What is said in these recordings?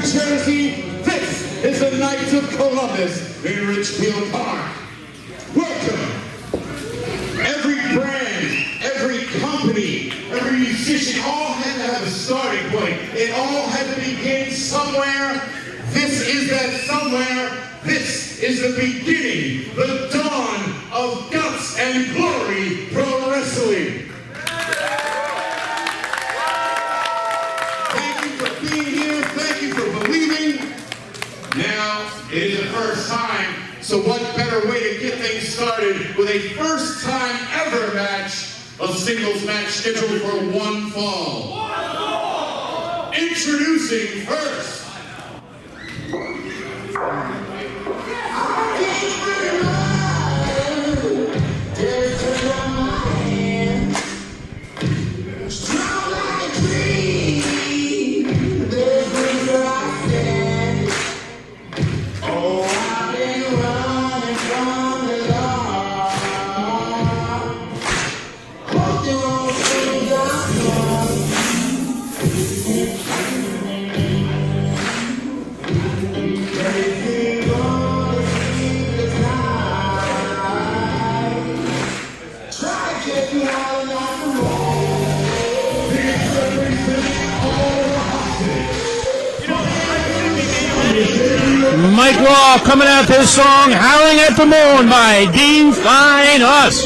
New Jersey, this is the Knights of Columbus in Richfield Park. Welcome. Every brand, every company, every musician, all had to have a starting point. It all had to begin somewhere. This is that somewhere. This is the beginning, the dawn of Guts and Glory Pro Wrestling. Thank you for being here. Thank you for believing. Now, it is the first time, so what better way to get things started with a first time ever match, a singles match scheduled for one fall. Introducing first. Mike Law coming out to his song Howling at the Moon by Define Us.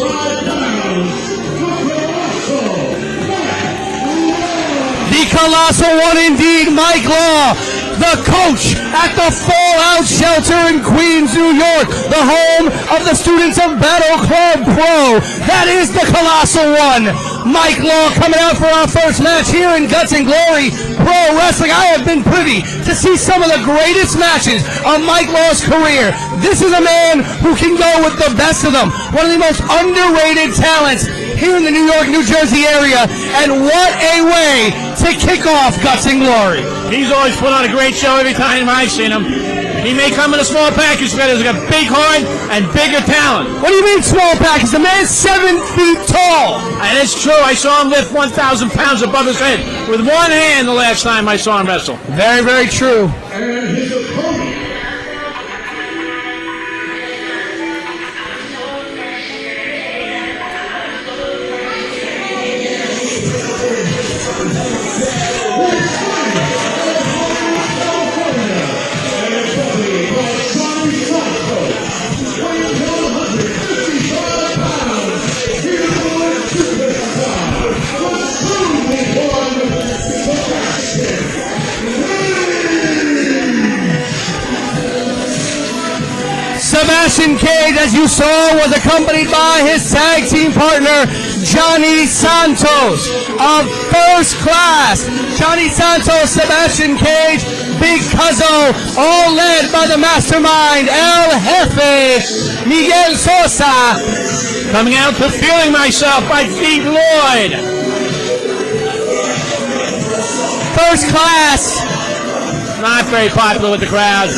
The Colossal One indeed, Mike Law, the coach at the Fallout Shelter in Queens, New York, the home of the students of Battle Club Pro. That is the Colossal One. Mike Law coming out for our first match here in Guts and Glory Pro Wrestling. I have been privy to see some of the greatest matches of Mike Law's career. This is a man who can go with the best of them. One of the most underrated talents here in the New York, New Jersey area. And what a way to kick off Guts and Glory. He's always put on a great show every time I've seen him. He may come in a small package, but he's got big heart and bigger talent. What do you mean small package? The man's 7 feet tall. And it's true. I saw him lift 1,000 pounds above his head with one hand the last time I saw him wrestle. Very, very true. And his opponent. Sebastian Cage, as you saw, was accompanied by his tag team partner, Johnny Santos of First Class. Johnny Santos, Sebastian Cage, Big Cuzzo, all led by the mastermind, El Jefe, Miguel Sosa. Coming out to Feeling Myself by Pete Lloyd. First Class. Not very popular with the crowd.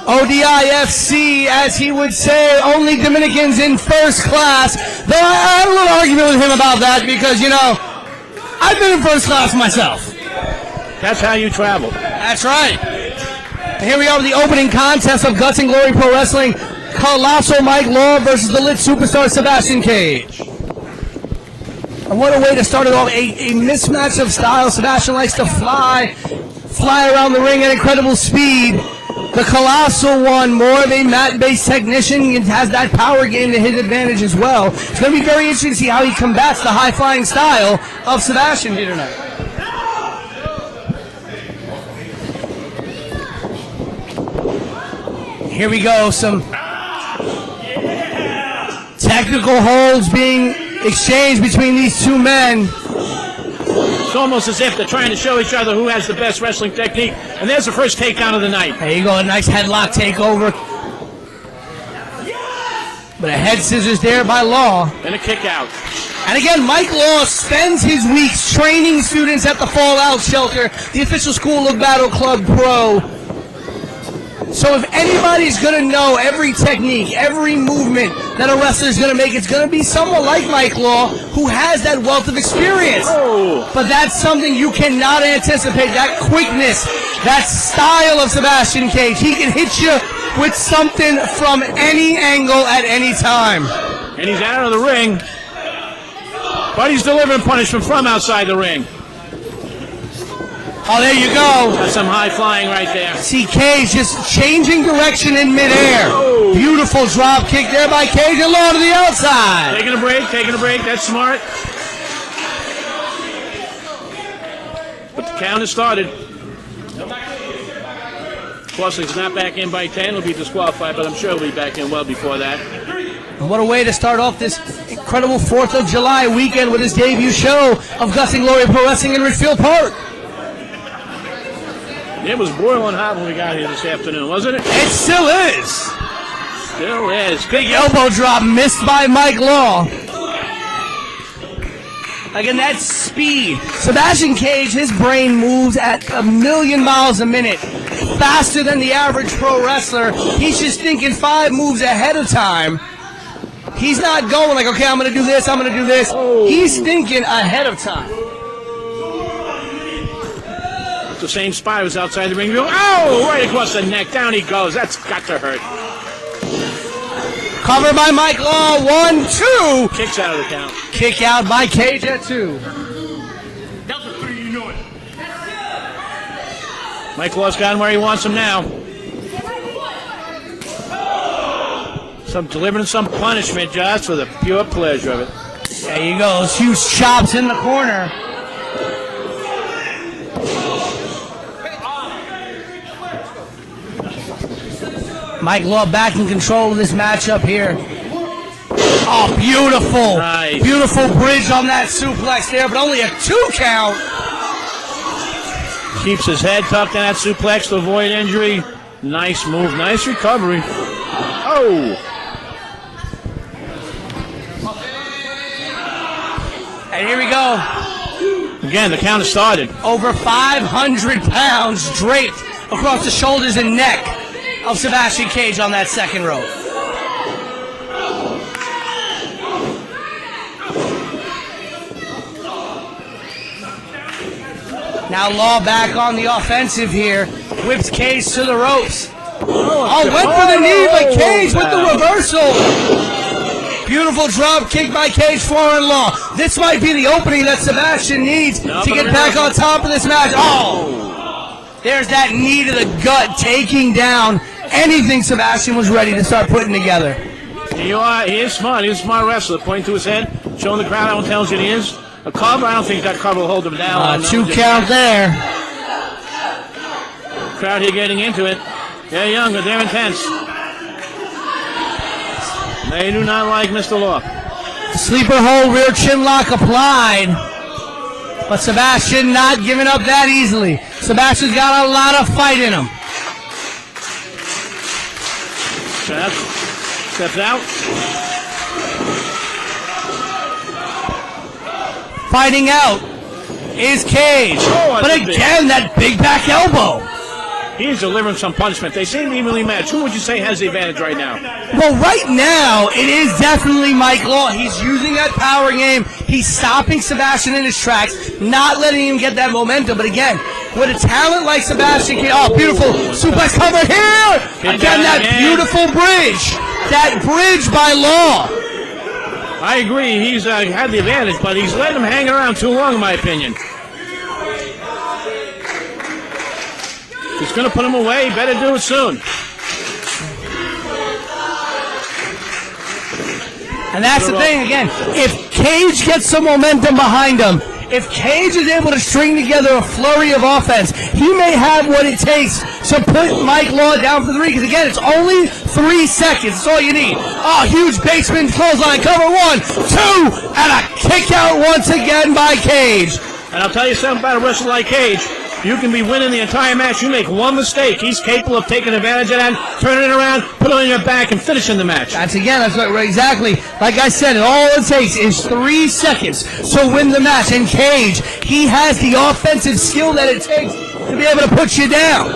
ODIFC, as he would say, only Dominicans in First Class. Though I had a little argument with him about that because, you know, I've been in First Class myself. That's how you travel. That's right. And here we are with the opening contest of Guts and Glory Pro Wrestling. Colossal Mike Law versus the lit superstar Sebastian Cage. And what a way to start it off. A mismatch of style. Sebastian likes to fly around the ring at incredible speed. The Colossal One, more of a mat-based technician, has that power game to his advantage as well. It's going to be very interesting to see how he combats the high-flying style of Sebastian here tonight. Here we go, some technical holds being exchanged between these two men. It's almost as if they're trying to show each other who has the best wrestling technique. And there's the first takedown of the night. There you go, a nice headlock takeover. But a head scissors there by Law. And a kick out. And again, Mike Law spends his weeks training students at the Fallout Shelter, the official school of Battle Club Pro. So if anybody's going to know every technique, every movement that a wrestler's going to make, it's going to be someone like Mike Law who has that wealth of experience. Oh. But that's something you cannot anticipate, that quickness, that style of Sebastian Cage. He can hit you with something from any angle at any time. And he's out of the ring, but he's delivering punishment from outside the ring. Oh, there you go. That's some high flying right there. See Cage just changing direction in midair. Oh. Beautiful drop kick there by Cage and Law to the outside. Taking a break. That's smart. But the count has started. Of course, he's not back in by 10. He'll be disqualified, but I'm sure he'll be back in well before that. And what a way to start off this incredible 4th of July weekend with his debut show of Guts and Glory Pro Wrestling in Ridgefield Park. It was boiling hot when we got here this afternoon, wasn't it? It still is. Still is. Big elbow drop missed by Mike Law. Again, that's speed. Sebastian Cage, his brain moves at 1,000,000 miles a minute. Faster than the average pro wrestler. He's just thinking 5 moves ahead of time. He's not going like, okay, I'm going to do this, I'm going to do this. He's thinking ahead of time. The same spot was outside the ring. Oh, right across the neck. Down he goes. That's got to hurt. Covered by Mike Law. 1, 2. Kicks out of the count. Kick out by Cage at 2. That's the 3, you know it. Mike Law's got him where he wants him now. Delivering some punishment just for the pure pleasure of it. There you go. Those huge chops in the corner. Mike Law back in control of this matchup here. Oh, beautiful. Nice. Beautiful bridge on that suplex there, but only a 2 count. Keeps his head tucked in that suplex to avoid injury. Nice move. Nice recovery. Oh. And here we go. Again, the count has started. Over 500 pounds draped across the shoulders and neck of Sebastian Cage on that second rope. Now Law back on the offensive here. Whips Cage to the ropes. Oh, went for the knee, but Cage with the reversal. Beautiful drop kick by Cage for Law. This might be the opening that Sebastian needs to get back on top of this match. Oh! There's that knee to the gut, taking down anything Sebastian was ready to start putting together. He is smart. He's a smart wrestler. Pointing to his head, showing the crowd how intelligent he is. A cover, I don't think that cover will hold him down. 2 count there. Crowd here getting into it. They're young, but they're intense. They do not like Mr. Law. Sleeper hold, rear chin lock applied. But Sebastian not giving up that easily. Sebastian's got a lot of fight in him. Steps out. Fighting out is Cage. But again, that big back elbow. He's delivering some punishment. They seem evenly matched. Who would you say has the advantage right now? Well, right now, it is definitely Mike Law. He's using that power game. He's stopping Sebastian in his tracks, not letting him get that momentum. But again, with a talent like Sebastian Cage, oh, beautiful suplex cover here. Again, that beautiful bridge. That bridge by Law. I agree. He's had the advantage, but he's letting him hang around too long, in my opinion. He's going to put him away. Better do it soon. And that's the thing, again. If Cage gets some momentum behind him, if Cage is able to string together a flurry of offense, he may have what it takes to put Mike Law down for the 3. Because, again, it's only 3 seconds. That's all you need. Oh, huge basement clothesline cover. 1, 2, and a kick out once again by Cage. And I'll tell you something about a wrestler like Cage. You can be winning the entire match. You make one mistake. He's capable of taking advantage of that, turning it around, putting it on your back, and finishing the match. That's what, exactly. Like I said, all it takes is 3 seconds to win the match. And Cage, he has the offensive skill that it takes to be able to put you down.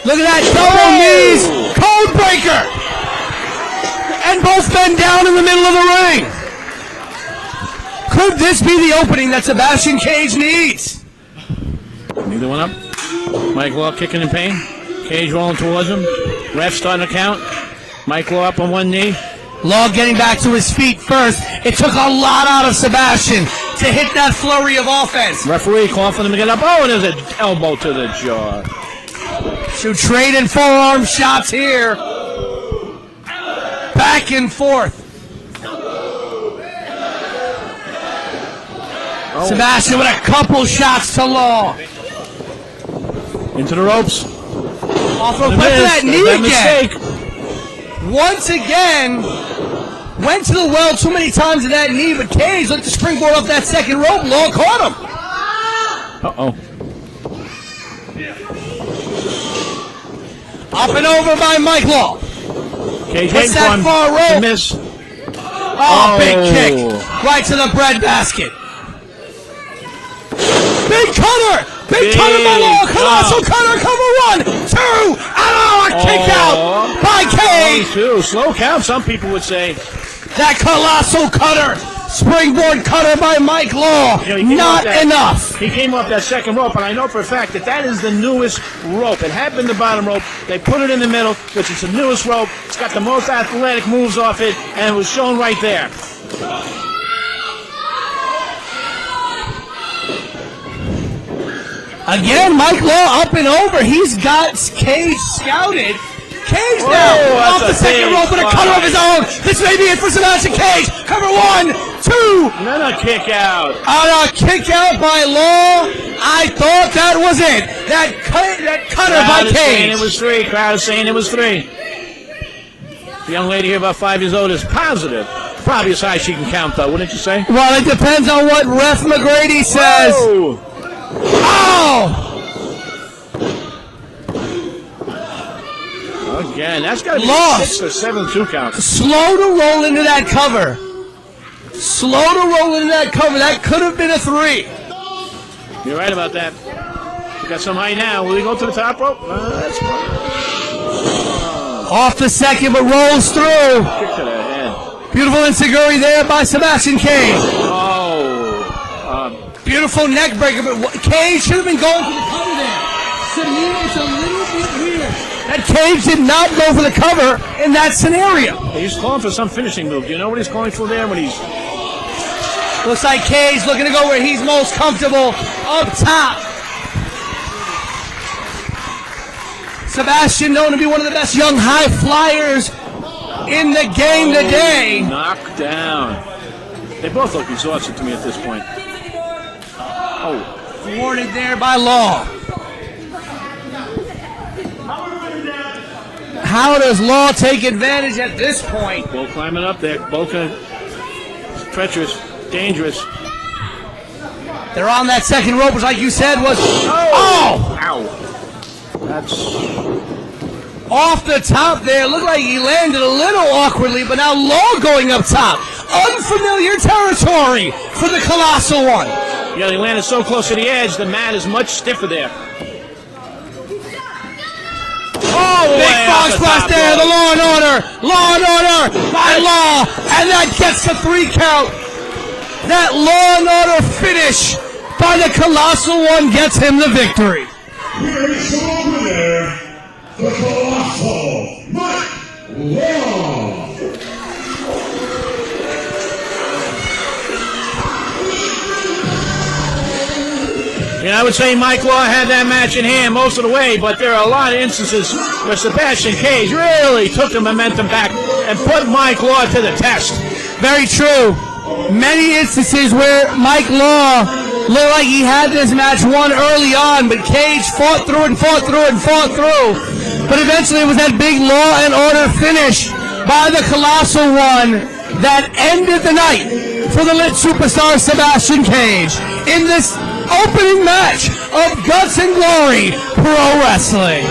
Look at that double knees, code breaker. And both men down in the middle of the ring. Could this be the opening that Sebastian Cage needs? Neither one up. Mike Law kicking in pain. Cage rolling towards him. Ref starting to count. Mike Law up on one knee. Law getting back to his feet first. It took a lot out of Sebastian to hit that flurry of offense. Referee calling for them to get up. Oh, and there's an elbow to the jaw. So trading forearm shots here. Back and forth. Oh. Sebastian with a couple shots to Law. Into the ropes. Off of that knee again. Mistake. Once again, went to the well too many times with that knee, but Cage looked to springboard up that second rope. Law caught him. Uh-oh. Up and over by Mike Law. Cage hits waiting for that him far to rope. miss. Oh, big kick. Right to the bread basket. Big cutter. Big cutter by Law. Colossal cutter. Cover 1, 2. Oh, a kick out by Cage. Two. Slow count, some people would say. That colossal cutter. Springboard cutter by Mike Law. Not enough. He came off that second rope, and I know for a fact that is the newest rope. It had been the bottom rope. They put it in the middle, which is the newest rope. It's got the most athletic moves off it, and it was shown right there. Again, Mike Law up and over. He's got Cage scouted. Cage now off the second rope with a cutter of his own. This may be it for Sebastian Cage. Cover 1, 2. And then a kick out. A kick out by Law. I thought that was it. That cutter by Cage. Saying it was 3. Crowd is saying it was 3. The young lady here, about 5 years old, is positive. Probably as high as she can count, though, wouldn't you say? Well, it depends on what Ref McGrady says. Whoa. Oh! Again, that's got to be Lost. a 6 or 7 2 count. Slow to roll into that cover. Slow to roll into that cover. That could have been a 3. You're right about that. We got some height now. Will he go to the top rope? That's fine. Off the second, but rolls through. Kick to the head. Beautiful enziguri there by Sebastian Cage. Oh. Beautiful neck breaker, but Cage should have been going for the cover there. To me, it's a little bit weird that Cage did not go for the cover in that scenario. He's calling for some finishing move. Do you know what he's calling for there when he's... Looks like Cage looking to go where he's most comfortable, up top. Sebastian known to be one of the best young high flyers in the game today. Knocked down. They both look exhausted to me at this point. Oh. Thwarted there by Law. How does Law take advantage at this point? Both climbing up there. Both treacherous, dangerous. They're on that second rope, which like you said was... Oh! Ow. That's... Off the top there. Looked like he landed a little awkwardly, but now Law going up top. Unfamiliar territory for the Colossal One. Yeah, they landed so close to the edge, the mat is much stiffer there. Oh, big frog splash there, the Law and Order by Law, and that gets the 3 count. That Law and Order finish by the Colossal One gets him the victory. Here is your winner, the Colossal Mike Law. Yeah, I would say Mike Law had that match in hand most of the way, but there are a lot of instances where Sebastian Cage really took the momentum back and put Mike Law to the test. Very true. Many instances where Mike Law looked like he had this match won early on, but Cage fought through and fought through and fought through. But eventually it was that big Law and Order finish by the Colossal One that ended the night for the lit superstar Sebastian Cage in this opening match of Guts and Glory Pro Wrestling.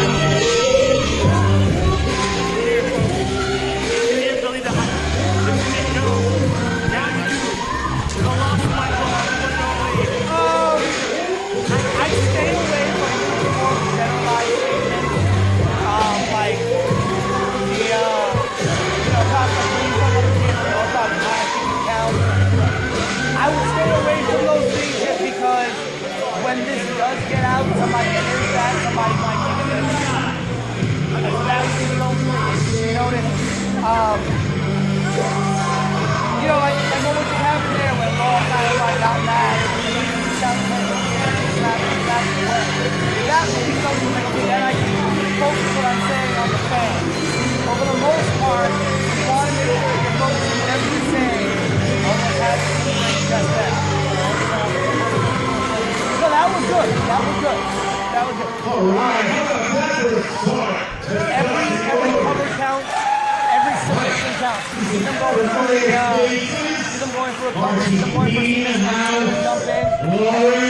That was good. That was good. All right, how about that for a start? Every cover counts. Every submission counts. See them going for a cover. See them going for a jump in.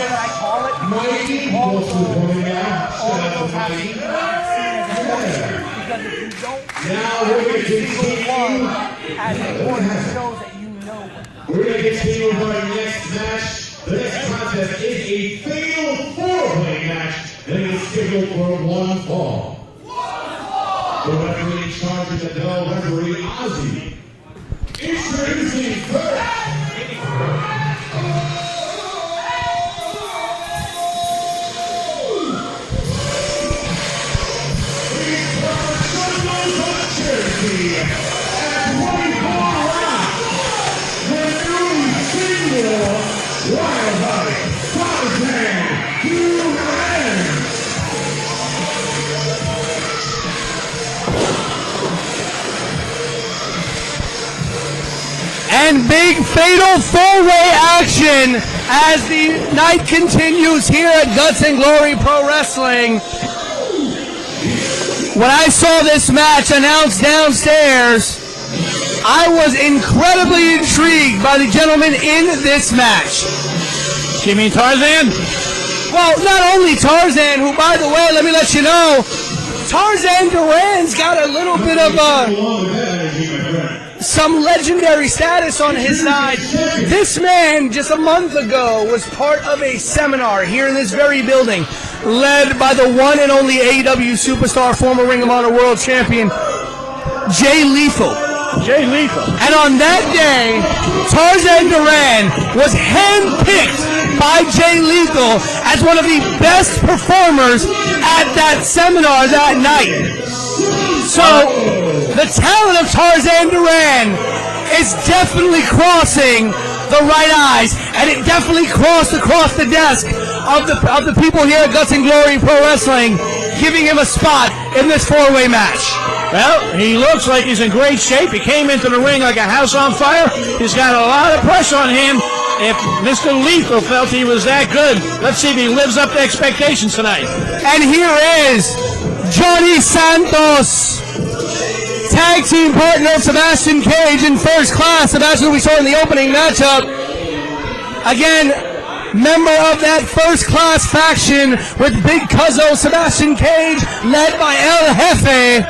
I call it. All of those have to be because if you don't, every single one has important shows that you know. We're going to continue with our next match. The next contest is a fatal four-way match that is scheduled for one fall. The referee in charge is the bell referee, Ozzy. Introducing first. And big fatal four-way action as the night continues here at Guts and Glory Pro Wrestling. When I saw this match announced downstairs, I was incredibly intrigued by the gentleman in this match. You mean Tarzan? Well, not only Tarzan, who, by the way, let me let you know, Tarzan Duran's got a little bit of some legendary status on his side. This man, just a month ago, was part of a seminar here in this very building, led by the one and only AEW superstar, former Ring of Honor World Champion, Jay Lethal. Jay Lethal. And on that day, Tarzan Duran was handpicked by Jay Lethal as one of the best performers at that seminar that night. So, the talent of Tarzan Duran is definitely crossing the right eyes, and it definitely crossed across the desk of the people here at Guts and Glory Pro Wrestling, giving him a spot in this four-way match. Well, he looks like he's in great shape. He came into the ring like a house on fire. He's got a lot of pressure on him. If Mr. Lethal felt he was that good, let's see if he lives up to expectations tonight. And here is Johnny Santos, tag team partner of Sebastian Cage in First Class. Sebastian, we saw in the opening matchup. Again, member of that First Class faction with Big Cuzzo, Sebastian Cage, led by El Jefe.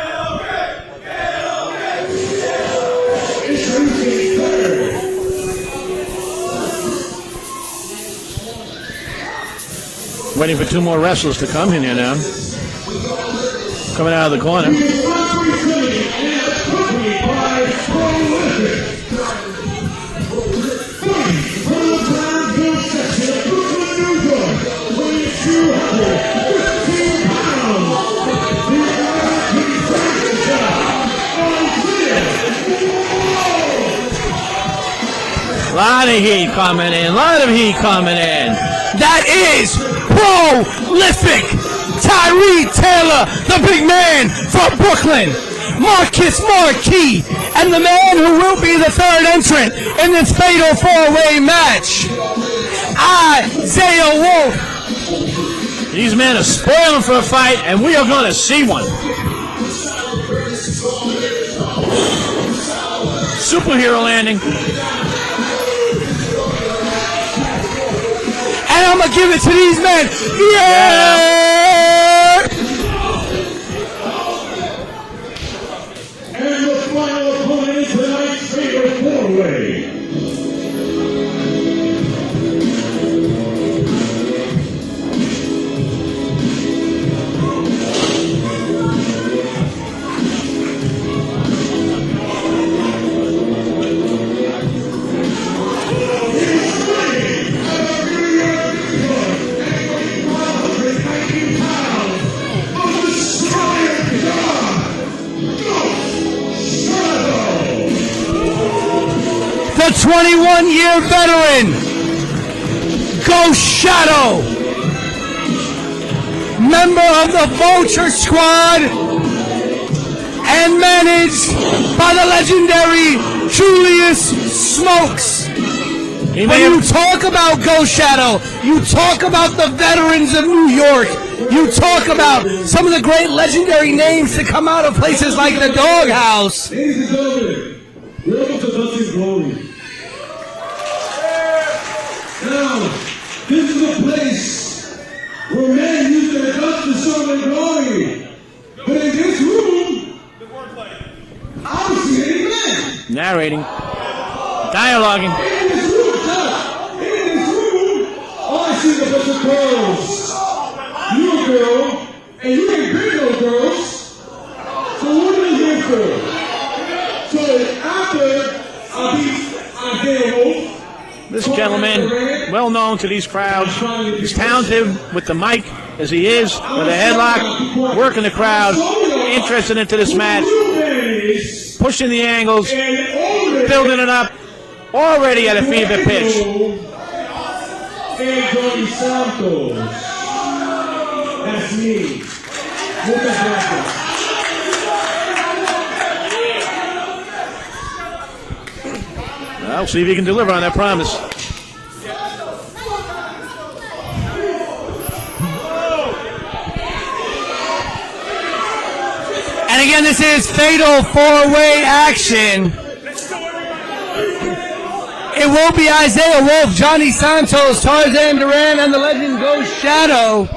Waiting for two more wrestlers to come in here now. Coming out of the corner. Lot of heat coming in. Lot of heat coming in. That is prolific Tyree Taylor, the big man from Brooklyn, Marcus Marquis, and the man who will be the third entrant in this fatal four-way match, Isaiah Wolf. These men are spoiling for a fight, and we are going to see one. Superhero landing. And I'm going to give it to these men. Yeah! And the final opponent is tonight's favorite four-way. The 21-year veteran, Ghost Shadow, member of the Vulture Squad, and managed by the legendary Julius Smokes. When you talk about Ghost Shadow, you talk about the veterans of New York. You talk about some of the great legendary names that come out of places like the Doghouse. Ladies and gentlemen, welcome to Dusty's Glory. Now, this is a place where men use their guts to show their glory. But in this room, I don't see any men. Narrating. Dialoguing. In this room, all I see is a bunch of girls. You're a girl, and you ain't big no girls. So what are you here for? So after I beat Isaiah Wolf, This gentleman, well known to these crowds, is talented with the mic as he is, with a headlock, working the crowd, interested into this match, pushing the angles, building it up, already at a fever pitch. Anthony Santos. That's me. Well, see if he can deliver on that promise. And again, this is fatal four-way action. It will be Isaiah Wolf, Johnny Santos, Tarzan Duran, and the legend Ghost Shadow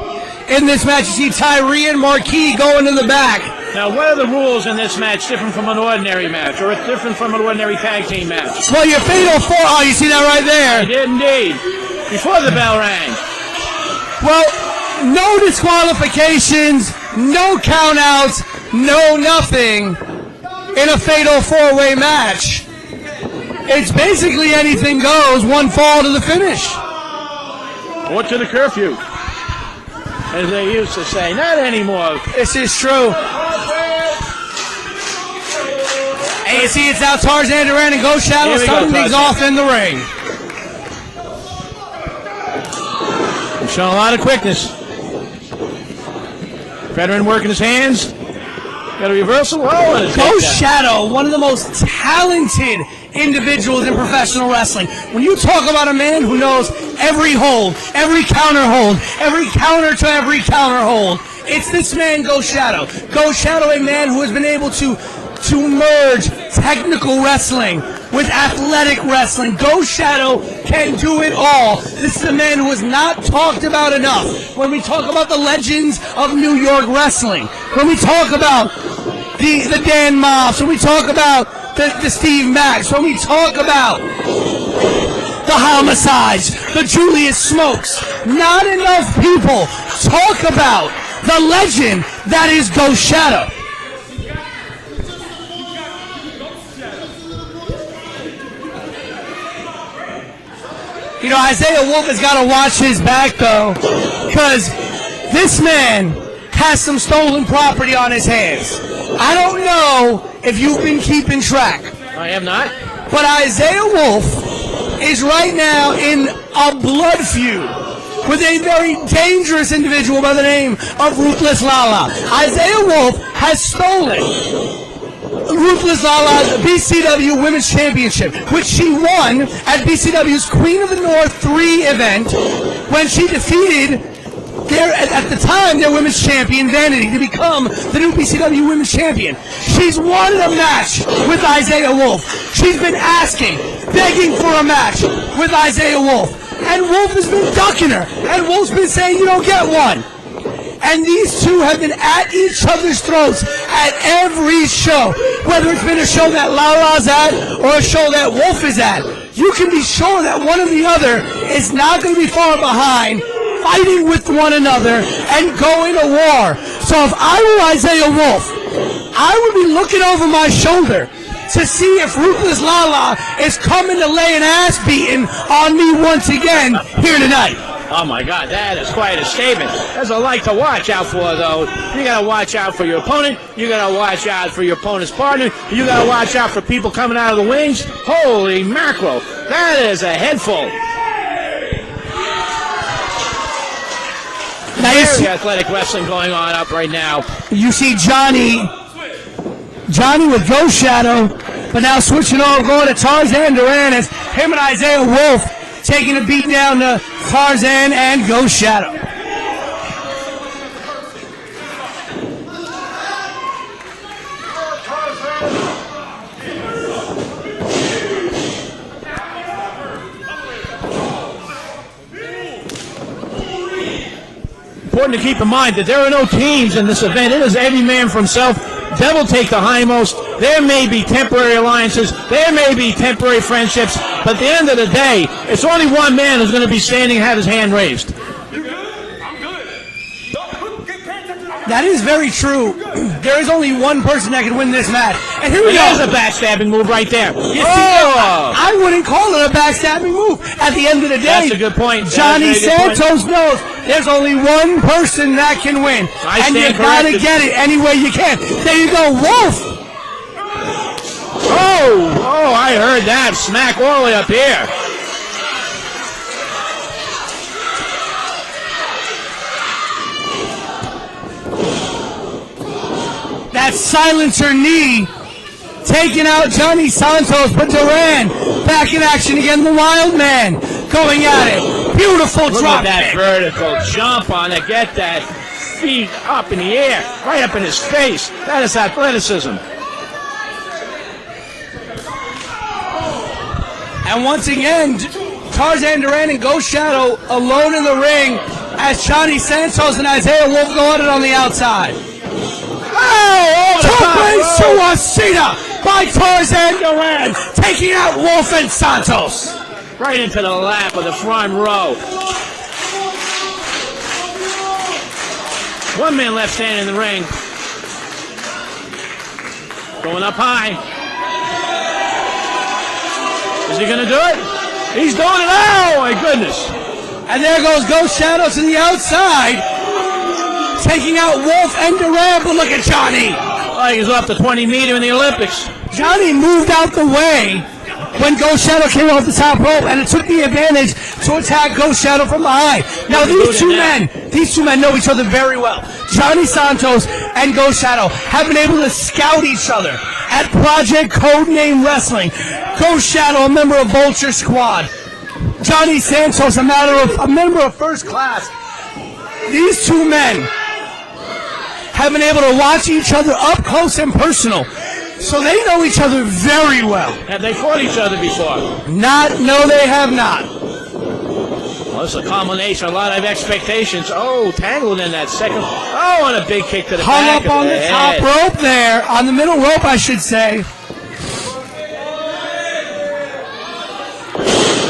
in this match. You see Tyree and Marquis going to the back. Now, what are the rules in this match different from an ordinary match, or it's different from an ordinary tag team match? Well, your fatal four. Oh, you see that right there? I did indeed. Before the bell rang. Well, no disqualifications, no countouts, no nothing in a fatal four-way match. It's basically anything goes, one fall to the finish. Or to the curfew, as they used to say. Not anymore. This is true. And you see it's now Tarzan Duran and Ghost Shadow starting things off in the ring. He's showing a lot of quickness. Veteran working his hands. Got a reversal. Oh, and a Ghost Shadow, one of the most talented individuals in professional wrestling. When you talk about a man who knows every hold, every counter hold, every counter to every counter hold, it's this man, Ghost Shadow. Ghost Shadow, a man who has been able to merge technical wrestling with athletic wrestling. Ghost Shadow can do it all. This is a man who is not talked about enough. When we talk about the legends of New York wrestling, when we talk about the Dan Moffs, when we talk about the Steve Max, when we talk about the Homicides, the Julius Smokes, not enough people talk about the legend that is Ghost Shadow. You know, Isaiah Wolf has got to watch his back, though, because this man has some stolen property on his hands. I don't know if you've been keeping track. I am not. But Isaiah Wolf is right now in a blood feud with a very dangerous individual by the name of Ruthless Lala. Isaiah Wolf has stolen Ruthless Lala's BCW Women's Championship, which she won at BCW's Queen of the North 3 event when she defeated at the time their women's champion Vanity to become the new BCW Women's Champion. She's wanted a match with Isaiah Wolf. She's been asking, begging for a match with Isaiah Wolf. And Wolf has been ducking her. And Wolf's been saying, you don't get one. And these two have been at each other's throats at every show. Whether it's been a show that Lala's at or a show that Wolf is at, you can be sure that one or the other is not going to be far behind, fighting with one another and going to war. So if I were Isaiah Wolf, I would be looking over my shoulder to see if Ruthless Lala is coming to lay an ass beating on me once again here tonight. Oh my God, that is quite a statement. That's a light to watch out for, though. You gotta watch out for your opponent. You gotta watch out for your opponent's partner. You gotta watch out for people coming out of the wings. Holy mackerel, that is a headful. Now you see athletic wrestling going on up right now. You see Johnny with Ghost Shadow, but now switching over, going to Tarzan Duran as him and Isaiah Wolf taking a beat down to Tarzan and Ghost Shadow. Important to keep in mind that there are no teams in this event. It is every man for himself. Devil take the hindmost. There may be temporary alliances. There may be temporary friendships. But at the end of the day, it's only one man who's going to be standing and have his hand raised. That is very true. There is only one person that can win this match. And here we go. There's a backstabbing move right there. I wouldn't call it a backstabbing move. At the end of the day, that's a good point. Johnny Santos knows there's only one person that can win. And you got to get it any way you can. There you go, Wolf. Oh, I heard that. Smack all the way up here. That silencer knee taking out Johnny Santos, but Duran back in action again. The Wild Man going at it. Beautiful drop Look at that kick. vertical jump on it. Get that feet up in the air, right up in his face. That is athleticism. And once again, Tarzan Duran and Ghost Shadow alone in the ring as Johnny Santos and Isaiah Wolf go at it on the outside. Oh, Tope Suicida by Tarzan Duran, taking out Wolf and Santos. right into the lap of the front row. One man left standing in the ring. Going up high. Is he going to do it? He's doing it. Oh, my goodness. And there goes Ghost Shadow to the outside, taking out Wolf and Duran, but look at Johnny. Oh, he's off the 20-meter in the Olympics. Johnny moved out the way when Ghost Shadow came off the top rope, and it took the advantage to attack Ghost Shadow from behind. Now these two men know each other very well. Johnny Santos and Ghost Shadow have been able to scout each other at Project Codename Wrestling. Ghost Shadow, a member of Vulture Squad. Johnny Santos, a member of First Class. These two men have been able to watch each other up close and personal. So they know each other very well. Have they fought each other before? No, they have not. Well, it's a combination, a lot of expectations. Oh, tangled in that second. Oh, and a big kick to the Hung back up on the top head. rope there, on the middle rope, I should say.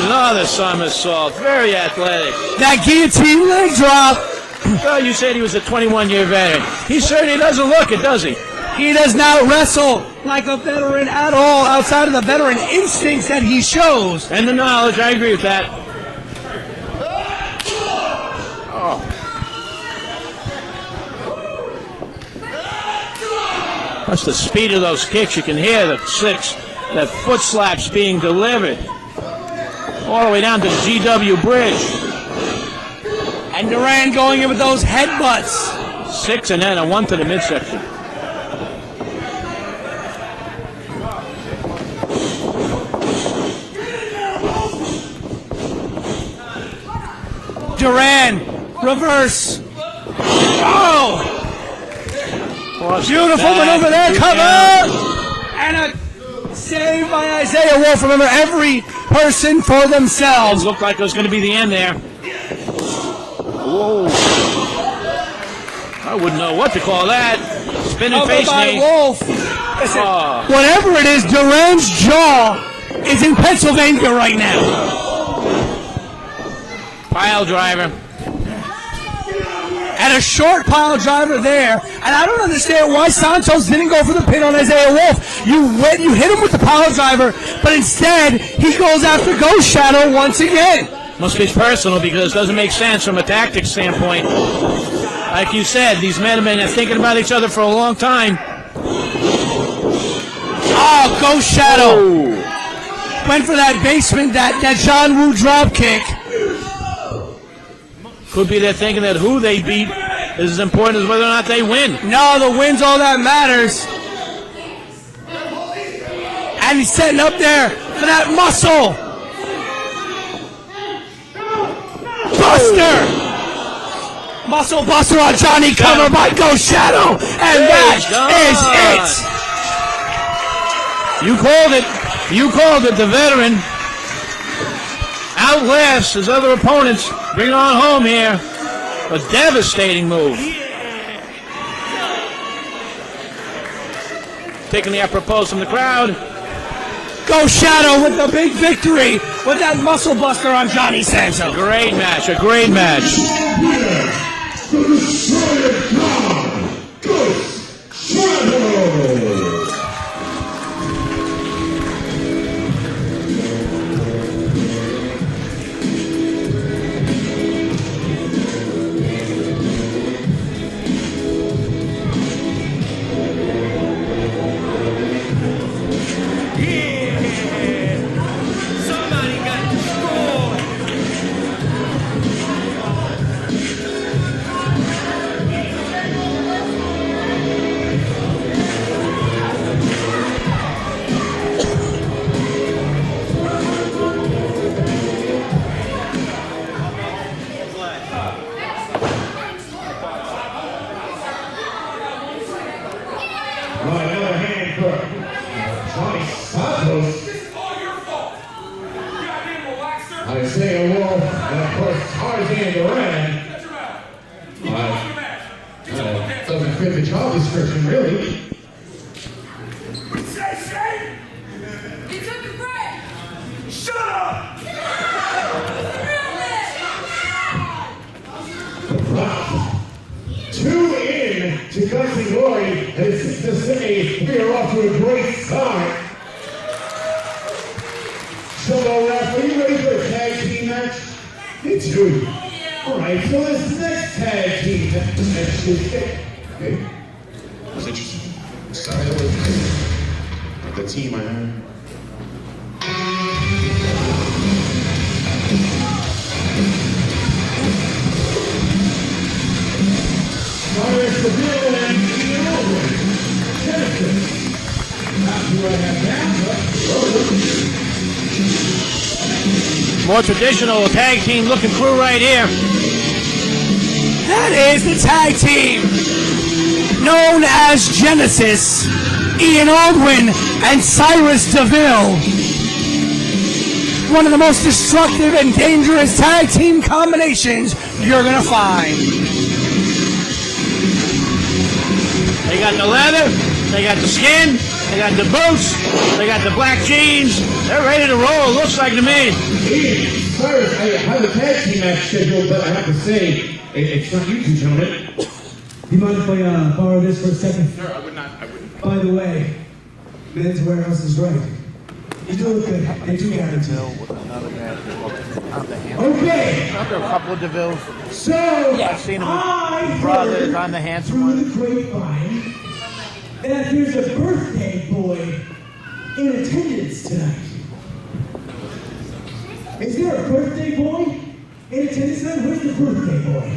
Another somersault, very athletic. That guillotine leg drop. Well, you said he was a 21-year veteran. He certainly doesn't look it, does he? He does not wrestle like a veteran at all, outside of the veteran instincts that he shows. And the knowledge, I agree with that. That's the speed of those kicks. You can hear the foot slaps being delivered. All the way down to the GW Bridge. And Duran going in with those headbutts. 6 and then a 1 to the midsection. Duran, reverse. Oh! Beautiful maneuver there, cover! And a save by Isaiah Wolf. Remember, every person for themselves. It looked like it was going to be the end there. Whoa. I wouldn't know what to call that. Spinning face knee. Wolf. Listen, whatever it is, Duran's jaw is in Pennsylvania right now. Pile driver. And a short pile driver there. And I don't understand why Santos didn't go for the pin on Isaiah Wolf. You hit him with the pile driver, but instead he goes after Ghost Shadow once again. Must be personal because it doesn't make sense from a tactics standpoint. Like you said, these men have been thinking about each other for a long time. Oh, Ghost Shadow. Went for that basement, that John Woo drop kick. Could be they're thinking that who they beat is as important as whether or not they win. No, the win's all that matters. And he's setting up there for that muscle. Buster! Muscle Buster on Johnny, cover by Ghost Shadow, and that is it! You called it. You called it. The veteran outlasts his other opponents. Bring it on home here. A devastating move. Taking the apropos from the crowd. Ghost Shadow with the big victory with that Muscle Buster on Johnny Sanzo. Great match. A great match. The Destroyer God, Ghost Shadow. Another hand for Johnny Santos. It's all your fault. Goddamn relaxer. I say a wolf, and of course Tarzan Duran. Shut your mouth. Keep on your match. Get your fucking hands Doesn't fit the job description, really. Say. He took a break. Shut up. Wow. 2 in to Guns N' Glory, and it's to say we are off to a great start. So, Ref, are you ready for a tag team match? Me too. Alright, so this next tag team match is okay. That's interesting. Sorry, that was the team I had. Cyrus the Bill and Ian Aldridge. Genesis. Not who I have now, but More traditional tag team looking crew right here. That is the tag team known as Genesis, Ian Aldwin and Cyrus DeVille. One of the most destructive and dangerous tag team combinations you're gonna find. They got the leather, they got the skin, they got the boots, they got the black jeans. They're ready to roll, looks like to me. Ian, Cyrus, I have a tag team match scheduled, but I have to say, it's not you two gentlemen. You mind if I borrow this for a second? Sure, I wouldn't. By the way, Men's Warehouse is right. You do look good. They do guarantee. Okay. There are a couple of DeVille So, I've seen him with brothers on the handsome through one. the grapevine that there's a birthday boy in attendance tonight. Is there a birthday boy in attendance tonight? Where's the birthday boy?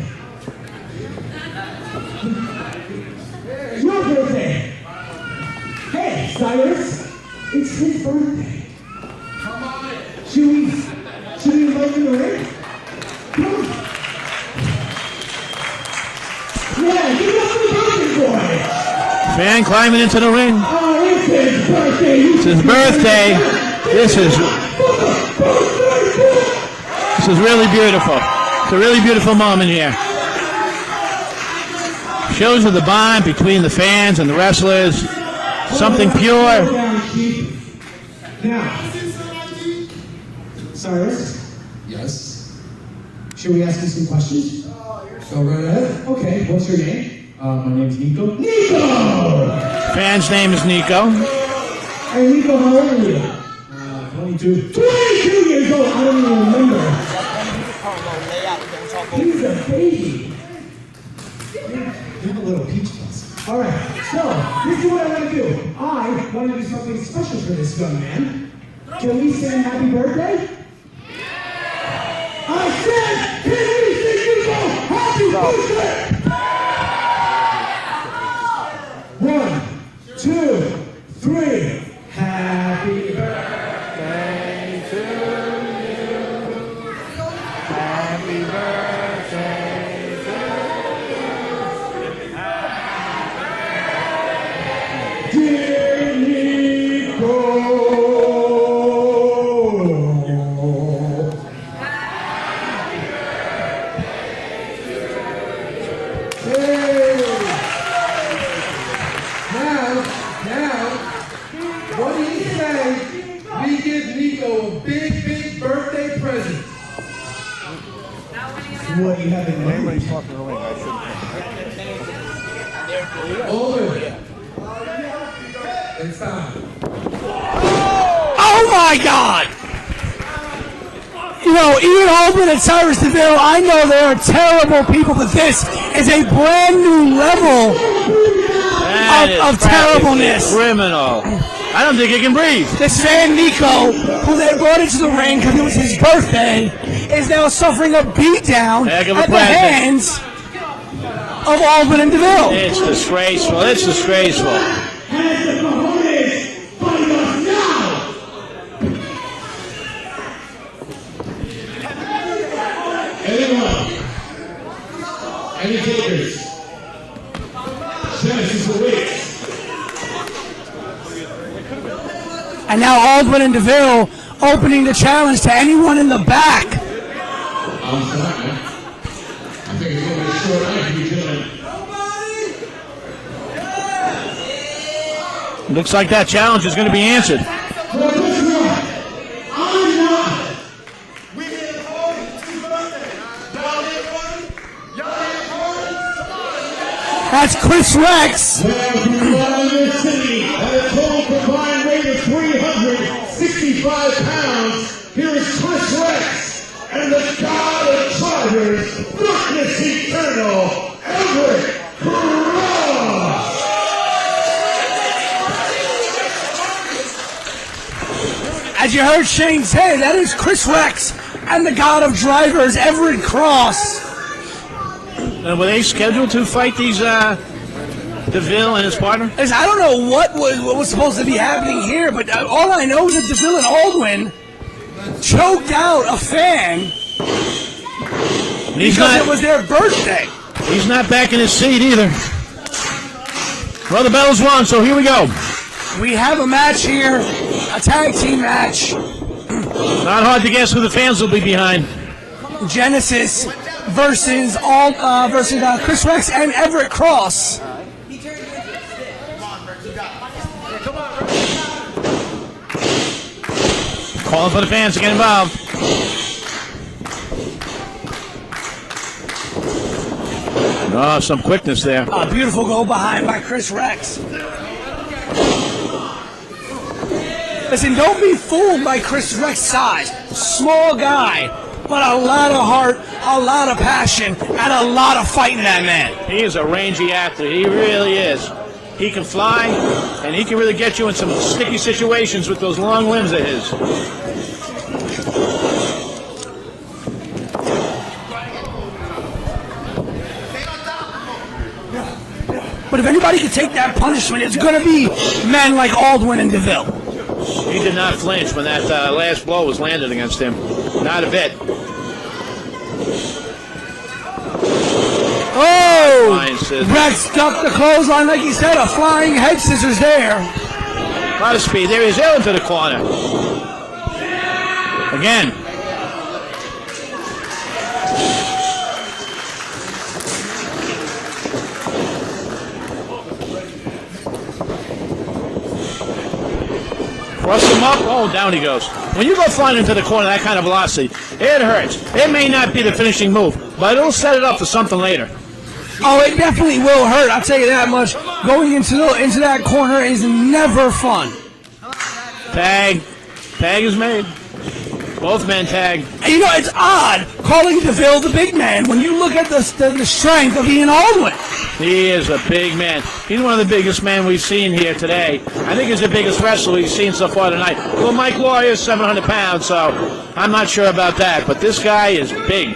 Your birthday. Hey, Cyrus, it's his birthday. Come on in. Should we invite him to the ring? Come on. Yeah, give it up for the birthday boy. Fan climbing into the ring. Oh, it's his birthday. It's his birthday. This is really beautiful. It's a really beautiful moment here. Shows you the bond between the fans and the wrestlers. Something pure. Now, Cyrus, Yes. should we ask you some questions? Go right ahead. Okay, what's your name? My name's Nico. Nico! Fan's name is Nico. Hey, Nico, how old are you? 22. 22 years old. I don't even remember. He's a baby. You're a little peach fuzz. All right, so this is what I want to do. I want to do something special for this young man. Can we sing happy birthday? I said, can we sing Nico happy birthday? 1, 2, 3. Happy birthday to you. Happy birthday. Nobody's talking to the ring. I shouldn't. Over. It's time. Oh my God! You know, Ian Holman and Cyrus DeVille, I know they are terrible people, but this is a brand new level of terribleness. Criminal. I don't think he can breathe. This man, Nico, who they brought into the ring because it was his birthday, is now suffering a beatdown Heck of a at the present. hands of Albin and DeVille. It's disgraceful. It's disgraceful. Has the cojones fight us now! Anyone? Any takers? Genesis awaits. And now Aldwin and DeVille opening the challenge to anyone in the back. I'm sorry, man. I think it's going to be a short night for you gentlemen. Looks like that challenge is going to be answered. Well, guess what? I'm not. That's Chris Rex. Well, from New City, at a total combined weight of 365 pounds, here is Chris Rex and the God of Chargers, Darkness Eternal, Everett Cross. As you heard Shane say, that is Chris Rex and the God of Drivers, Everett Cross. Were they scheduled to fight these DeVille and his partner? I don't know what was supposed to be happening here, but all I know is that DeVille and Aldwin choked out a fan because it was their birthday. He's not back in his seat either. Well, the bell's rung, so here we go. We have a match here, a tag team match. Not hard to guess who the fans will be behind. Genesis versus Chris Rex and Everett Cross. Calling for the fans to get involved. Oh, some quickness there. A beautiful go behind by Chris Rex. Listen, don't be fooled by Chris Rex's size. Small guy, but a lot of heart, a lot of passion, and a lot of fight in that man. He is a rangy athlete. He really is. He can fly, and he can really get you in some sticky situations with those long limbs of his. But if anybody could take that punishment, it's going to be men like Aldwin and DeVille. He did not flinch when that last blow was landed against him. Not a bit. Oh! Flying scissors. Rex ducked the clothesline, like he said, a flying head scissors there. A lot of speed. There he is, into the corner. Again. Cross him up. Oh, down he goes. When you go flying into the corner, that kind of velocity, it hurts. It may not be the finishing move, but it'll set it up for something later. Oh, it definitely will hurt. I'll tell you that much. Going into that corner is never fun. Tag. Tag is made. Both men tag. And you know, it's odd calling DeVille the big man when you look at the strength of Ian Aldwin. He is a big man. He's one of the biggest men we've seen here today. I think he's the biggest wrestler we've seen so far tonight. Well, Mike Law is 700 pounds, so I'm not sure about that. But this guy is big.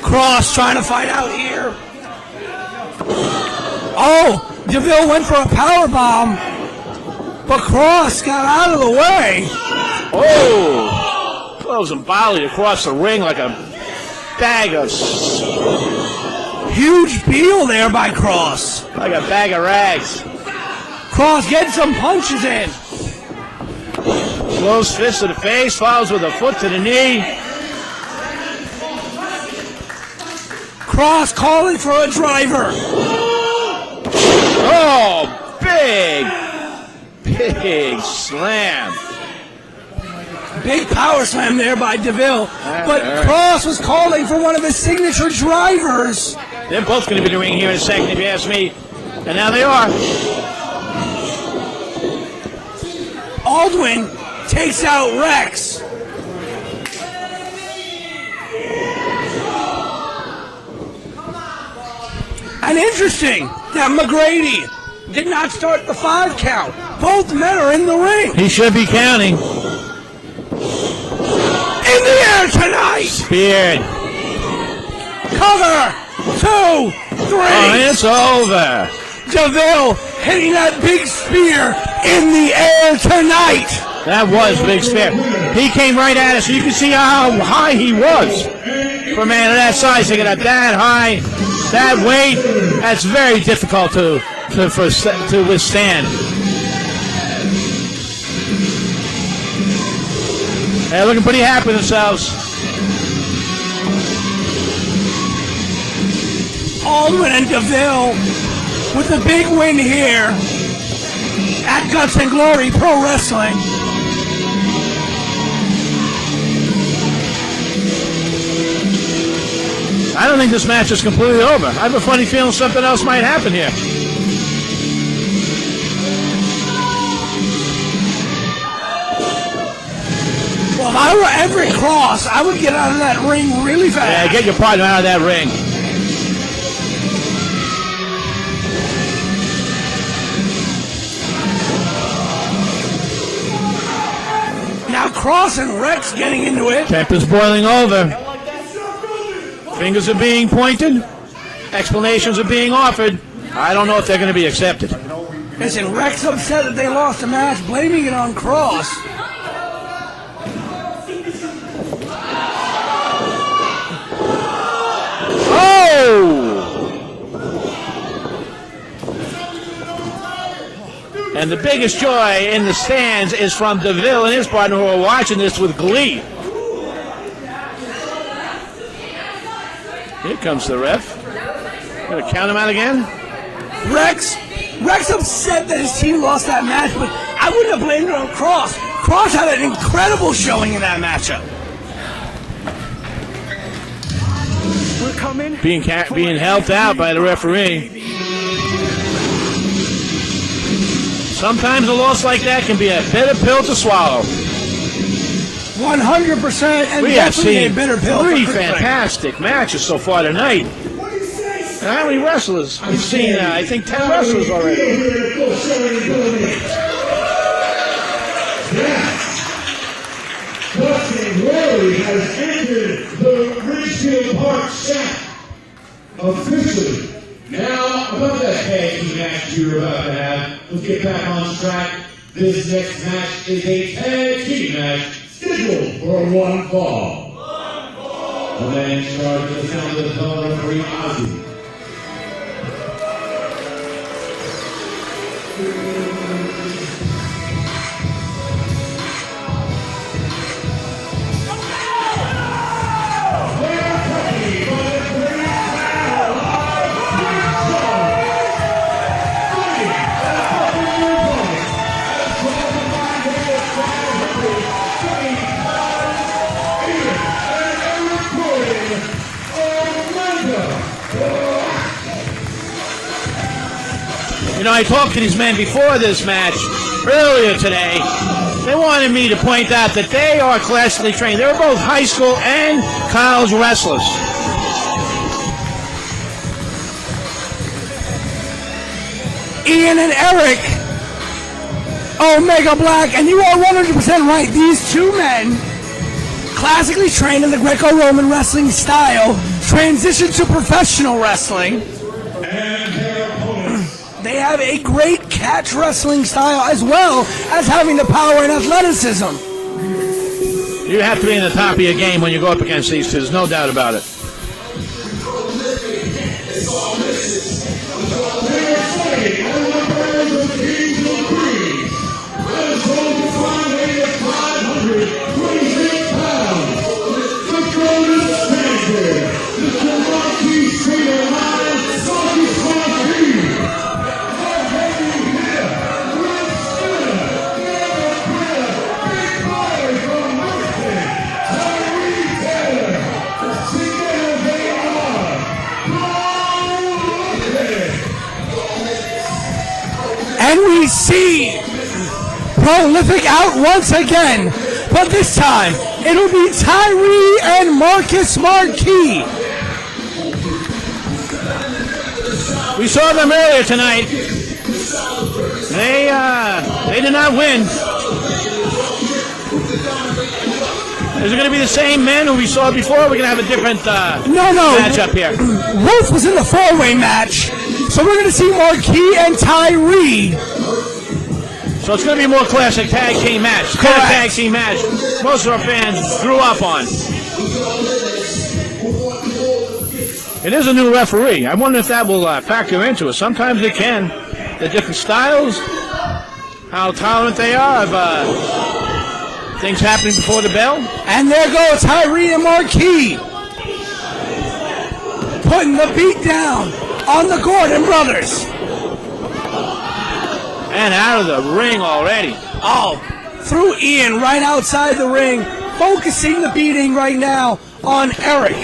Cross trying to fight out here. Oh, DeVille went for a power bomb, but Cross got out of the way. Oh, close and volleyed across the ring like a bag of... Huge deal there by Cross. Like a bag of rags. Cross getting some punches in. Close fist to the face, follows with a foot to the knee. Cross calling for a driver. Oh, big slam. Big power slam there by DeVille. But Cross was calling for one of his signature drivers. They're both going to be in the ring here in a second, if you ask me. And now they are. Aldwin takes out Rex. And interesting that McGrady did not start the 5 count. Both men are in the ring. He should be counting. In the air tonight. Speared. Cover. 2, 3. Oh, it's over. DeVille hitting that big spear in the air tonight. That was big spear. He came right at us, so you can see how high he was. For a man of that size, to get up that high, that weight, that's very difficult to withstand. They're looking pretty happy with themselves. Aldwin and DeVille with the big win here at Guts and Glory Pro Wrestling. I don't think this match is completely over. I have a funny feeling something else might happen here. Well, if I were Everett Cross, I would get out of that ring really fast. Yeah, get your partner out of that ring. Now Cross and Rex getting into it. Temper's boiling over. Fingers are being pointed. Explanations are being offered. I don't know if they're going to be accepted. Listen, Rex upset that they lost the match, blaming it on Cross. Oh! And the biggest joy in the stands is from DeVille and his partner, who are watching this with glee. Here comes the ref. Gonna count him out again? Rex upset that his team lost that match, but I wouldn't have blamed it on Cross. Cross had an incredible showing in that matchup. Being helped out by the referee. Sometimes a loss like that can be a bitter pill to swallow. 100%, and We have definitely seen a bitter pill. three fantastic matches so far tonight. And how many wrestlers? We've seen, I think, 10 wrestlers already. Dustin Rory has entered the Ridgefield Park Shack officially. Now, about that tag team match you're about to have, let's get back on track. This next match is a tag team match scheduled for one fall. The man in charge of the sound of the bell, referee Ozzy. You know, I talked to these men before this match earlier today. They wanted me to point out that they are classically trained. They were both high school and college wrestlers. Ian and Eric, Omega Black, and you are 100% right. These two men, classically trained in the Greco-Roman wrestling style, transitioned to professional wrestling. They have a great catch wrestling style as well as having the power and athleticism. You have to be in the top of your game when you go up against these two. There's no doubt about it. And we see Prolific out once again, but this time it'll be Tyree and Marcus Marquis. We saw them earlier tonight. They did not win. Is it going to be the same men who we saw before? Or are we going to have a different matchup here? Wolf was in the four-way match, so we're going to see Marquis and Tyree. So it's going to be a more classic tag team match. Correct. Tag team match. Most of our fans grew up on. It is a new referee. I wonder if that will factor into it. Sometimes it can. The different styles, how tolerant they are of things happening before the bell. And there go Tyree and Marquis, putting the beat down on the Gordon brothers. And out of the ring already. Oh, threw Ian right outside the ring, focusing the beating right now on Eric.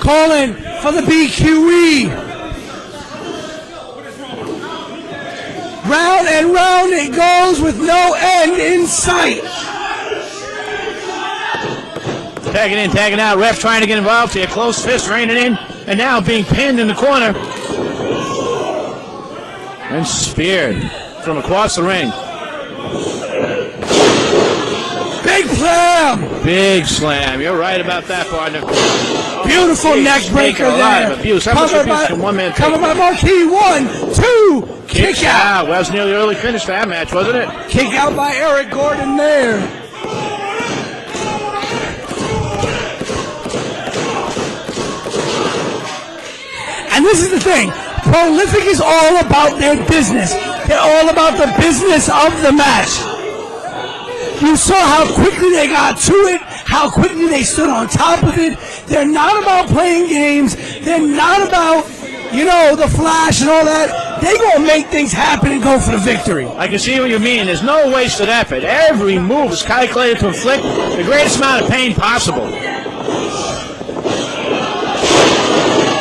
Calling for the BQE. Round and round it goes with no end in sight. Tagging in, tagging out. Ref trying to get involved here. Close fist raining in. And now being pinned in the corner. And speared from across the ring. Big slam. Big slam. You're right about that, partner. Beautiful neck breaker there. Abuse. How much abuse can one man take? Covered by Marquis. 1, 2. Kick out. Well, that was near the early finish for that match, wasn't it? Kick out by Eric Gordon there. And this is the thing. Prolific is all about their business. They're all about the business of the match. You saw how quickly they got to it, how quickly they stood on top of it. They're not about playing games. They're not about, the flash and all that. They gonna make things happen and go for the victory. I can see what you mean. There's no wasted effort. Every move is calculated to inflict the greatest amount of pain possible.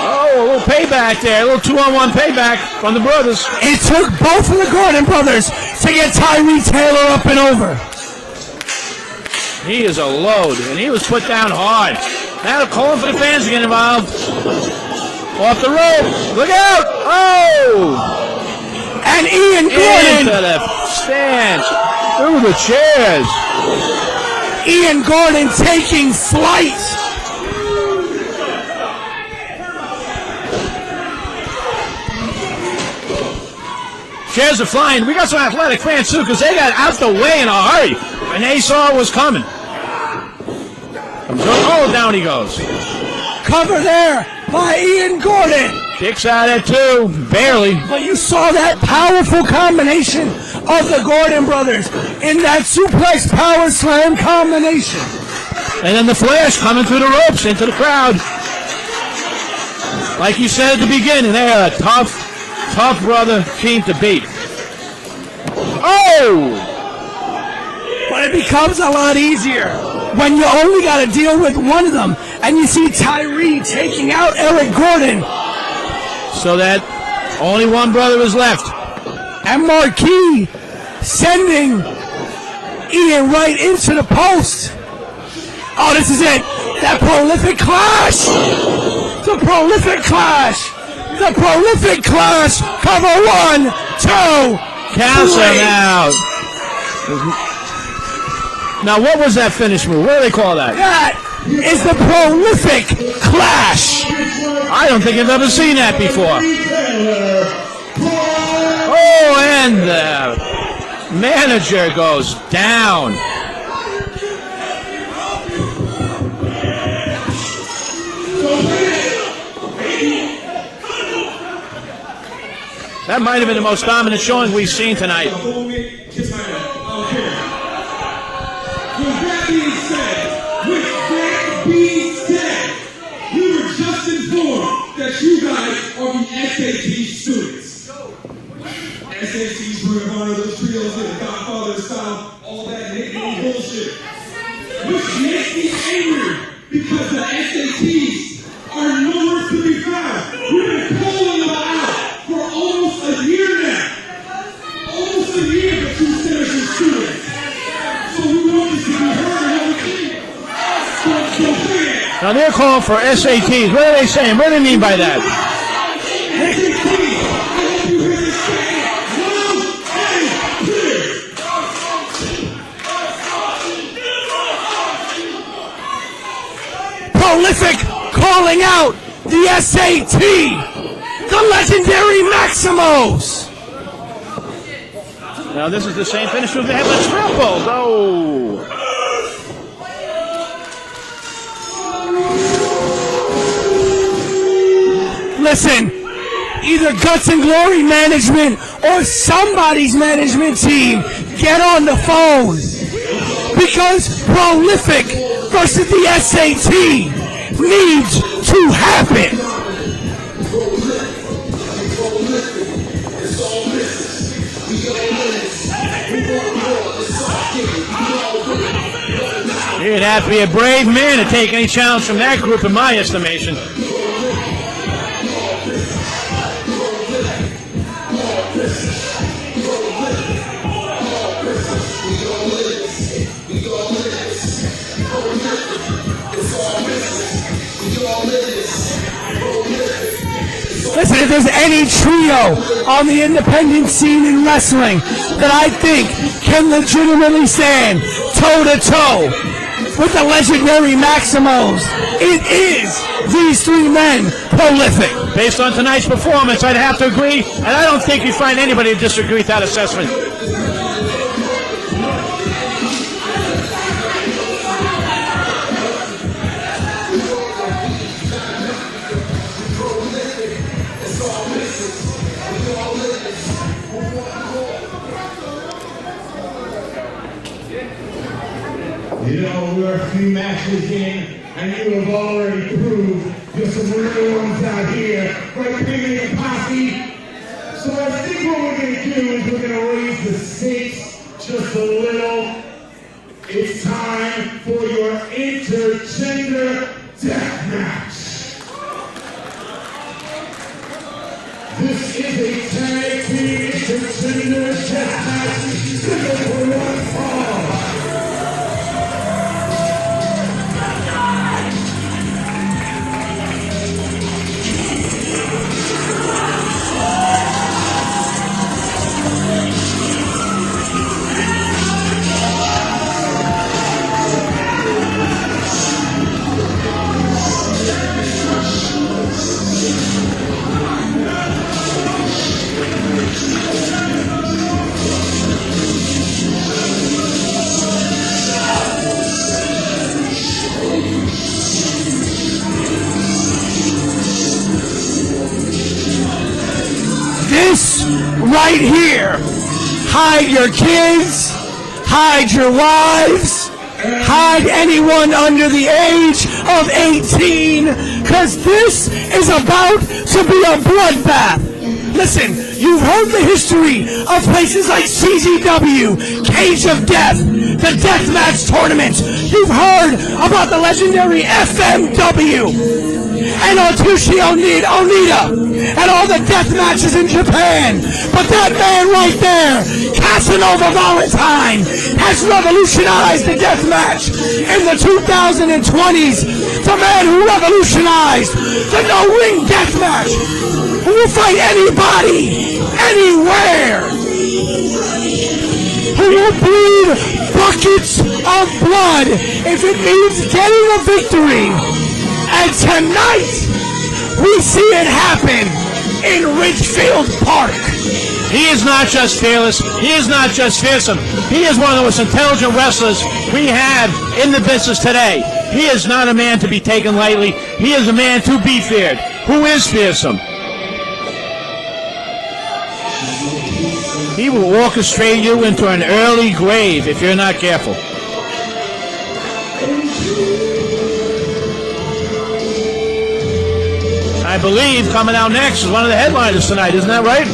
Oh, a little payback there. A little 2-on-1 payback from the brothers. It took both of the Gordon brothers to get Tyree Taylor up and over. He is a load, and he was put down hard. Now they're calling for the fans to get involved. Off the rope. Look out! Oh! And Ian Gordon. Into the stands. Through the chairs. Ian Gordon taking flight. Chairs are flying. We got some athletic fans, too, because they got out the way in a hurry. And they saw it was coming. Oh, down he goes. Cover there by Ian Gordon. Kicks out at 2, barely. But you saw that powerful combination of the Gordon brothers in that suplex power slam combination. And then the flash coming through the ropes into the crowd. Like you said at the beginning, they are a tough brother team to beat. Oh! But it becomes a lot easier when you only got to deal with one of them, and you see Tyree taking out Eric Gordon. So that only one brother is left. And Marquis sending Ian right into the post. Oh, this is it. That prolific clash. The prolific clash. The prolific clash. Cover 1, 2. Counts him out. Now, what was that finish move? What do they call that? That is the prolific clash. I don't think I've ever seen that before. Oh, and the manager goes down. That might have been the most dominant showing we've seen tonight. We were just informed that you guys are the SAT students. SATs bring one of those trios in. Now they're calling for SATs. What are they saying? What do they mean by that? Prolific calling out the SAT, the legendary Maximos. Now this is the same finish as they have the triple. Oh. Listen, either Guts and Glory management or somebody's management team get on the phone, because Prolific versus the SAT needs to happen. You'd have to be a brave man to take any challenge from that group, in my estimation. Listen, if there's any trio on the independent scene in wrestling that I think can legitimately stand toe-to-toe with the legendary Maximos, it is these three men, Prolific. Based on tonight's performance, I'd have to agree, and I don't think you find anybody to disagree with that assessment. You know, we're a few matches in, and you have already proved you're some real ones out here, like Piggy and Posse. So I think what we're going to do is we're going to raise the stakes just a little. It's time for your intergender death match. This is a tag team intergender death match. Scheduled for one fall. This right here, hide your kids, hide your wives, hide anyone under the age of 18, because this is about to be a bloodbath. Listen, you've heard the history of places like CZW, Cage of Death, the Deathmatch tournaments. You've heard about the legendary FMW and Atsushi Onita and all the death matches in Japan. But that man right there, Casanova Valentine, has revolutionized the death match in the 2020s. The man who revolutionized the no-ring death match, who will fight anybody, anywhere, who will bleed buckets of blood if it means getting a victory. And tonight, we see it happen in Ridgefield Park. He is not just fearless. He is not just fearsome. He is one of the most intelligent wrestlers we have in the business today. He is not a man to be taken lightly. He is a man to be feared. Who is fearsome? He will orchestrate you into an early grave if you're not careful. I believe coming out next is one of the headliners tonight, isn't that right?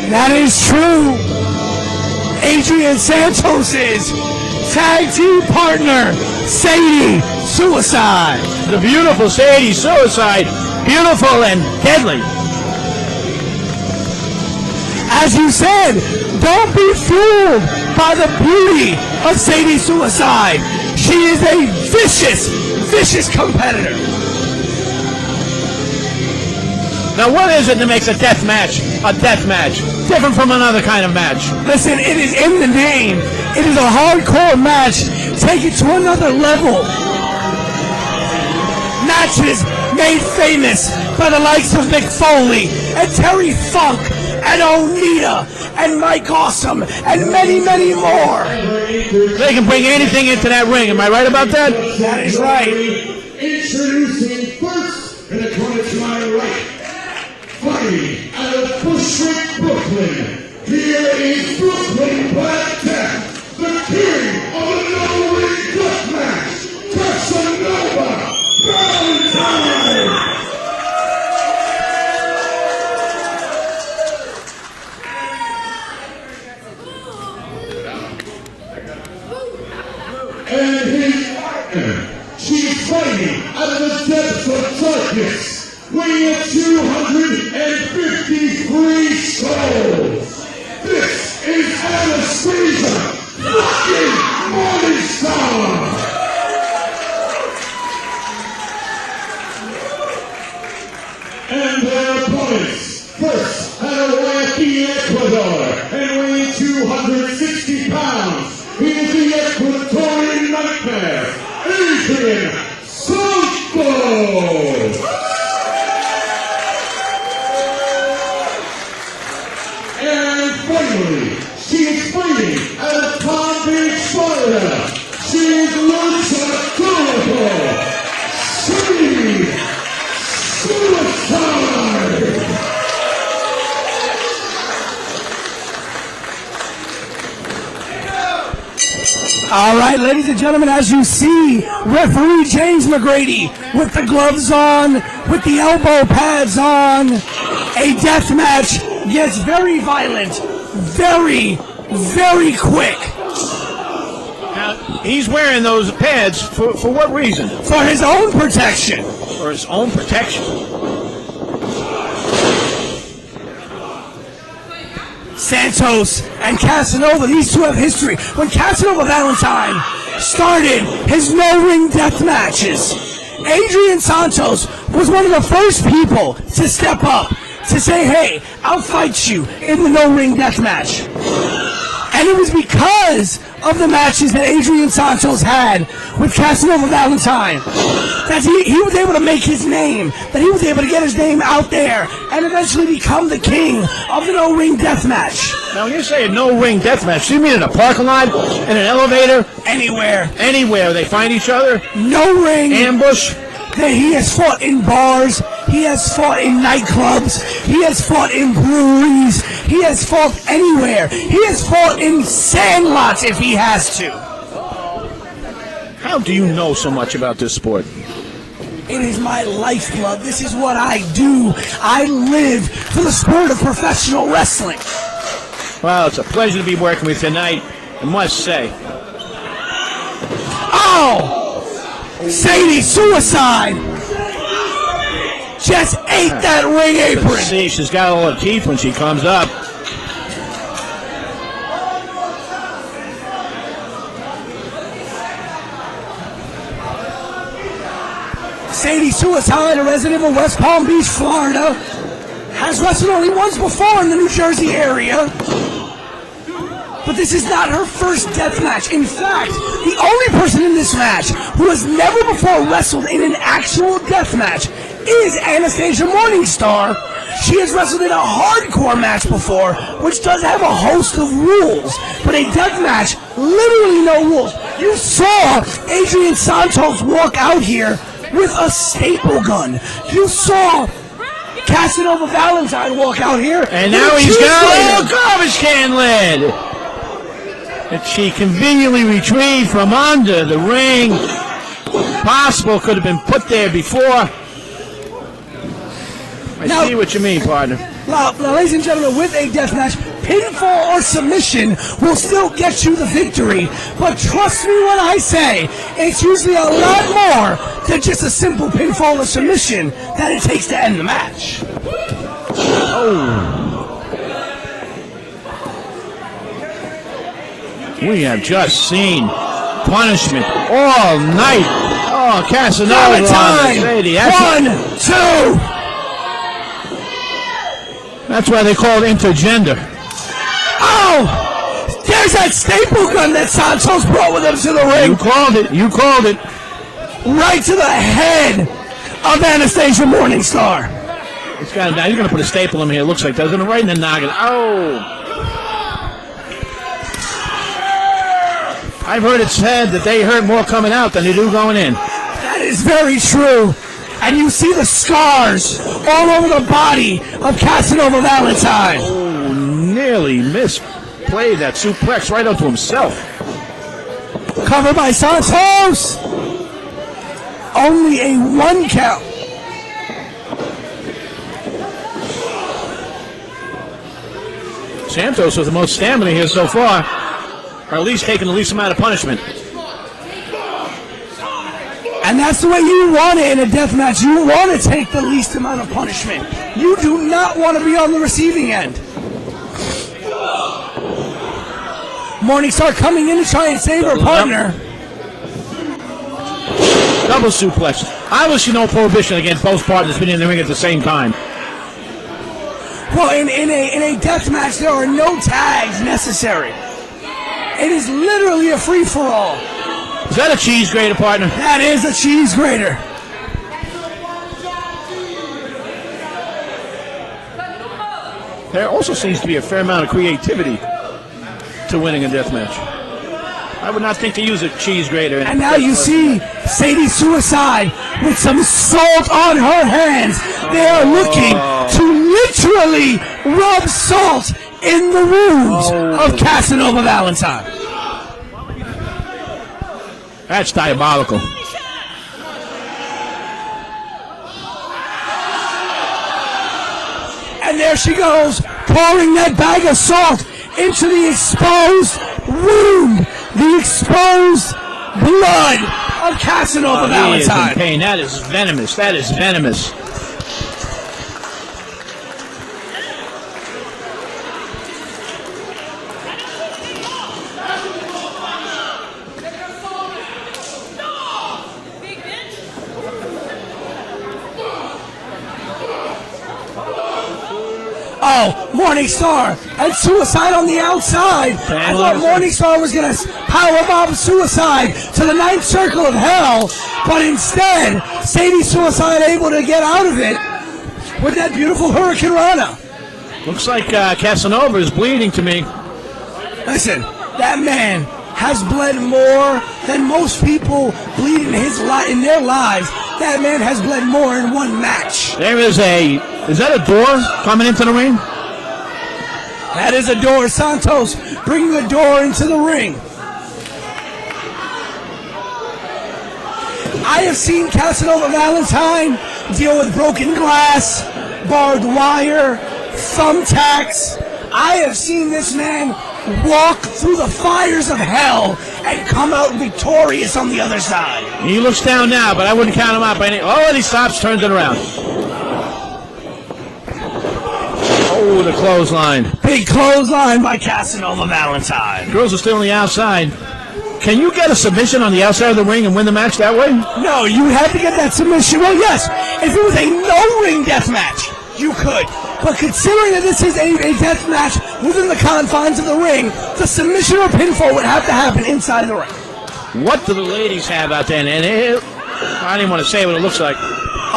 That is true. Adrian Santos's tag team partner, Sadie Suicide. The beautiful Sadie Suicide, beautiful and deadly. As you said, don't be fooled by the beauty of Sadie Suicide. She is a vicious, vicious competitor. Now, what is it that makes a death match different from another kind of match? Listen, it is in the name. It is a hardcore match. Take it to another level. Matches made famous by the likes of Mick Foley and Terry Funk and Onita and Mike Awesome and many, many more. They can bring anything into that ring. Am I right about that? That is right. Introducing first in the corner to my right, fighting out of Bushwick, Brooklyn. Here is Brooklyn Black Death, the king of the no-ring deathmatch, Casanova Valentine. And his partner, she's fighting out of the depths of darkness, weighing at 253 souls. This is Anastasia fucking Morningstar. And their opponents, first out of Guayaquil, Ecuador, and weighing 260 pounds. He is the Ecuadorian Nightmare, Adrian Santos. And finally, she is fighting out of Palm Beach, Florida. She is Lucha Adorable. Suicide. All right, ladies and gentlemen, as you see, referee James McGrady with the gloves on, with the elbow pads on. A death match gets very violent, very, very quick. Now, he's wearing those pads for what reason? For his own protection. For his own protection. Santos and Casanova, these two have history. When Casanova Valentine started his no-ring death matches, Adrian Santos was one of the first people to step up to say, hey, I'll fight you in the no-ring death match. And it was because of the matches that Adrian Santos had with Casanova Valentine that he was able to make his name, that he was able to get his name out there and eventually become the king of the no-ring death match. Now, when you say a no-ring death match, do you mean in a parking lot, in an elevator? Anywhere. Anywhere they find each other? No ring. Ambush? He has fought in bars. He has fought in nightclubs. He has fought in breweries. He has fought anywhere. He has fought in sandlots if he has to. How do you know so much about this sport? It is my lifeblood. This is what I do. I live for the sport of professional wrestling. Well, it's a pleasure to be working with you tonight, I must say. Oh! Sadie Suicide just ate that ring apron. Let's see, she's got all her teeth when she comes up. Sadie Suicide, a resident of West Palm Beach, Florida, has wrestled only once before in the New Jersey area. But this is not her first death match. In fact, the only person in this match who has never before wrestled in an actual death match is Anastasia Morningstar. She has wrestled in a hardcore match before, which does have a host of rules. But a death match, literally no rules. You saw Adrian Santos walk out here with a staple gun. You saw Casanova Valentine walk out here. And now he's got a little garbage can lid that she conveniently retrieved from under the ring. Possible could have been put there before. I see what you mean, partner. Now, ladies and gentlemen, with a death match, pinfall or submission will still get you the victory. But trust me when I say, it's usually a lot more than just a simple pinfall or submission that it takes to end the match. Oh. We have just seen punishment all night. Oh, Casanova. Time. 1, 2. That's why they call it intergender. Oh! There's that staple gun that Santos brought with him to the ring. You called it. You called it. Right to the head of Anastasia Morningstar. He's got him down. He's going to put a staple in here, it looks like. Doesn't it? Right in the noggin. Oh! I've heard it said that they hurt more coming out than they do going in. That is very true. And you see the scars all over the body of Casanova Valentine. Oh, nearly misplayed that suplex right onto himself. Covered by Santos. Only a 1 count. Santos with the most stamina here so far, or at least taking the least amount of punishment. And that's the way you want it in a death match. You want to take the least amount of punishment. You do not want to be on the receiving end. Morningstar coming in to try and save her partner. Double suplex. Obviously no prohibition against both partners being in the ring at the same time. Well, in a death match, there are no tags necessary. It is literally a free-for-all. Is that a cheese grater, partner? That is a cheese grater. There also seems to be a fair amount of creativity to winning a death match. I would not think to use a cheese grater. And now you see Sadie Suicide with some salt on her hands. They are looking to literally rub salt in the wounds of Casanova Valentine. That's diabolical. And there she goes, pouring that bag of salt into the exposed wound, the exposed blood of Casanova He is in Valentine. pain. That is venomous. That is venomous. Oh, Morningstar and Suicide on the outside. I thought Morningstar was going to powerbomb Suicide to the 9th circle of hell, but instead, Sadie Suicide able to get out of it with that beautiful Hurricane Rana. Looks like Casanova is bleeding to me. Listen, that man has bled more than most people bleed in their lives. That man has bled more in one match. There is that a door coming into the ring? That is a door. Santos bringing the door into the ring. I have seen Casanova Valentine deal with broken glass, barbed wire, thumbtacks. I have seen this man walk through the fires of hell and come out victorious on the other side. He looks down now, but I wouldn't count him out by any. Oh, and he stops, turns it around. Oh, the clothesline. Big clothesline by Casanova Valentine. Girls are still on the outside. Can you get a submission on the outside of the ring and win the match that way? No, you have to get that submission. Well, yes, if it was a no-ring death match, you could. But considering that this is a death match within the confines of the ring, the submission or pinfall would have to happen inside the ring. What do the ladies have out there? And I didn't want to say what it looks like.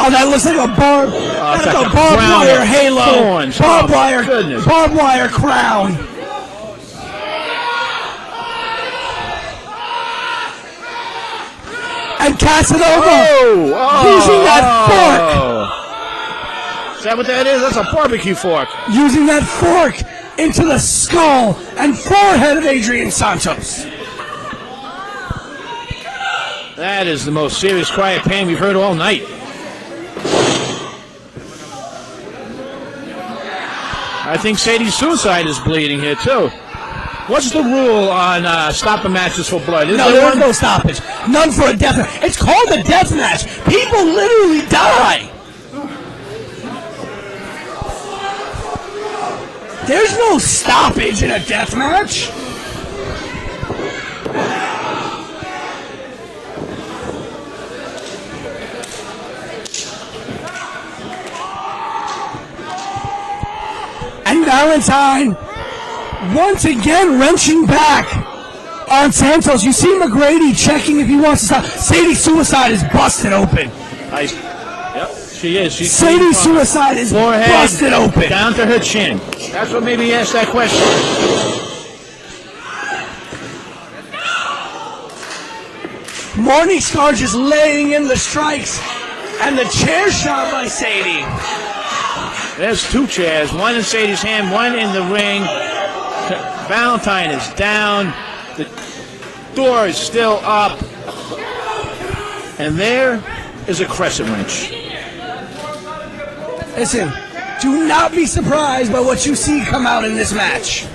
Oh, that looks like a barbed wire halo. Thorns. Barbed Oh, wire, goodness. barbed wire crown. And Casanova using that fork. Is that what that is? That's a barbecue fork. Using that fork into the skull and forehead of Adrian Santos. That is the most serious cry of pain we've heard all night. I think Sadie's Suicide is bleeding here, too. What's the rule on stopping matches for blood? No, there is no stoppage. None for a death match. It's called a death match. People literally die. There's no stoppage in a death match. Valentine once again wrenching back on Santos. You see McGrady checking if he wants to stop. Sadie Suicide is busted open. Nice. Yep, she is. She's Sadie Suicide is forehead busted open. down to her chin. That's what made me ask that question. Morningstar just laying in the strikes, and the chair shot by Sadie. There's two chairs, one in Sadie's hand, one in the ring. Valentine is down. The door is still up. And there is a crescent wrench. Listen, do not be surprised by what you see come out in this match.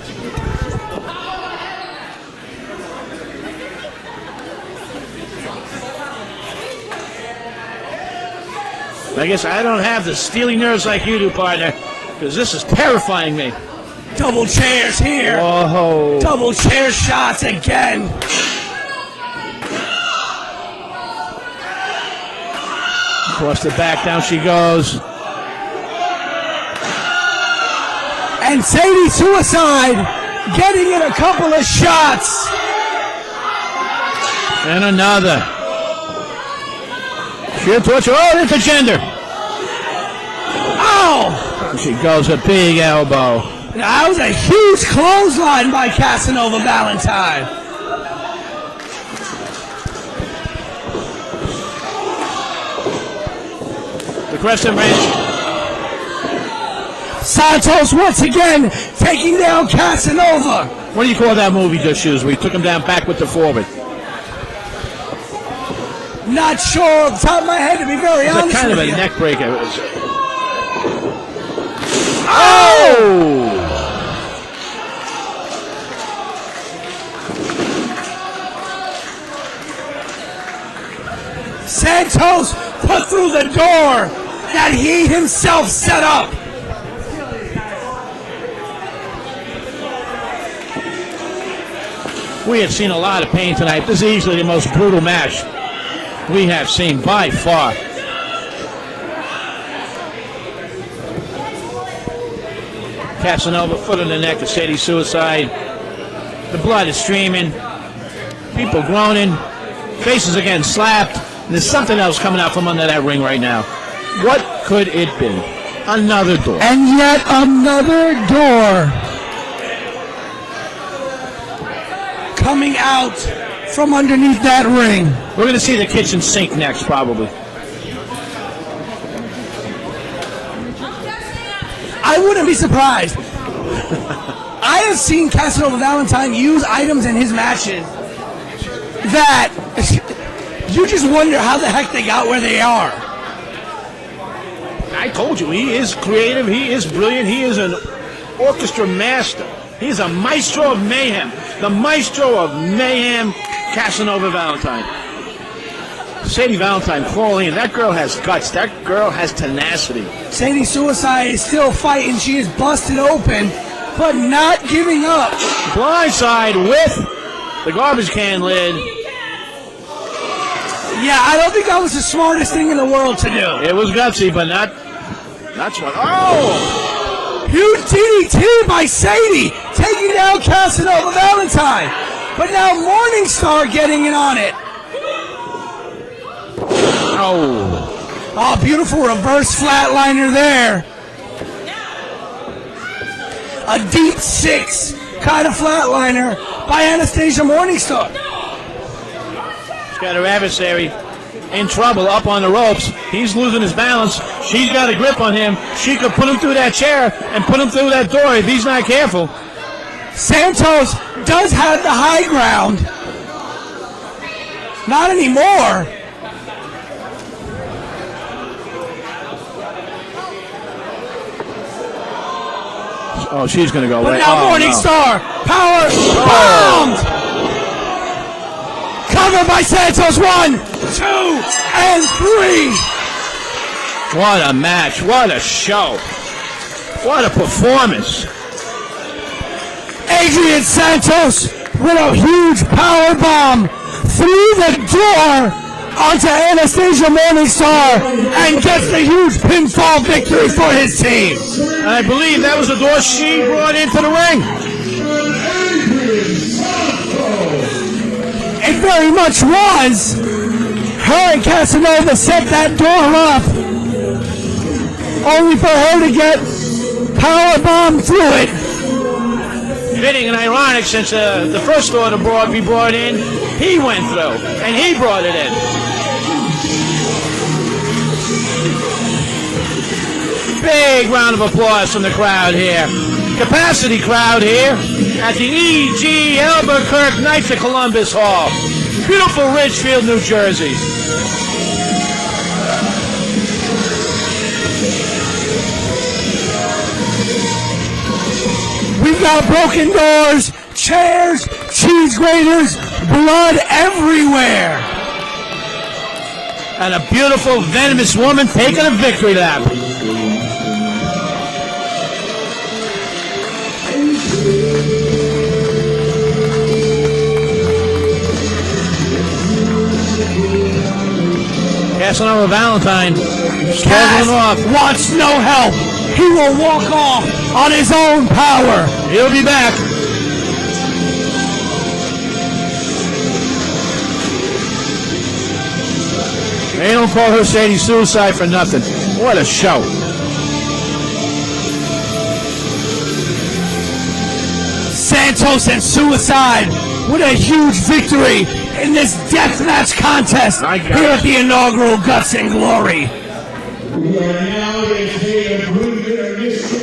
I guess I don't have the steely nerves like you do, partner, because this is terrifying me. Double chairs here. Whoa. Double chair shots again. Across the back, down she goes. And Sadie Suicide getting in a couple of shots. And another. She'll torture. Oh, intergender. Oh! And she goes a big elbow. That was a huge clothesline by Casanova Valentine. The crescent wrench. Santos once again taking down Casanova. What do you call that movie, Just Shoes, where he took him down backward to forward? Not sure off the top of my head, to be very It's honest kind of with a you. neck breaker. Oh! Santos put through the door that he himself set up. We have seen a lot of pain tonight. This is easily the most brutal match we have seen by far. Casanova, foot on the neck of Sadie Suicide. The blood is streaming. People groaning. Faces again slapped. And there's something else coming out from under that ring right now. What could it be? Another door. And yet another door coming out from underneath that ring. We're going to see the kitchen sink next, probably. I wouldn't be surprised. I have seen Casanova Valentine use items in his matches that you just wonder how the heck they got where they are. I told you, he is creative, he is brilliant, he is an orchestra master. He is a maestro of mayhem. The maestro of mayhem, Casanova Valentine. Sadie Valentine crawling in. That girl has guts. That girl has tenacity. Sadie Suicide is still fighting. She is busted open, but not giving up. Blindside with the garbage can lid. Yeah, I don't think that was the smartest thing in the world to do. It was gutsy, but not smart. Oh! Huge DDT by Sadie, taking down Casanova Valentine. But now Morningstar getting in on it. Oh, beautiful reverse flatliner there. A deep six kind of flatliner by Anastasia Morningstar. She's got her adversary in trouble up on the ropes. He's losing his balance. She's got a grip on him. She could put him through that chair and put him through that door if he's not careful. Santos does have the high ground. Not anymore. Oh, she's going to go But away. now Morningstar, power bombed. Covered by Santos, 1, 2, and 3. What a match. What a show. What a performance. Adrian Santos with a huge power bomb through the door onto Anastasia Morningstar and gets the huge pinfall victory for his team. And I believe that was the door she brought into the ring. It very much was. Her and Casanova set that door up, only for her to get powerbombed through it. Fitting and ironic, since the first door to be brought in, he went through, and he brought it in. Big round of applause from the crowd here. Capacity crowd here at the E.G. Albuquerque Knights of Columbus Hall. Beautiful Ridgefield, New Jersey. We've got broken doors, chairs, cheese graters, blood everywhere. And a beautiful, venomous woman taking a victory lap. Casanova Valentine struggling off. Wants no help. He will walk off on his own power. He'll be back. They don't call her Sadie Suicide for nothing. What a show. Santos and Suicide with a huge victory in this deathmatch contest here at the inaugural Guts and Glory. We are now in a state of movement mission.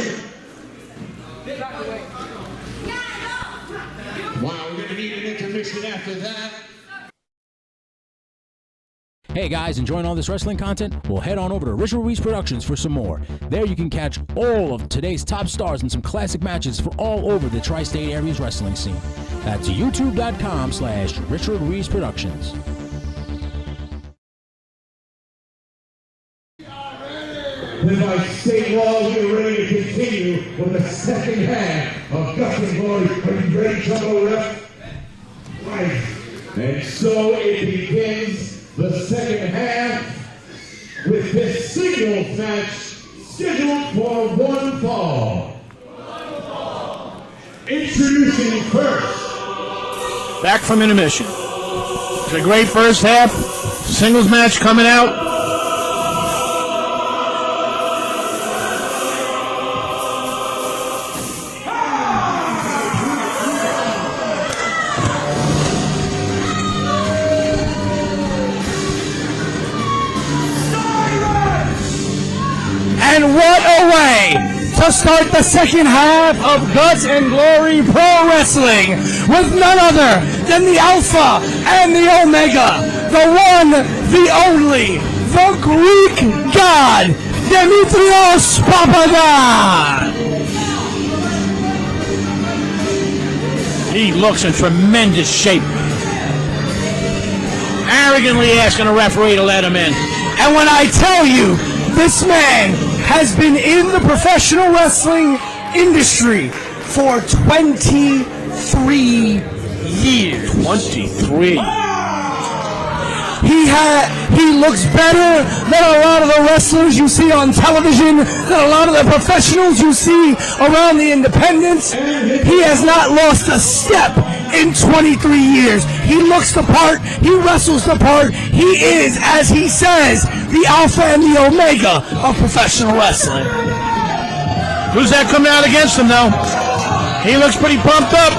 Wow, we're going to need an intermission after that. Hey guys, enjoying all this wrestling content? Well, head on over to Richard Ruiz Productions for some more. There you can catch all of today's top stars and some classic matches for all over the tri-state area's wrestling scene. That's youtube.com/Richard Ruiz Productions. Then I say, well, we're ready to continue with the second half of Guts and Glory. Are you ready, Trouble Rep? Right. And so it begins. The second half with this singles match scheduled for one fall. Introducing first. Back from intermission. It's a great first half. Singles match coming out. And what a way to start the second half of Guts and Glory Pro Wrestling with none other than the Alpha and the Omega, the one, the only, the Greek God, Demetrios Papadon. He looks in tremendous shape. Arrogantly asking a referee to let him in. And when I tell you, this man has been in the professional wrestling industry for 23 years. 23. He looks better than a lot of the wrestlers you see on television, than a lot of the professionals you see around the independents. He has not lost a step in 23 years. He looks the part. He wrestles the part. He is, as he says, the Alpha and the Omega of professional wrestling. Who's that coming out against him, though? He looks pretty pumped up.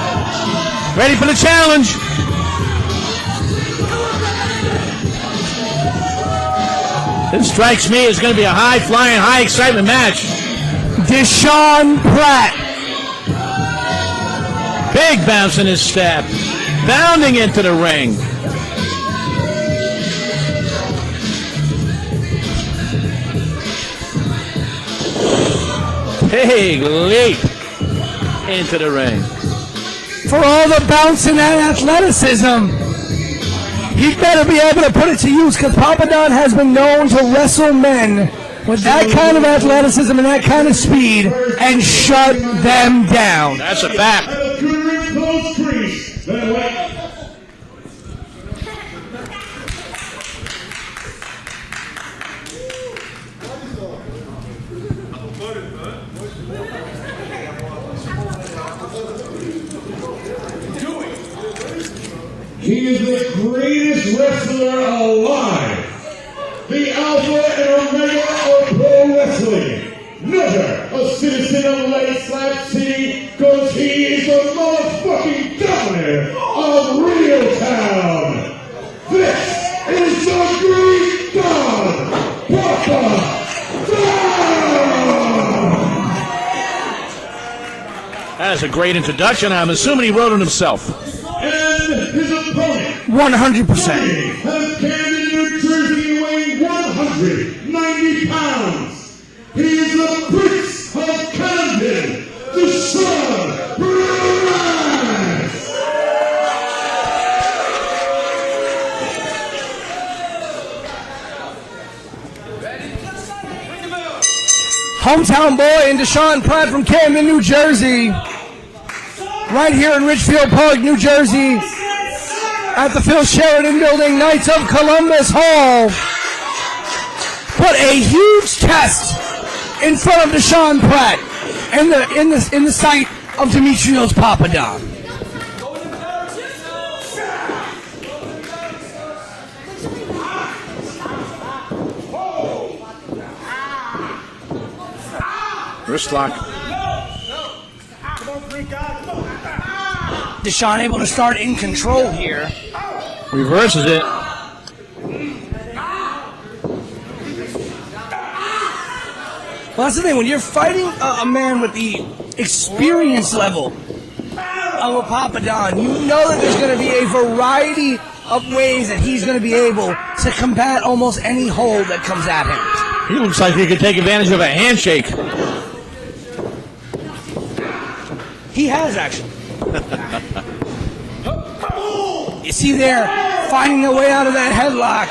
Ready for the challenge. This strikes me as going to be a high-flying, high-excitement match. Deshaun Pratt. Big bounce in his step. Bounding into the ring. Big leap into the ring. For all the bouncing and athleticism, he better be able to put it to use, because Papadon has been known to wrestle men with that kind of athleticism and that kind of speed and shut them down. That's a fact. He is the greatest wrestler alive. The Alpha and Omega of pro wrestling. Never a citizen of Lake Slap City, because he is the motherfucking governor of Real Town. This is the Greek God, Papa Don! That's a great introduction. I'm assuming he wrote it himself. And his opponent, 100%. has Camden, New Jersey, weighing 190 pounds. He is the Prince of Camden, Deshaun Ruiz. Hometown boy and Deshaun Pratt from Camden, New Jersey. Right here in Richfield Park, New Jersey. At the Phil Sheridan Building, Knights of Columbus Hall. Put a huge test in front of Deshaun Pratt in the sight of Demetrios Papadon. Wrist lock. Deshaun able to start in control here. Reverses it. Well, that's the thing. When you're fighting a man with the experience level of a Papadon, you know that there's going to be a variety of ways that he's going to be able to combat almost any hold that comes at him. He looks like he could take advantage of a handshake. He has, actually. You see there, finding a way out of that headlock.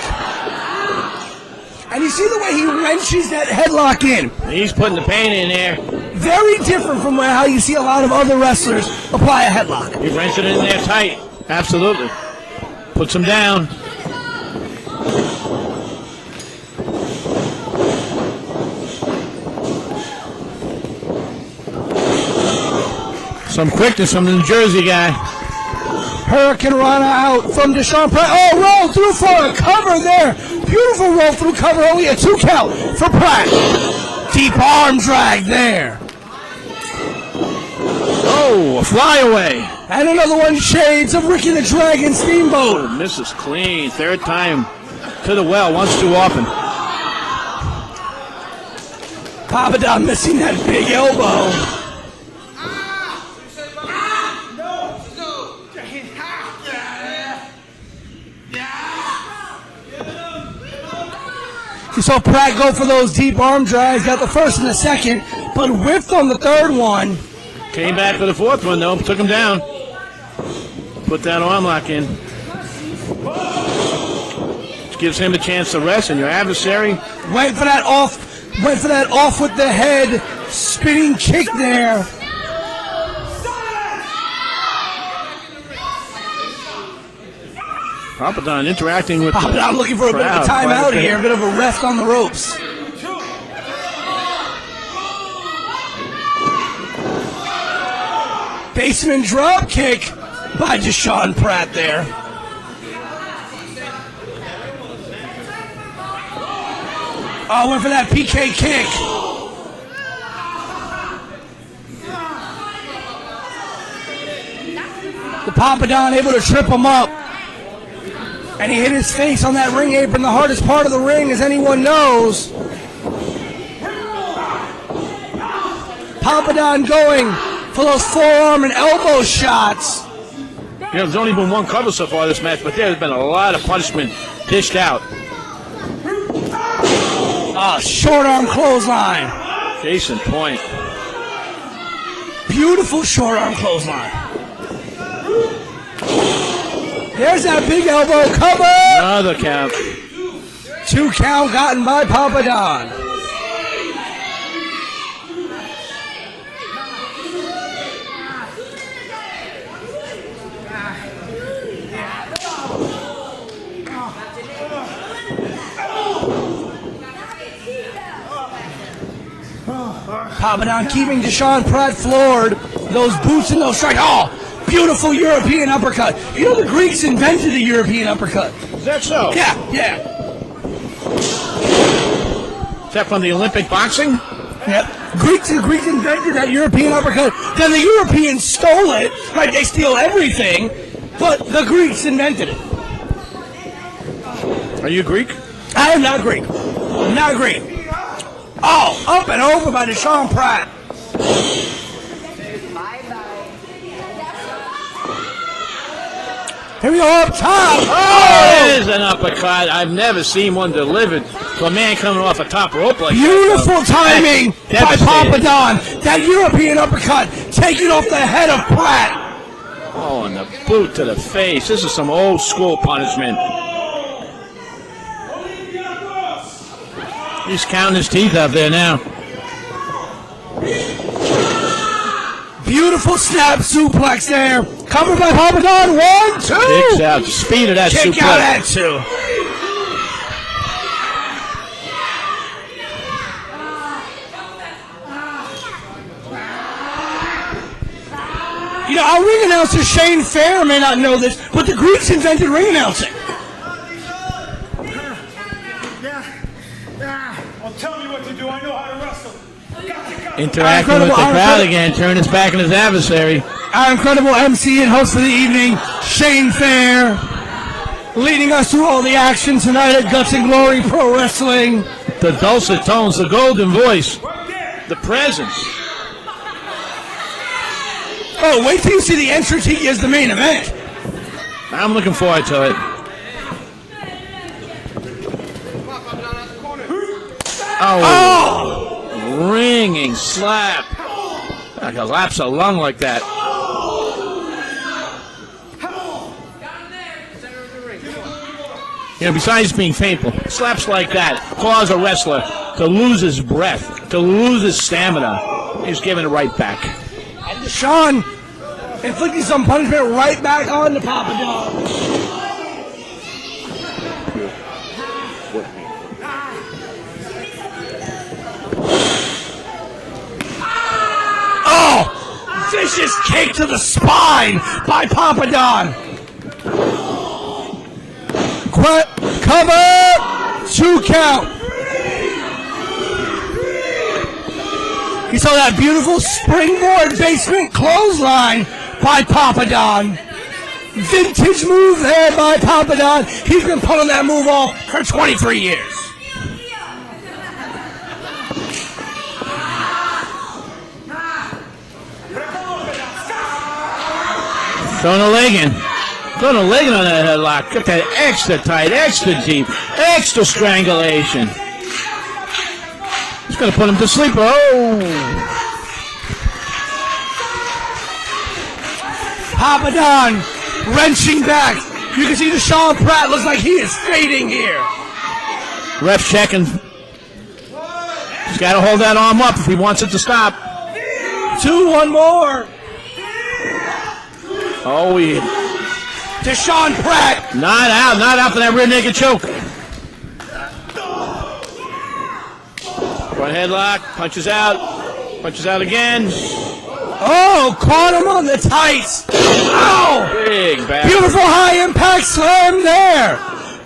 And you see the way he wrenches that headlock in. He's putting the pain in there. Very different from how you see a lot of other wrestlers apply a headlock. He wrenched it in there tight. Absolutely. Puts him down. Some quickness from the New Jersey guy. Hurricane Rana out from Deshaun Pratt. Oh, roll through for a cover there. Beautiful roll through cover. Only a 2 count for Pratt. Deep arm drag there. Oh, a flyaway. And another one, shades of Ricky the Dragon Steamboat. Oh, misses clean. Third time to the well, once too often. Papadon missing that big elbow. You saw Pratt go for those deep arm drives, got the first and the second, but whiffed on the third one. Came back for the fourth one, though. Took him down. Put that arm lock in. Which gives him a chance to rest, and your adversary Went for that off with the head, spinning kick there. Papadon interacting with Papadon looking for a bit of a timeout here, a bit of a rest on the ropes. Basement drop kick by Deshaun Pratt there. Oh, went for that PK kick. The Papadon able to trip him up. And he hit his face on that ring apron, the hardest part of the ring, as anyone knows. Papadon going for those forearm and elbow shots. You know, there's only been one cover so far this match, but there's been a lot of punishment dished out. Short arm clothesline. Jason Point. Beautiful short arm clothesline. There's that big elbow cover. Another count. 2 count gotten by Papadon. Papadon keeping Deshaun Pratt floored. Those boots and those strikes. Oh, Beautiful European uppercut. You know the Greeks invented the European uppercut. Is that so? Yeah. Is that from the Olympic boxing? Yep. Greeks invented that European uppercut. Then the Europeans stole it. Right? They steal everything, but the Greeks invented it. Are you Greek? I am not Greek. I'm not Greek. Oh, up and over by Deshaun Pratt. Here we go up top. Oh, it is an uppercut. I've never seen one delivered to a man coming off a top rope like Beautiful that. timing by Papadon. That European uppercut taking off the head of Pratt. Oh, and the boot to the face. This is some old school punishment. He's counting his teeth out there now. Beautiful snap suplex there. Covered by Papadon. 1, 2. Kicks out. The speed of that Kick suplex. out at 2. You know, our ring announcer Shane Fair may not know this, but the Greeks invented ring announcing. Well, tell me what to do. I know how to wrestle. Interacting with the crowd again, turning his back on his adversary. Our incredible MC and host for the evening, Shane Fair, leading us through all the action tonight at Guts and Glory Pro Wrestling. The dulcet tones, the golden voice, the presence. Oh, wait till you see the entrance he gives the main event. I'm looking forward to it. Oh. Ringing slap. Like a lapse of lung like that. You know, besides being painful, slaps like that cause a wrestler to lose his breath, to lose his stamina. He's giving it right back. And Deshaun inflicting some punishment right back on the Papadon. Oh! Vicious kick to the spine by Papadon. Cover! 2 count. You saw that beautiful springboard basement clothesline by Papadon. Vintage move there by Papadon. He's been pulling that move off for 23 years. Throwing a leg in. Throwing a leg in on that headlock. Got that extra tight, extra deep, extra strangulation. He's going to put him to sleep. Oh! Papadon wrenching back. You can see Deshaun Pratt looks like he is fading here. Ref checking. He's got to hold that arm up if he wants it to stop. 2, 1 more. Oh, Deshaun Pratt. Not out for that rear naked choke. Front headlock, punches out again. Oh, caught him on the tights. Oh! Big back. Beautiful high impact slam there.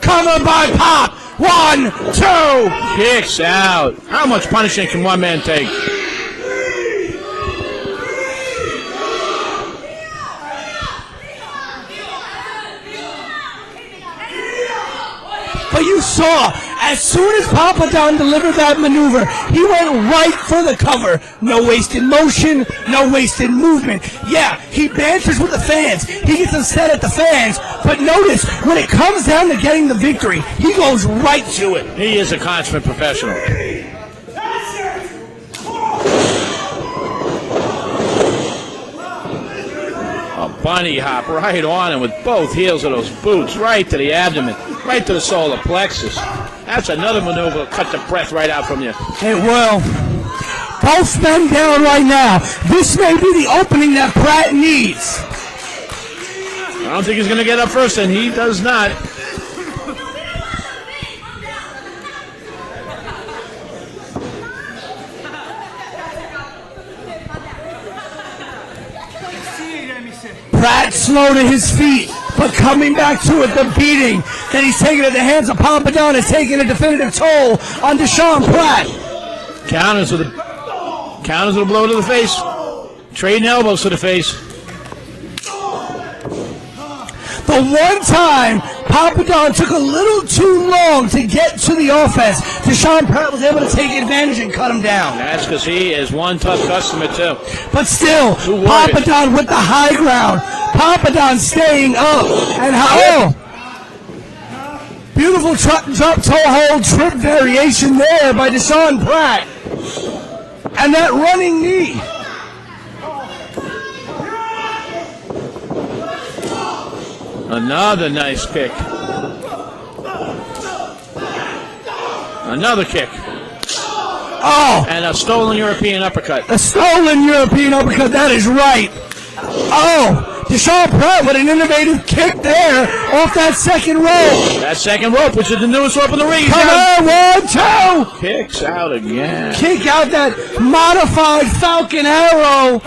Covered by Pop. 1, 2. Kicks out. How much punishment can one man take? But you saw, as soon as Papadon delivered that maneuver, he went right for the cover. No wasted motion, no wasted movement. Yeah, he banters with the fans. He gets upset at the fans. But notice, when it comes down to getting the victory, he goes right to it. He is a consummate professional. A bunny hop right on him with both heels of those boots, right to the abdomen, right to the solar plexus. That's another maneuver that'll cut the breath right out from you. It will. Both men down right now. This may be the opening that Pratt needs. I don't think he's going to get up first, and he does not. Pratt slow to his feet, but coming back to it, the beating that he's taking at the hands of Papadon is taking a definitive toll on Deshaun Pratt. Counters with a blow to the face. Trading elbows to the face. The one time Papadon took a little too long to get to the offense, Deshaun Pratt was able to take advantage and cut him down. That's because he is one tough customer, too. But still, Papadon with the high ground. Papadon staying up. And beautiful drop toe hold trip variation there by Deshaun Pratt. And that running knee. Another nice kick. Another kick. Oh! And a stolen European uppercut. A stolen European uppercut, that is right. Oh! Deshaun Pratt with an innovative kick there off that second rope. That second rope, which is the newest rope in the ring. Come on, 1, 2! Kicks out again. Kick out that modified Falcon Arrow.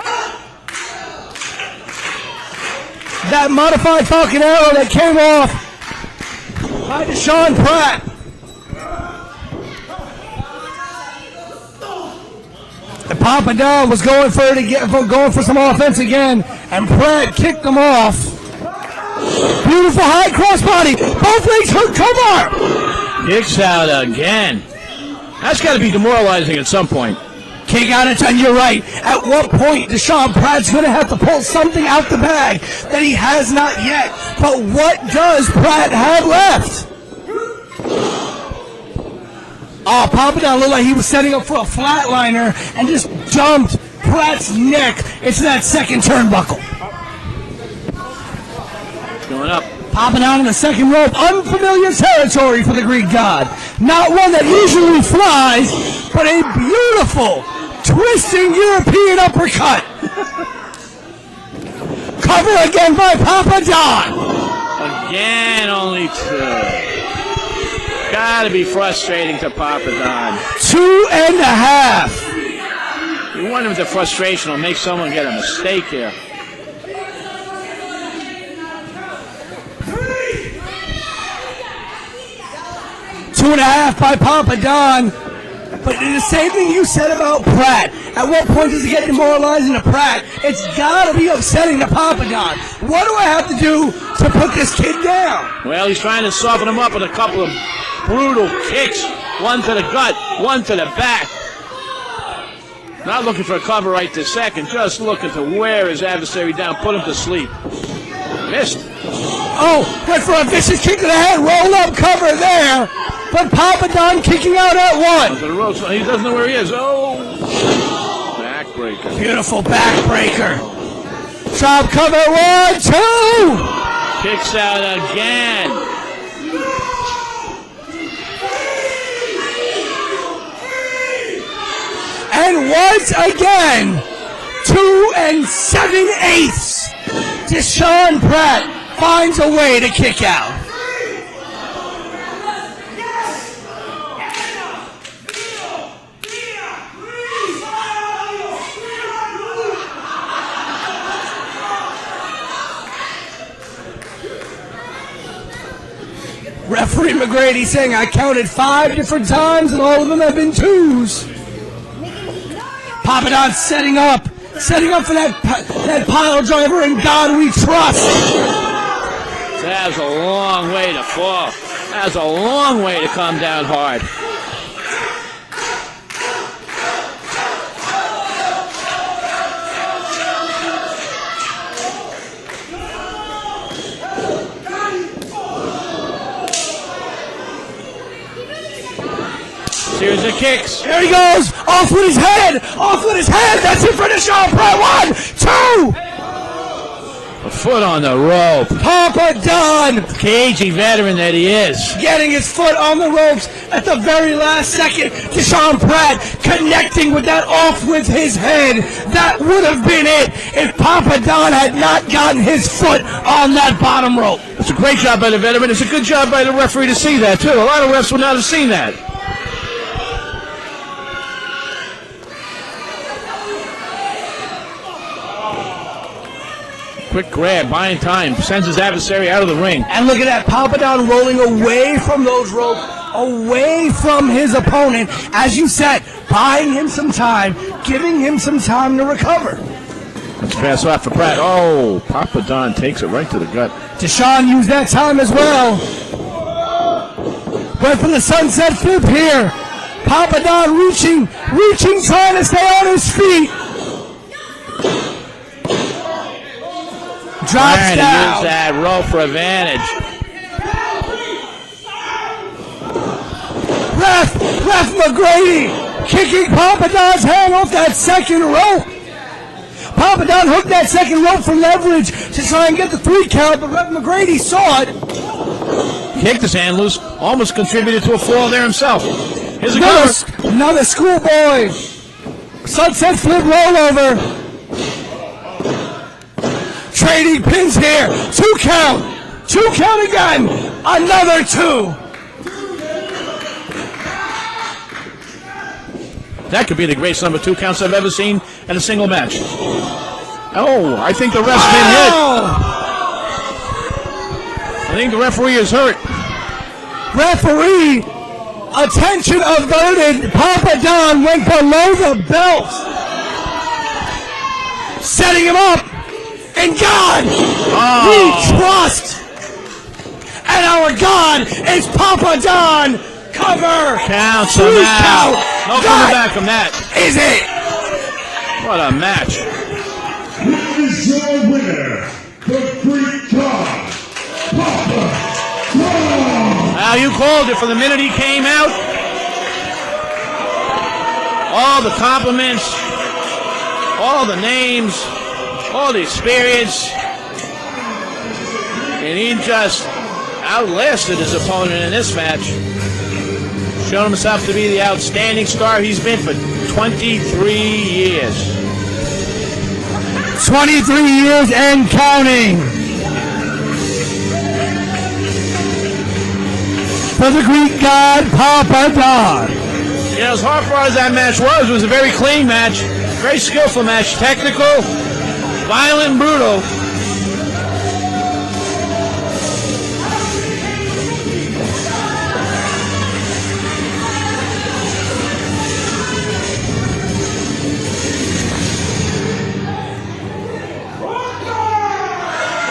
That modified Falcon Arrow that came off by Deshaun Pratt. The Papadon was going for some offense again, and Pratt kicked him off. Beautiful high crossbody. Both legs hook. Come on. Kicks out again. That's got to be demoralizing at some point. Kick out of 10, you're right. At what point Deshaun Pratt's going to have to pull something out the bag that he has not yet. But what does Pratt have left? Oh, Papadon looked like he was setting up for a flatliner and just jumped Pratt's neck into that second turnbuckle. Going up. Papadon in the second rope. Unfamiliar territory for the Greek god. Not one that usually flies, but a beautiful twisting European uppercut. Cover again by Papadon. Again, only 2. Gotta be frustrating to Papadon. 2.5. You wonder if the frustration will make someone get a mistake here. 2.5 by Papadon. But the same thing you said about Pratt. At what point does it get demoralizing to Pratt? It's got to be upsetting to Papadon. What do I have to do to put this kid down? Well, he's trying to soften him up with a couple of brutal kicks. One to the gut, one to the back. Not looking for a cover right this second, just looking to wear his adversary down, put him to sleep. Missed. Oh, went for a vicious kick to the head, roll up cover there. But Papadon kicking out at 1. To the ropes. He doesn't know where he is. Oh, backbreaker. Beautiful backbreaker. Chop cover, 1, 2. Kicks out again. And once again, 2 7/8. Deshaun Pratt finds a way to kick out. Referee McGrady saying I counted 5 different times and all of them have been 2s. Papadon setting up for that pile driver, and God we trust. That was a long way to fall. That was a long way to come down hard. Here's the kicks. There he goes. Off with his head. Off with his head. That's it for Deshaun Pratt. 1, 2. A foot on the rope. Papadon. Cagey veteran that he is. Getting his foot on the ropes at the very last second. Deshaun Pratt connecting with that off with his head. That would have been it if Papadon had not gotten his foot on that bottom rope. It's a great job by the veteran. It's a good job by the referee to see that, too. A lot of refs would not have seen that. Quick grab, buying time, sends his adversary out of the ring. And look at that, Papadon rolling away from those ropes, away from his opponent, as you said, buying him some time, giving him some time to recover. Let's pass off for Pratt. Oh, Papadon takes it right to the gut. Deshaun used that time as well. Went for the sunset flip here. Papadon reaching, trying to stay on his feet. Drops Trying to down. use that rope for advantage. Ref McGrady kicking Papadon's hand off that second rope. Papadon hooked that second rope for leverage to try and get the 3 count, but Ref McGrady saw it. Kicked his hand loose, almost contributed to a fall there himself. Here's a cover. Another schoolboy. Sunset flip rollover. Trading pins here. 2 count. 2 count again. Another 2. That could be the greatest number 2 counts I've ever seen in a single match. Oh, I think the ref's been hit. I think the referee is hurt. Referee, attention averted. Papadon went below the belt. Setting him up. And God, we trust. And our God is Papadon. Cover. Counts 3 him out. count. No coming back from that. Is it? What a match. Here is your winner, the Greek God, Papadon. Now you called it from the minute he came out. All the compliments, all the names, all the experience, and he just outlasted his opponent in this match. Shown himself to be the outstanding star he's been for 23 years. 23 years and counting. For the Greek God, Papadon. You know, as hard as that match was a very clean match, very skillful match, technical, violent, brutal.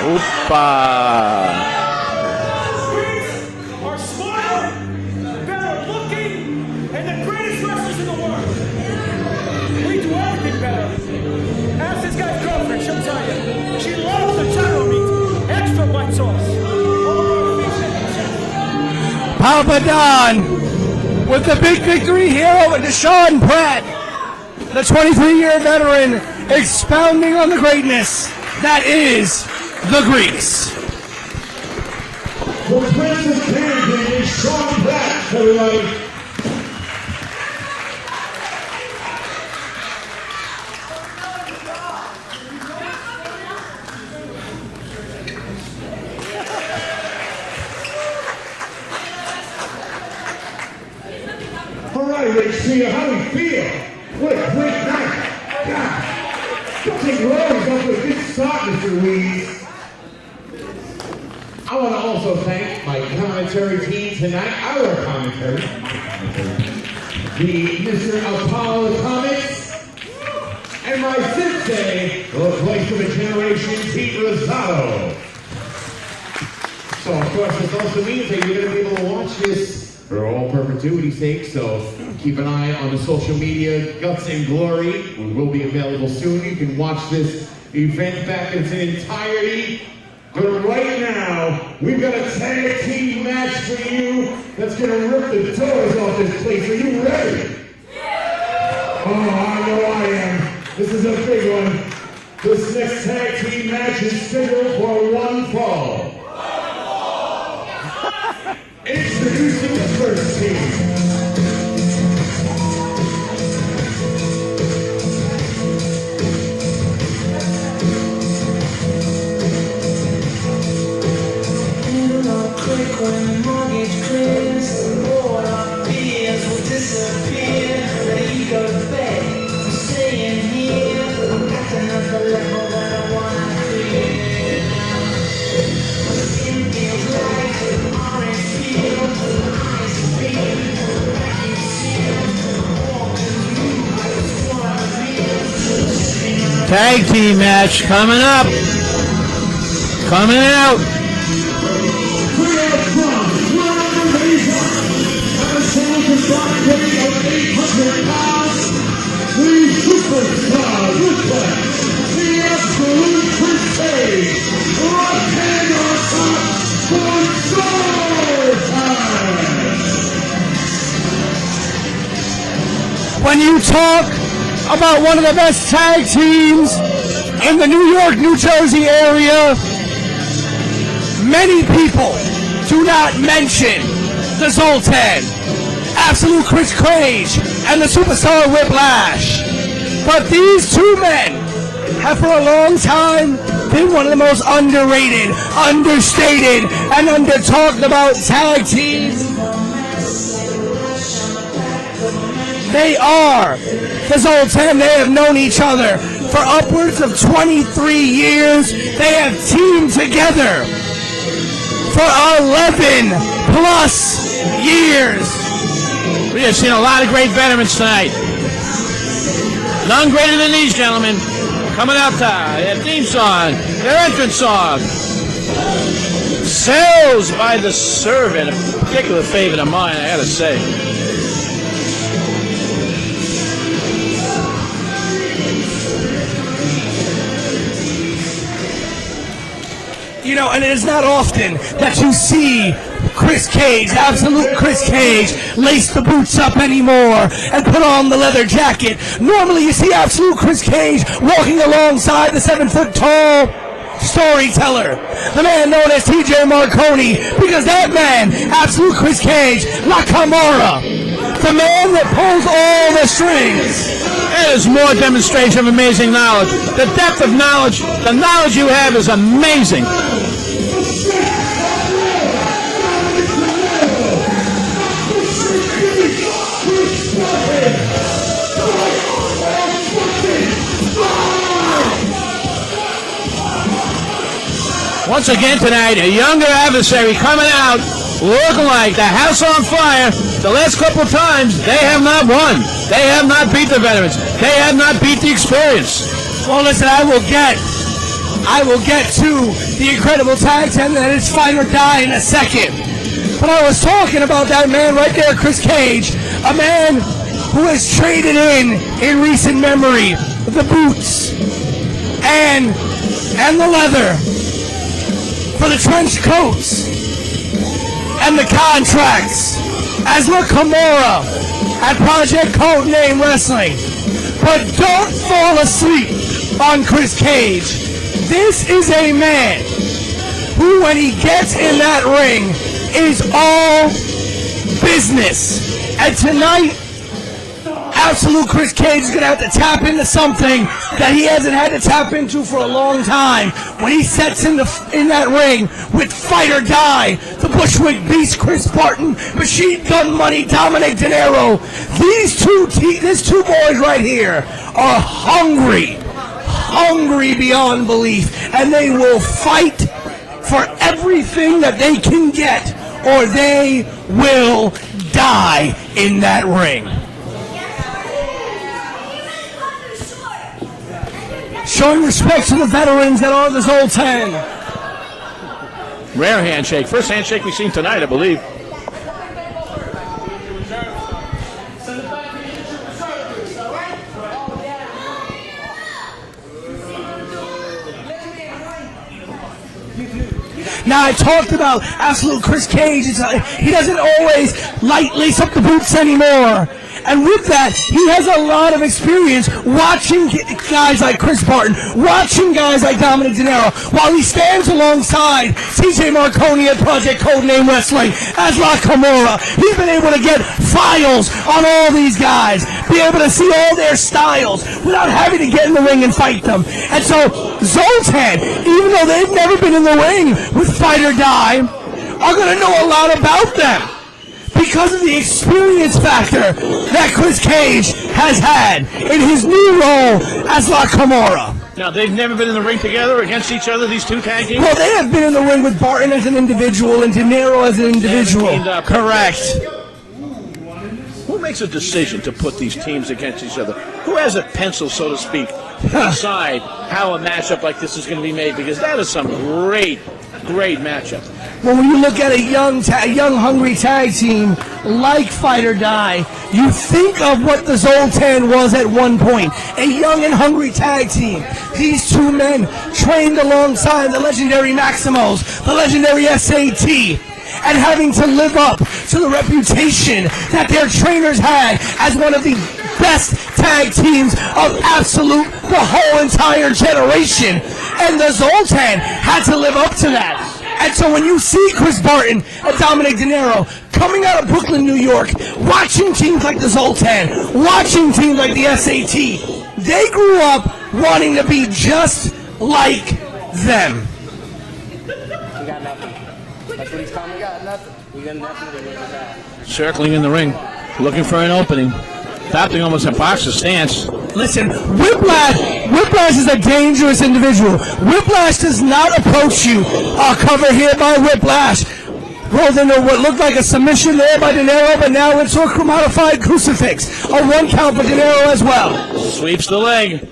Opa! Are smarter, better looking, and the greatest wrestlers in the world. We do everything better. Ask this guy's girlfriend, she'll tell you. She loves the gyro meat, extra white sauce. Papadon with the big victory here over Deshaun Pratt, the 23-year veteran, expounding on the greatness that is the Greeks. The Prince of Canada is Sean Pratt, everybody. All right, Rich, see how we feel. What a great night. God, don't take Ruiz off to a good start, Mr. Ruiz. I want to also thank my commentary team tonight, our commentary, the Mr. Apollo Comics, and my sensei, the voice of a generation, Pete Rosado. So, of course, this also means that you're going to be able to watch this for all perpetuity's sake, so keep an eye on the social media, Guts and Glory. We will be available soon. You can watch this event back in its entirety. But right now, we've got a tag team match for you that's going to rip the doors off this place. Are you ready? Oh, I know I am. This is a big one. This next tag team match is scheduled for one fall. Introducing the first team. Quick when the mortgage clears, all our fears will disappear. Ready to go to bed, I'm staying here. I'm at another level that I wanna clear. Tag team match coming up. Coming out. When you talk about one of the best tag teams in the New York, New Jersey area, many people do not mention the Zoltan, Absolute Chris Cage, and the Superstar Whiplash. But these two men have for a long time been one of the most underrated, understated, and under-talked about tag teams. They are the Zoltan. They have known each other for upwards of 23 years. They have teamed together for 11 plus years. We have seen a lot of great veterans tonight. None greater than these gentlemen. Coming out their theme song, their entrance song. Sales by the Servant, a particular favorite of mine, I gotta say. You know, and it is not often that you see Chris Cage, Absolute Chris Cage, lace the boots up anymore and put on the leather jacket. Normally you see Absolute Chris Cage walking alongside the 7-foot-tall storyteller, the man known as TJ Marconi, because that man, Absolute Chris Cage, La Camorra, the man that pulls all the strings. It is more demonstration of amazing knowledge. The depth of knowledge, the knowledge you have is amazing. Once again tonight, a younger adversary coming out, looking like the house on fire. The last couple of times, they have not won. They have not beat the veterans. They have not beat the experience. Well, listen, I will get to the incredible tag team that is Fight or Die in a second. But I was talking about that man right there, Chris Cage, a man who has traded in recent memory, the boots and the leather for the trench coats and the contracts as La Camorra at Project Codename Wrestling. But don't fall asleep on Chris Cage. This is a man who, when he gets in that ring, is all business. And tonight, Absolute Chris Cage is going to have to tap into something that he hasn't had to tap into for a long time. When he sets in that ring with Fight or Die, the Bushwick Beast, Chris Barton, Machine Gun Money, Dominic De Niro, these two boys right here are hungry beyond belief, and they will fight for everything that they can get, or they will die in that ring. Showing respect to the veterans that are the Zoltan. Rare handshake. First handshake we've seen tonight, I believe. Now, I talked about Absolute Chris Cage. He doesn't always lace up the boots anymore. And with that, he has a lot of experience watching guys like Chris Barton, watching guys like Dominic De Niro, while he stands alongside TJ Marconi at Project Codename Wrestling as La Camorra. He's been able to get files on all these guys, be able to see all their styles without having to get in the ring and fight them. And so Zoltan, even though they've never been in the ring with Fight or Die, are going to know a lot about them, because of the experience factor that Chris Cage has had in his new role as La Camorra. Now, they've never been in the ring together against each other, these two tag teams? Well, they have been in the ring with Barton as an individual and De Niro as an individual. Correct. Who makes a decision to put these teams against each other? Who has a pencil, so to speak, to decide how a matchup like this is going to be made? Because that is some great matchup. Well, when you look at a young, hungry tag team like Fight or Die, you think of what the Zoltan was at one point. A young and hungry tag team. These two men trained alongside the legendary Maximos, the legendary SAT, and having to live up to the reputation that their trainers had as one of the best tag teams of the whole entire generation. And the Zoltan had to live up to that. And so when you see Chris Barton and Dominic De Niro coming out of Brooklyn, New York, watching teams like the Zoltan, watching teams like the SAT, they grew up wanting to be just like them. We got nothing. That's what he's calling. We got nothing. We got nothing. Circling in the ring, looking for an opening. Adopting almost a boxer stance. Listen, Whiplash is a dangerous individual. Whiplash does not approach you. Cover here by Whiplash. Rolled into what looked like a submission there by De Niro, but now into a modified crucifix. A 1 count for De Niro as well. Sweeps the leg.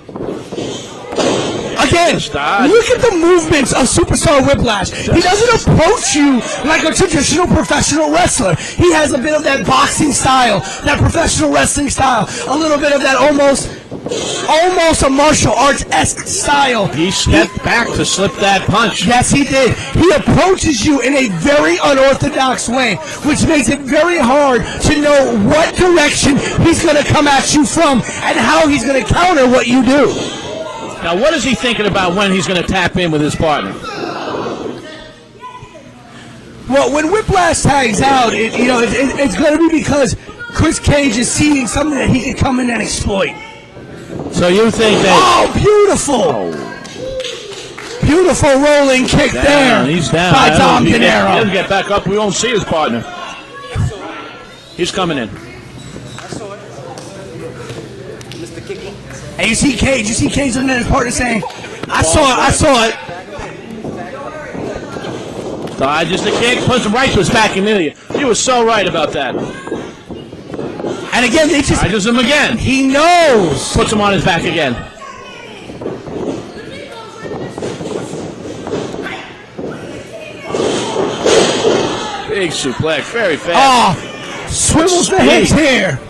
Again, look at the movements of Superstar Whiplash. He doesn't approach you like a traditional professional wrestler. He has a bit of that boxing style, that professional wrestling style, a little bit of that almost a martial arts-esque style. He stepped back to slip that punch. Yes, he did. He approaches you in a very unorthodox way, which makes it very hard to know what direction he's going to come at you from and how he's going to counter what you do. Now, what is he thinking about when he's going to tap in with his partner? Well, when Whiplash tags out, it's going to be because Chris Cage is seeing something that he can come in and exploit. So you think that... Oh, beautiful! Beautiful rolling kick there. He's down. By Dom De He Niro. doesn't get back up. We won't see his partner. He's coming in. And you see Cage looking at his partner saying, I saw it. Just a kick, puts him right to his back immediately. He was so right about that. And again, they just... Dodges him again. He knows. Puts him on his back again. Big suplex, very fast. Oh, swivels the hips here.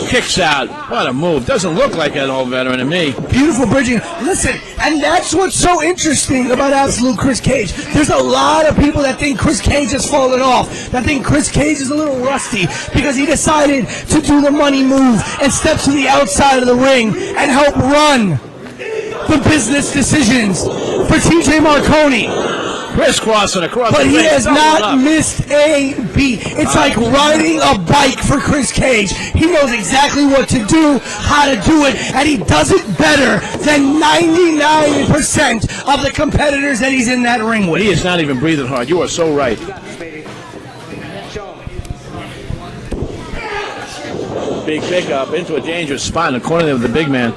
Kicks out. What a move. Doesn't look like an old veteran to me. Beautiful bridging. Listen, and that's what's so interesting about Absolute Chris Cage. There's a lot of people that think Chris Cage has fallen off, that think Chris Cage is a little rusty because he decided to do the money move and step to the outside of the ring and help run the business decisions for TJ Marconi. Crisscrossing across but the he ring, has not up. missed a beat. It's like riding a bike for Chris Cage. He knows exactly what to do, how to do it, and he does it better than 99% of the competitors that he's in that ring with. He is not even breathing hard. You are so right. Big pickup into a dangerous spot in the corner of the big man.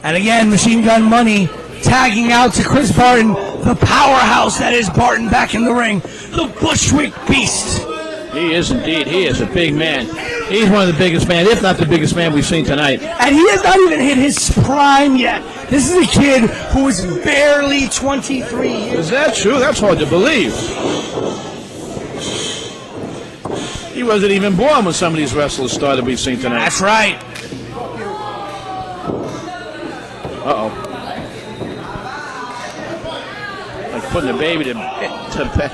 And again, Machine Gun Money tagging out to Chris Barton, the powerhouse that is Barton back in the ring, the Bushwick Beast. He is indeed. He is a big man. He's one of the biggest men, if not the biggest man we've seen tonight. And he has not even hit his prime yet. This is a kid who is barely 23 years old. Is that true? That's hard to believe. He wasn't even born when some of these wrestlers started we've seen tonight. That's right. Uh-oh. Like putting a baby to bed.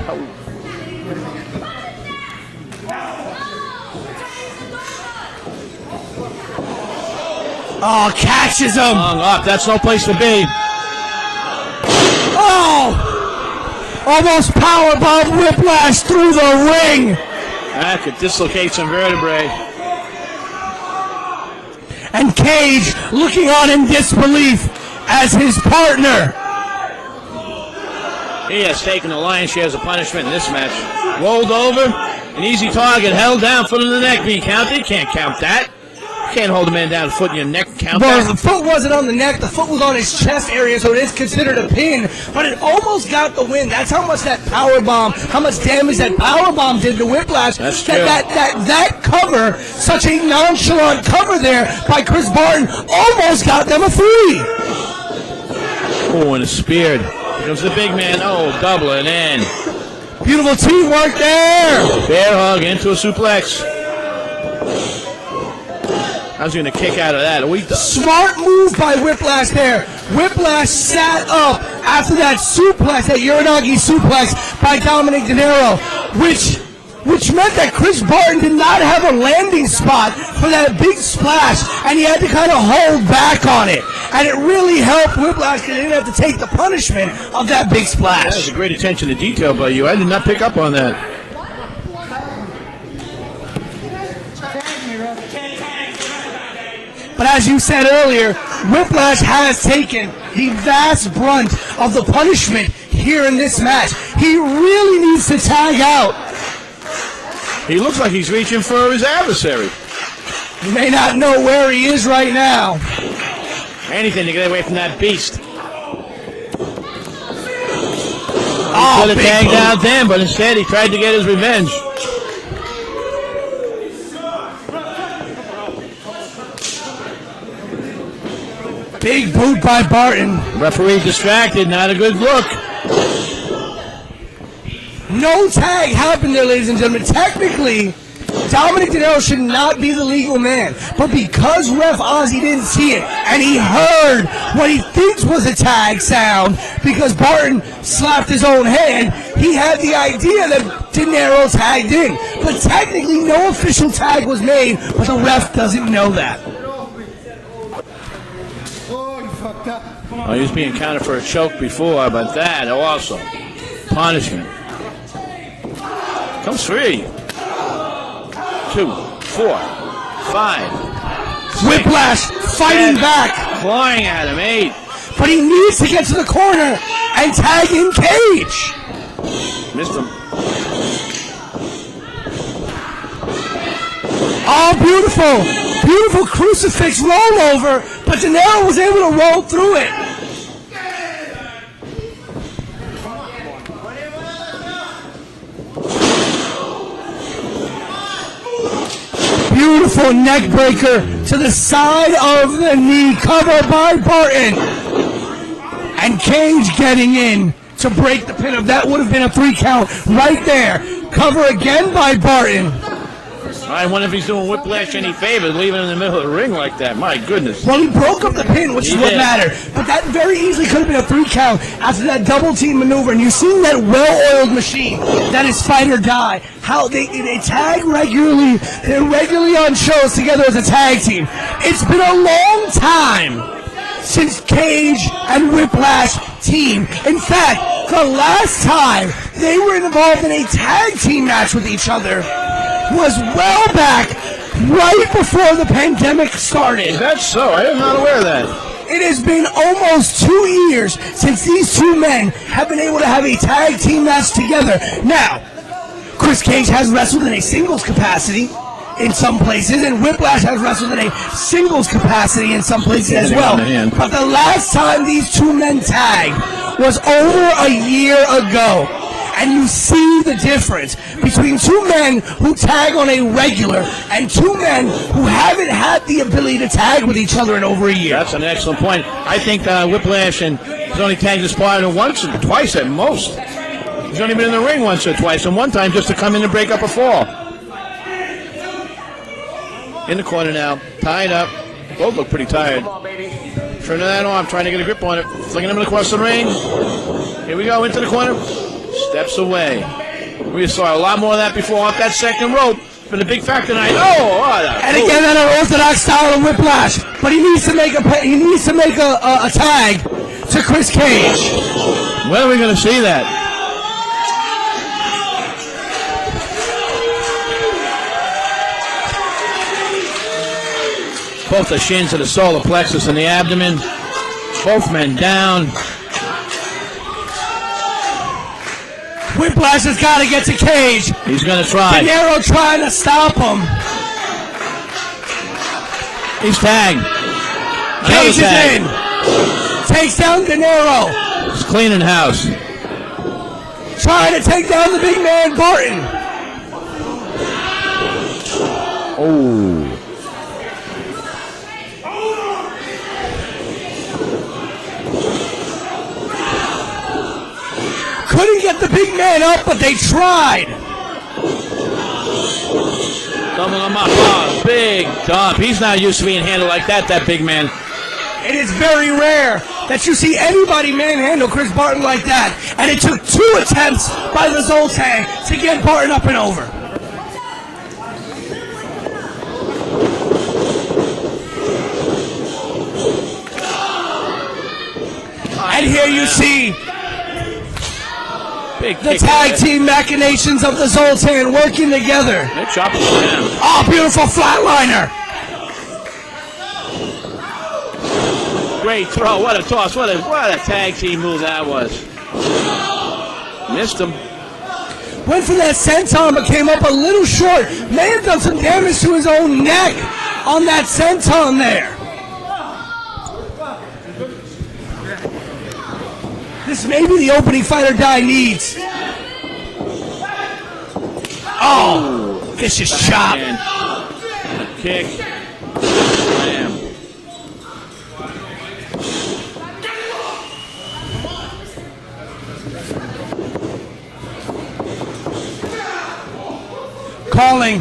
Oh, catches him. Hung up. That's no place to be. Oh! Almost powerbomb Whiplash through the ring. That could dislocate some vertebrae. And Cage looking on in disbelief as his partner. He has taken the lion's share as a punishment in this match. Rolled over, an easy target, held down, foot in the neck, being counted. Can't count that. Can't hold a man down, foot in your neck, count Well, that. the foot wasn't on the neck. The foot was on his chest area, so it is considered a pin. But it almost got the win. That's how much that power bomb, how much damage that power bomb did to Whiplash. That's true. That cover, such a nonchalant cover there by Chris Barton, almost got them a 3. Oh, and it's speared. Here comes the big man. Oh, doubling in. Beautiful teamwork there. Bear hug into a suplex. I was going to kick out of that. Smart move by Whiplash there. Whiplash sat up after that suplex, that Uranagi suplex by Dominic De Niro, which meant that Chris Barton did not have a landing spot for that big splash, and he had to kind of hold back on it. And it really helped Whiplash because he didn't have to take the punishment of that big splash. That was a great attention to detail by you. I did not pick up on that. But as you said earlier, Whiplash has taken the vast brunt of the punishment here in this match. He really needs to tag out. He looks like he's reaching for his adversary. You may not know where he is right now. Anything to get away from that beast. Oh, He could have tagged out then, but instead he tried to get his revenge. Big boot by Barton. Referee distracted, not a good look. No tag happened there, ladies and gentlemen. Technically, Dominic De Niro should not be the legal man. But because Ref Ozzy didn't see it, and he heard what he thinks was a tag sound, because Barton slapped his own hand, he had the idea that De Niro tagged in. But technically, no official tag was made, but the ref doesn't know that. Oh, he was being counted for a choke before, but that also. Punishment. Comes 3, 2, 4, 5. Whiplash fighting back. Flying at him, 8. But he needs to get to the corner and tag in Cage. Missed him. Oh, beautiful. Beautiful crucifix rollover, but De Niro was able to roll through it. Beautiful neck breaker to the side of the knee, covered by Barton. And Cage getting in to break the pin of that would have been a 3 count right there. Cover again by Barton. I wonder if he's doing Whiplash any favors, leaving him in the middle of the ring like that. My goodness. Well, he broke up the pin, which is what mattered. But that very easily could have been a 3 count after that double team maneuver. And you've seen that well-oiled machine that is fight or die. How they tag regularly. They're regularly on shows together as a tag team. It's been a long time since Cage and Whiplash team. In fact, the last time they were involved in a tag team match with each other was well back, right before the pandemic started. Is that so? I am not aware of that. It has been almost 2 years since these two men have been able to have a tag team match together. Now, Chris Cage has wrestled in a singles capacity in some places, and Whiplash has wrestled in a singles capacity in some places as well. But the last time these two men tagged was over a year ago. And you see the difference between two men who tag on a regular and two men who haven't had the ability to tag with each other in over a year. That's an excellent point. I think Whiplash has only tagged his partner once or twice at most. He's only been in the ring once or twice, and one time just to come in and break up a fall. In the corner now, tied up. Both look pretty tired. Turning that arm, trying to get a grip on it. Flinging him across the ring. Here we go, into the corner. Steps away. We saw a lot more of that before off that second rope. Been a big factor tonight. And again, that unorthodox style of Whiplash. But he needs to make a tag to Chris Cage. When are we going to see that? Both the shins to the solar plexus and the abdomen. Both men down. Whiplash has got to get to Cage. He's going to try. De Niro trying to stop him. He's tagged. Cage is in. Takes down De Niro. He's cleaning house. Trying to take down the big man, Barton. Oh. Couldn't get the big man up, but they tried. Coming him up. Oh, big dump. He's not used to being handled like that big man. It is very rare that you see anybody manhandle Chris Barton like that. And it took 2 attempts by the Zoltan to get Barton up and over. And here you see the tag team machinations of the Zoltan working together. They chop him down. Oh, beautiful flatliner. Great throw. What a toss. What a tag team move that was. Missed him. Went for that senton, but came up a little short. May have done some damage to his own neck on that senton there. This may be the opening fight or die needs. Oh, vicious chop. Kick. Bam. Calling.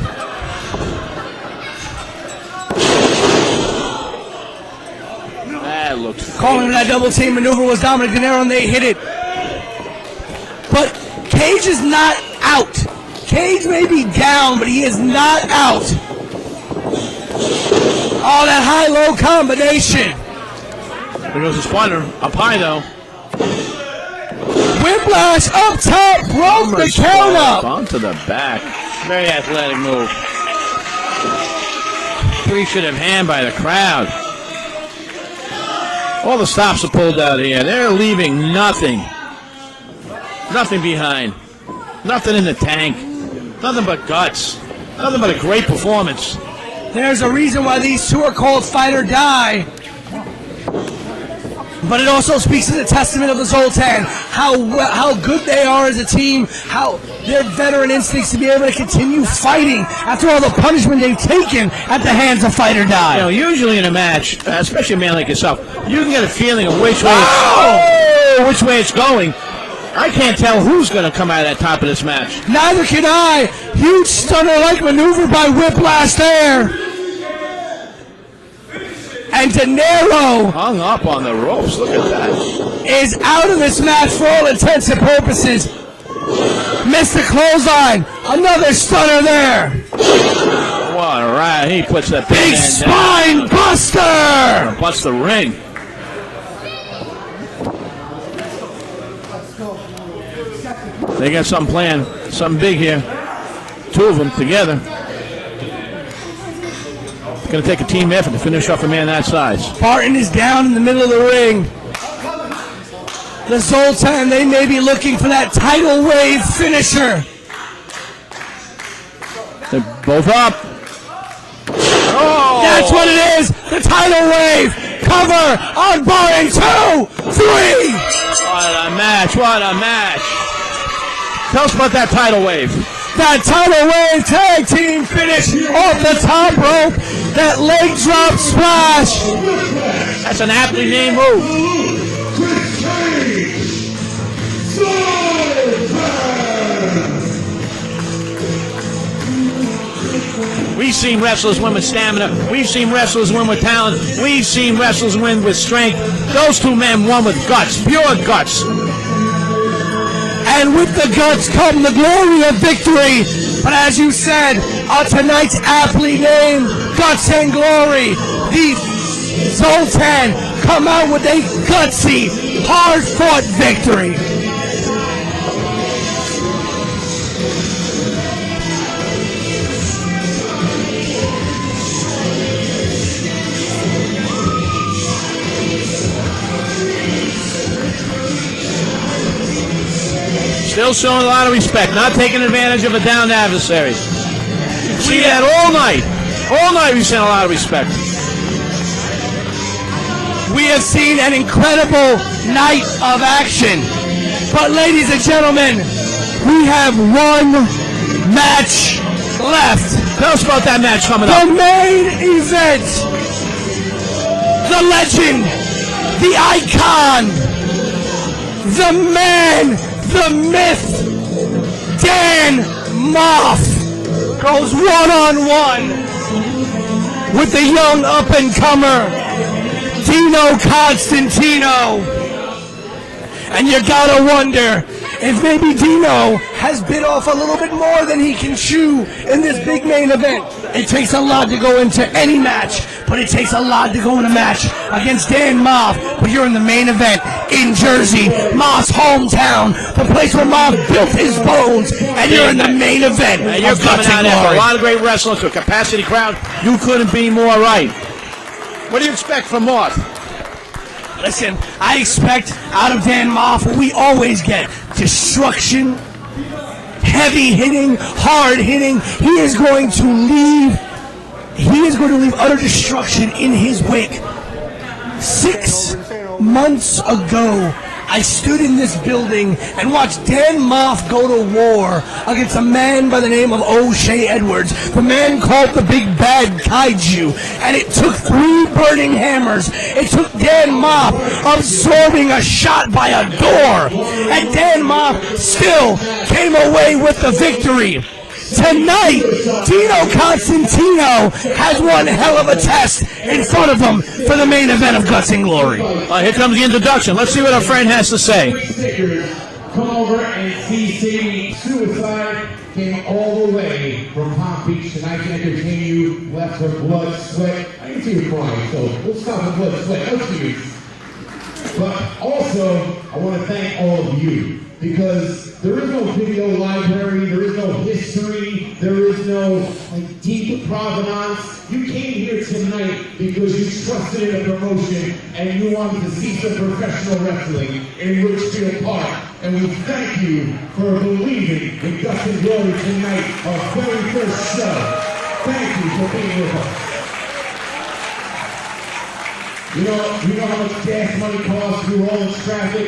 That looks Calling that double team maneuver was Dominic De Niro, and they hit it. But Cage is not out. Cage may be down, but he is not out. Oh, that high-low combination. There goes the splitter. Up high, though. Whiplash up top, broke the count up. Onto the back. Very athletic move. Appreciative hand by the crowd. All the stops are pulled out here. They're leaving nothing. Nothing behind. Nothing in the tank. Nothing but guts. Nothing but a great performance. There's a reason why these two are called fight or die. But it also speaks to the testament of the Zoltan, how good they are as a team, how their veteran instincts to be able to continue fighting after all the punishment they've taken at the hands of fight or die. You know, usually in a match, especially a man like yourself, you can get a feeling of which way it's going. I can't tell who's going to come out at the top of this match. Neither can I. Huge stunner-like maneuver by Whiplash there. And De Niro hung up on the ropes. Look at that. Is out of this match for all intents and purposes. Missed the clothesline. Another stunner there. What a ride. He puts that big spine buster. Busts the ring. They got something planned. Something big here. 2 of them together. It's going to take a team effort to finish off a man that size. Barton is down in the middle of the ring. The Zoltan, they may be looking for that tidal wave finisher. They're both up. Oh! That's what it is. The tidal wave. Cover on Barton. 2, 3. What a match. What a match. Tell us about that tidal wave. That tidal wave tag team finish off the top rope. That leg drop splash. That's an aptly named move. We've seen wrestlers win with stamina. We've seen wrestlers win with talent. We've seen wrestlers win with strength. Those 2 men won with guts, pure guts. And with the guts come the glory of victory. But as you said, on tonight's aptly named Guts and Glory, the Zoltan come out with a gutsy, hard-fought victory. Still showing a lot of respect, not taking advantage of a downed adversary. See that all night. All night we've seen a lot of respect. We have seen an incredible night of action. But ladies and gentlemen, we have one match left. Tell us about that match coming up. The main event. The legend, the icon, the man, the myth, Dan Moff goes one-on-one with the young up-and-comer, Dino Constantino. And you gotta wonder if maybe Dino has bit off a little bit more than he can chew in this big main event. It takes a lot to go into any match, but it takes a lot to go in a match against Dan Moff. But you're in the main event in Jersey, Moff's hometown, the place where Moff built his bones, and you're in the main event. And you're coming out there for a lot of great wrestling to a capacity crowd. You couldn't be more right. What do you expect from Moff? Listen, I expect out of Dan Moff what we always get. Destruction, heavy hitting, hard hitting. He is going to leave utter destruction in his wake. 6 months ago, I stood in this building and watched Dan Moff go to war against a man by the name of O'Shea Edwards, the man called the Big Bad Kaiju. And it took 3 burning hammers. It took Dan Moff absorbing a shot by a door. And Dan Moff still came away with the victory. Tonight, Dino Constantino has one hell of a test in front of him for the main event of Guts and Glory. Here comes the introduction. Let's see what our friend has to say. Come over and see Sadie Suicide came all the way from Palm Beach tonight to entertain you. Left her blood, sweat. I can see you crying, so we'll stop the blood, sweat. Let's do it. But also, I want to thank all of you, because there is no video library, there is no history, there is no deep provenance. You came here tonight because you trusted in the promotion and you wanted to see some professional wrestling in Richfield Park. And we thank you for believing in Guts and Glory tonight, our very first show. Thank you for being with us. You know how much gas money costs through all this traffic?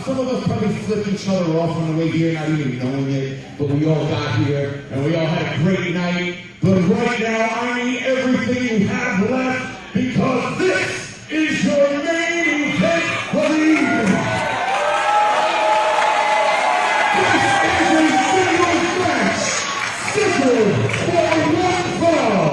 Some of us probably flipped each other off on the way here, not even knowing it, but we all got here, and we all had a great night. But right now, I need everything you have left, because this is your main event for the evening. This is a singles match, scheduled for one fall.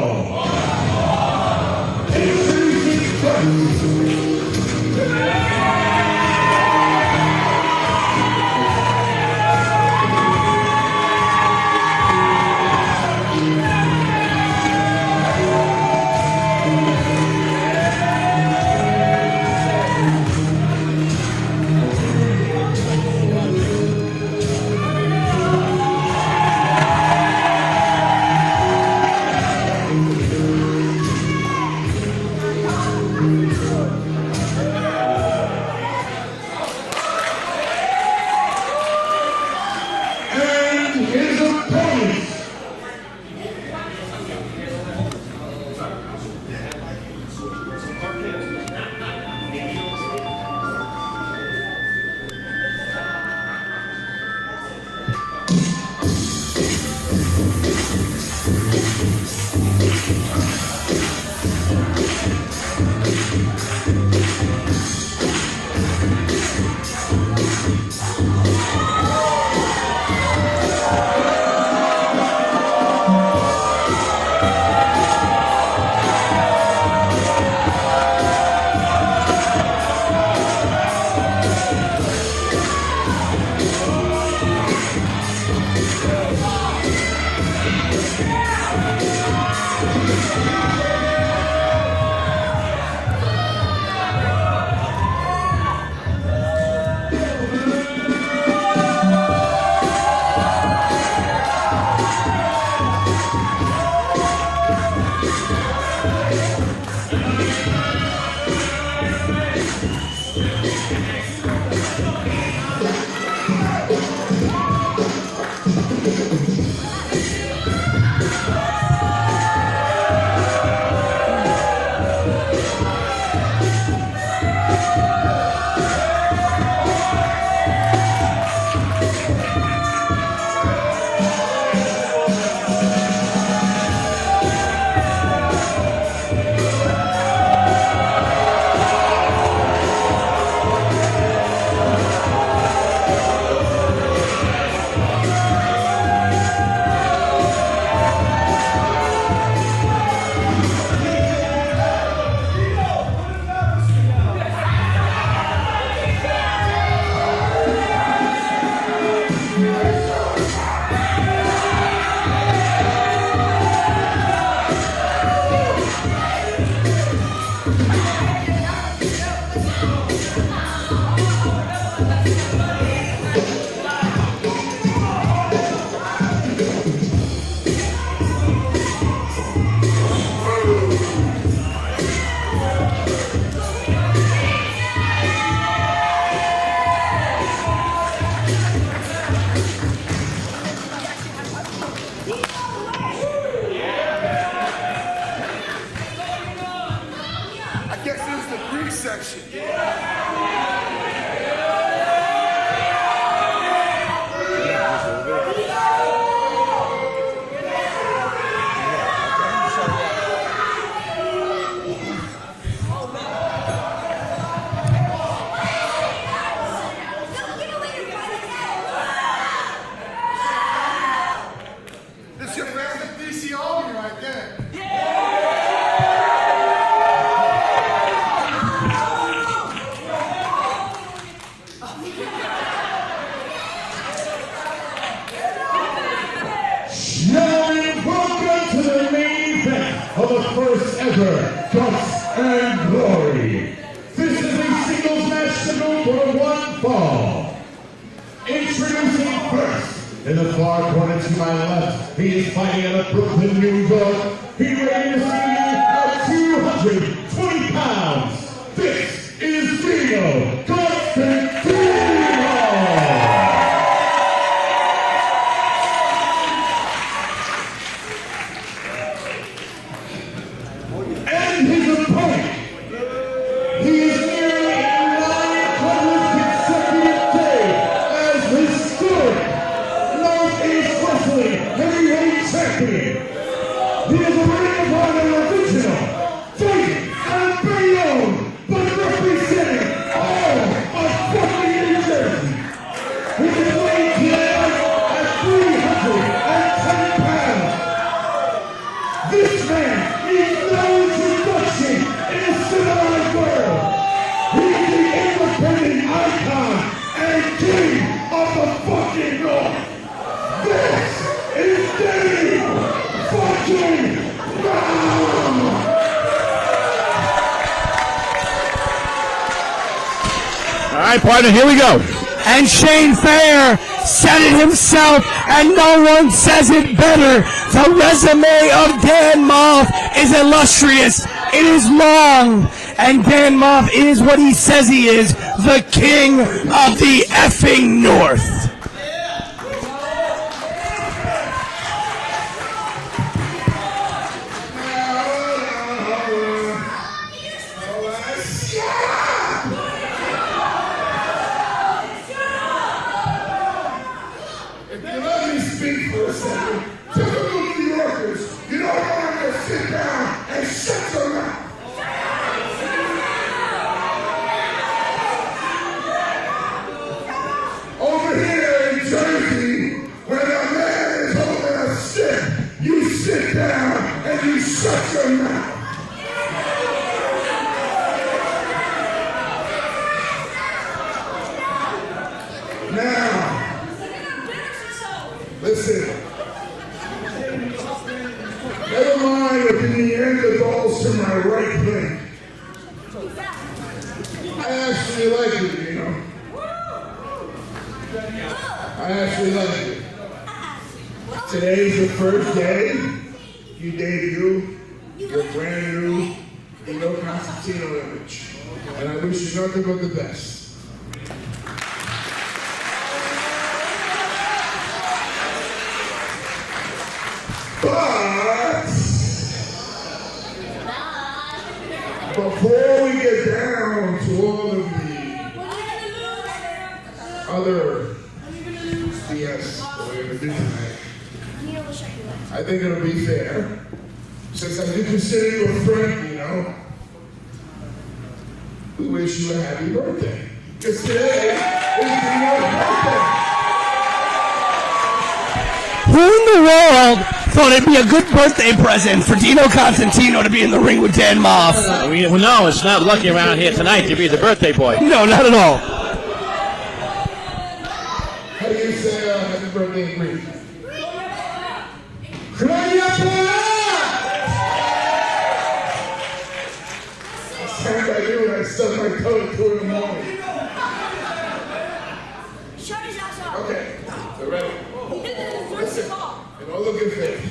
I guess it was the Greek section. This your favorite DC Army right there. Welcome to the main event of the first ever Guts and Glory. This is a singles match scheduled for one fall. Introducing first, in the far corner to my left, he is fighting out of Brooklyn, New York. He weighs at 220 pounds. This is Dino Constantino. And his opponent, he is nearly 900 consecutive days as historic Northeast Wrestling Heavyweight Champion. He is a Ring of Honor original, fighting out of Bayonne, but representing all of fucking New Jersey. He is weighing tonight at 310 pounds. This man needs no introduction in the civilized world. He's the independent icon and king of the fucking North. This is Dave fucking Brown. All right, partner, here we go. And Shane Fair said it himself, and no one says it better. The resume of Dan Moff is illustrious. It is long, and Dan Moff is what he says he is, the king of the effing North. If you let me speak for a second, typical New Yorkers, you don't want to sit down and shut your mouth. Over here in Jersey, when a man is holding a stick, you sit down and you shut your mouth. Now, listen. Never mind if in the end the ball's to my right leg. I actually like it, you know. I actually like it. Today's the first day you debut your brand new Dino Constantino image. And I wish you nothing but the best. But before we get down to all of the other BS that we're going to do tonight, I think it'll be fair, since I do consider you a friend, you know, we wish you a happy birthday. Because today is Dino's birthday. Who in the world thought it'd be a good birthday present for Dino Constantino to be in the ring with Dan Moff? Well, no, it's not lucky around here tonight to be the birthday boy. No, not at all. How do you say happy birthday in Greek? Sounds like you when I stuck my toe at 2 in the morning. Shut his ass up. Okay, so ready? Listen, in all the good faith,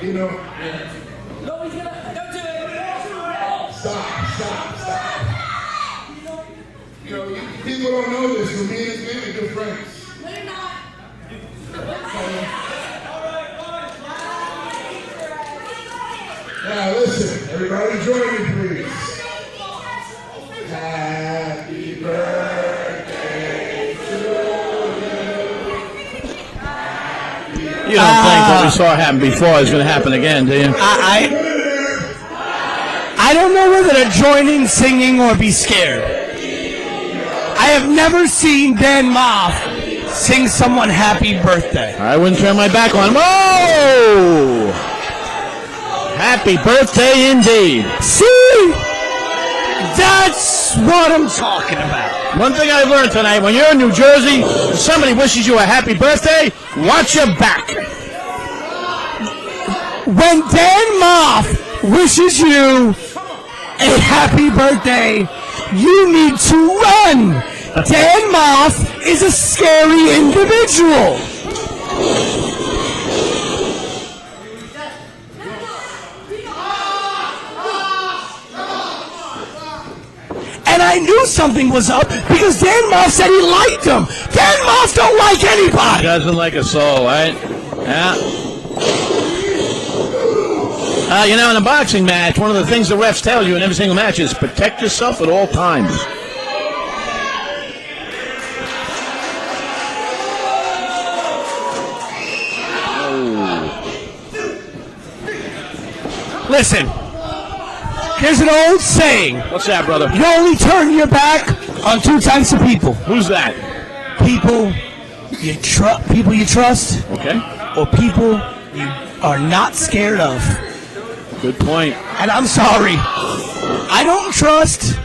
you know. No, he's gonna. Don't do it. Stop. You know, people don't know this, but me and this man are good friends. No, you're not. Now listen, everybody join me, please. Happy birthday to you. You don't think what we saw happen before is going to happen again, do you? I don't know whether to join in singing or be scared. I have never seen Dan Moff sing someone happy birthday. I wouldn't turn my back on him. Oh! Happy birthday indeed. See? That's what I'm talking about. One thing I learned tonight, when you're in New Jersey, if somebody wishes you a happy birthday, watch your back. When Dan Moff wishes you a happy birthday, you need to run. Dan Moff is a scary individual. And I knew something was up because Dan Moff said he liked him. Dan Moff don't like anybody. He doesn't like a soul, right? Yeah. You know, in a boxing match, one of the things the refs tell you in every single match is protect yourself at all times. Listen, there's an old saying. What's that, brother? You only turn your back on two types of people. Who's that? People you trust, Okay. or people you are not scared of. Good point. And I'm sorry, I don't trust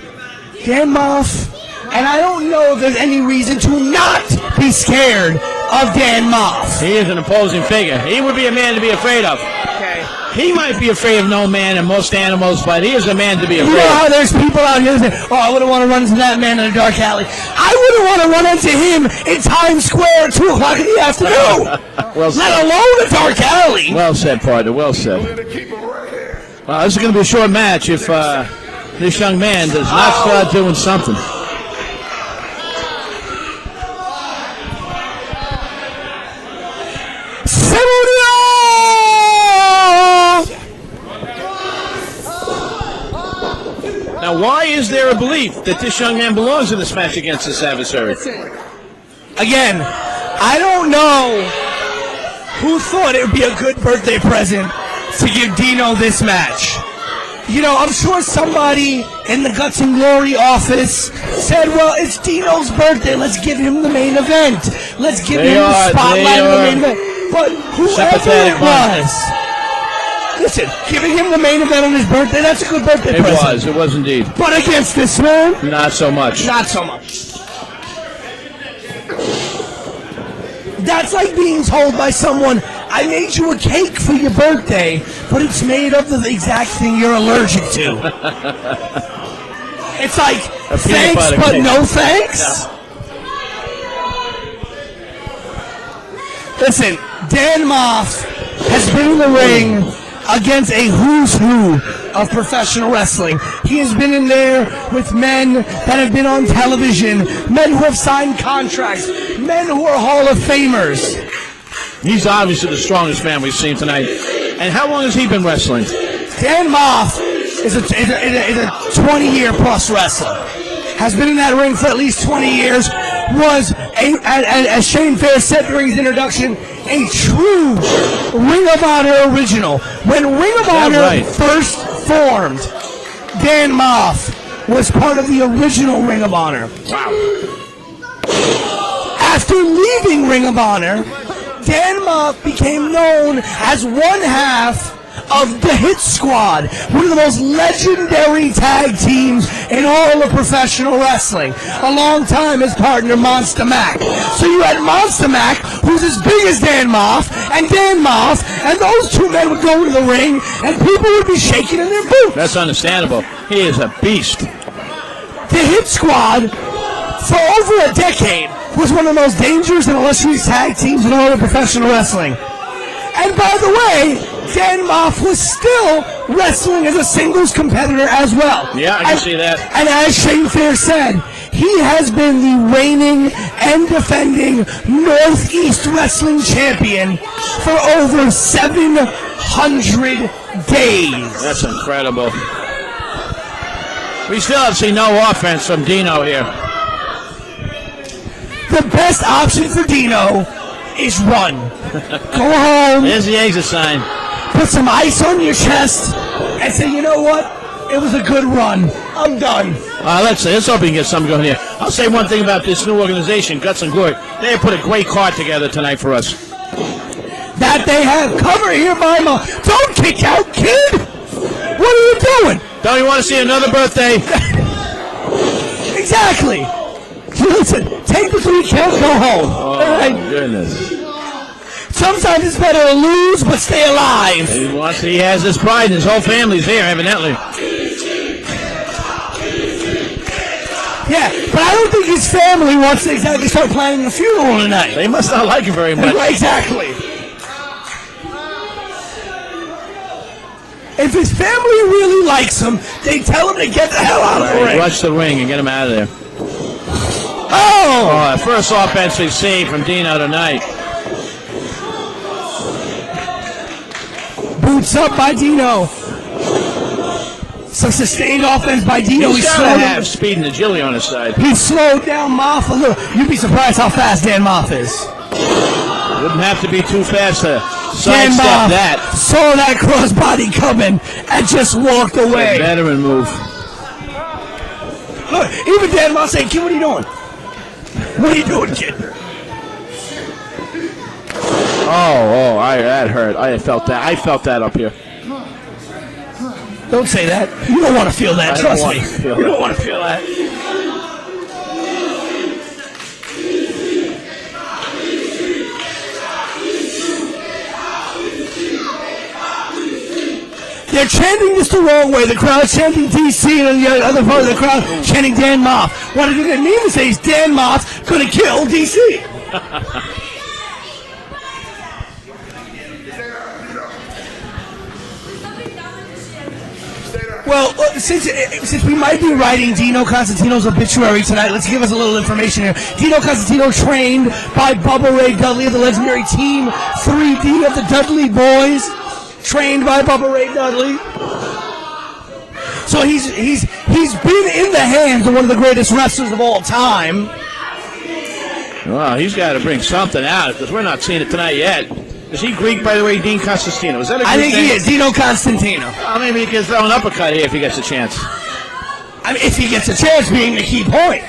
Dan Moff, and I don't know if there's any reason to not be scared of Dan Moff. He is an imposing figure. He would be a man to be afraid of. Okay. He might be afraid of no man and most animals, but he is a man to be afraid You know how of. there's people out here that say, oh, I wouldn't want to run into that man in a dark alley. I wouldn't want to run into him in Times Square at 2 o'clock in the afternoon. Well said. Let alone a dark alley. Well said, partner. Well said. Well, this is going to be a short match if this young man does not start doing something. Now, why is there a belief that this young man belongs in this match against his adversary? Again, I don't know who thought it would be a good birthday present to give Dino this match. You know, I'm sure somebody in the Guts and Glory office said, well, it's Dino's birthday. Let's give him the main event. Let's give him the spotlight of the main event. But whoever it was, listen, giving him the main event on his birthday, that's a good birthday present. It was indeed. But against this man? Not so much. Not so much. That's like being told by someone, I made you a cake for your birthday, but it's made of the exact thing you're allergic to. It's like, thanks, but cake. No thanks? Yeah. Listen, Dan Moff has been in the ring against a who's who of professional wrestling. He has been in there with men that have been on television, men who have signed contracts, men who are Hall of Famers. He's obviously the strongest man we've seen tonight. And how long has he been wrestling? Dan Moff is a 20-year plus wrestler. Has been in that ring for at least 20 years. Was, as Shane Fair said during his introduction, a true Ring of Honor original. When Ring of Honor first formed, Dan Moff was part of the original Ring of Honor. Wow. After leaving Ring of Honor, Dan Moff became known as one half of the Hit Squad, one of the most legendary tag teams in all of professional wrestling. A long time his partner Monster Mac. So you had Monster Mac, who's as big as Dan Moff, and Dan Moff, and those two men would go to the ring, and people would be shaking in their boots. That's understandable. He is a beast. The Hit Squad, for over a decade, was one of the most dangerous and illustrious tag teams in all of professional wrestling. And by the way, Dan Moff was still wrestling as a singles competitor as well. Yeah, I can see that. And as Shane Fair said, he has been the reigning and defending Northeast Wrestling Champion for over 700 days. That's incredible. We still have seen no offense from Dino here. The best option for Dino is run. Go home. There's the exit sign. Put some ice on your chest and say, you know what? It was a good run. I'm done. Let's see. Let's hope we can get something going here. I'll say one thing about this new organization, Guts and Glory. They have put a great card together tonight for us. That they have cover here by Ma. Don't kick out, kid. What are you doing? Don't you want to see another birthday? Exactly. Listen, take the 3 count, go home. Oh, all right? my goodness. Sometimes it's better to lose, but stay alive. He has his pride, and his whole family's here, evidently. Yeah, but I don't think his family wants to exactly start planning a funeral tonight. They must not like him very much. Exactly. If his family really likes him, they tell him to get the hell out of the ring. Rush the ring and get him out of there. Oh! First offensive save from Dino tonight. Boots up by Dino. Some sustained offense by Dino. He's got to have speed and agility on his side. He slowed down Moff a little. You'd be surprised how fast Dan Moff is. Wouldn't have to be too fast to Dan sidestep Moff that. saw that crossbody coming and just walked away. A veteran move. Look, even Dan Moff saying, kid, what are you doing? What are you doing, kid? That hurt. I felt that. I felt that up here. Don't say that. You don't want to feel that. Trust me. You don't want to feel that. They're chanting this the wrong way. The crowd's chanting DC, and the other part of the crowd chanting Dan Moff. What did they mean to say is Dan Moff could have killed DC. Well, since we might be writing Dino Constantino's obituary tonight, let's give us a little information here. Dino Constantino trained by Bubba Ray Dudley of the legendary Team 3D of the Dudley Boys. Trained by Bubba Ray Dudley. So he's been in the hands of one of the greatest wrestlers of all time. Well, he's got to bring something out because we're not seeing it tonight yet. Is he Greek, by the way, Dean Constantino? Is that a Greek I think name? he is, Dino Constantino. Well, maybe he can throw an uppercut here if he gets a chance. I mean, if he gets a chance, being the key point.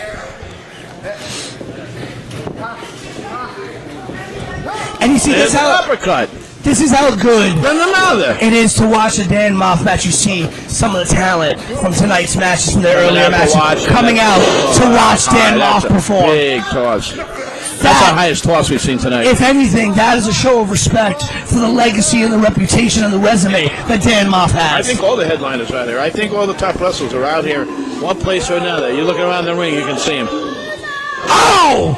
And you see, There's an uppercut. This is how good Another. it is to watch a Dan Moff match. You see some of the talent from tonight's matches, from their earlier matches, coming out to watch Dan Moff perform. Big toss. That's our highest toss we've seen tonight. If anything, that is a show of respect for the legacy and the reputation and the resume that Dan Moff has. I think all the headliners are there. I think all the top wrestlers are out here, one place or another. You're looking around the ring, you can see them. Oh!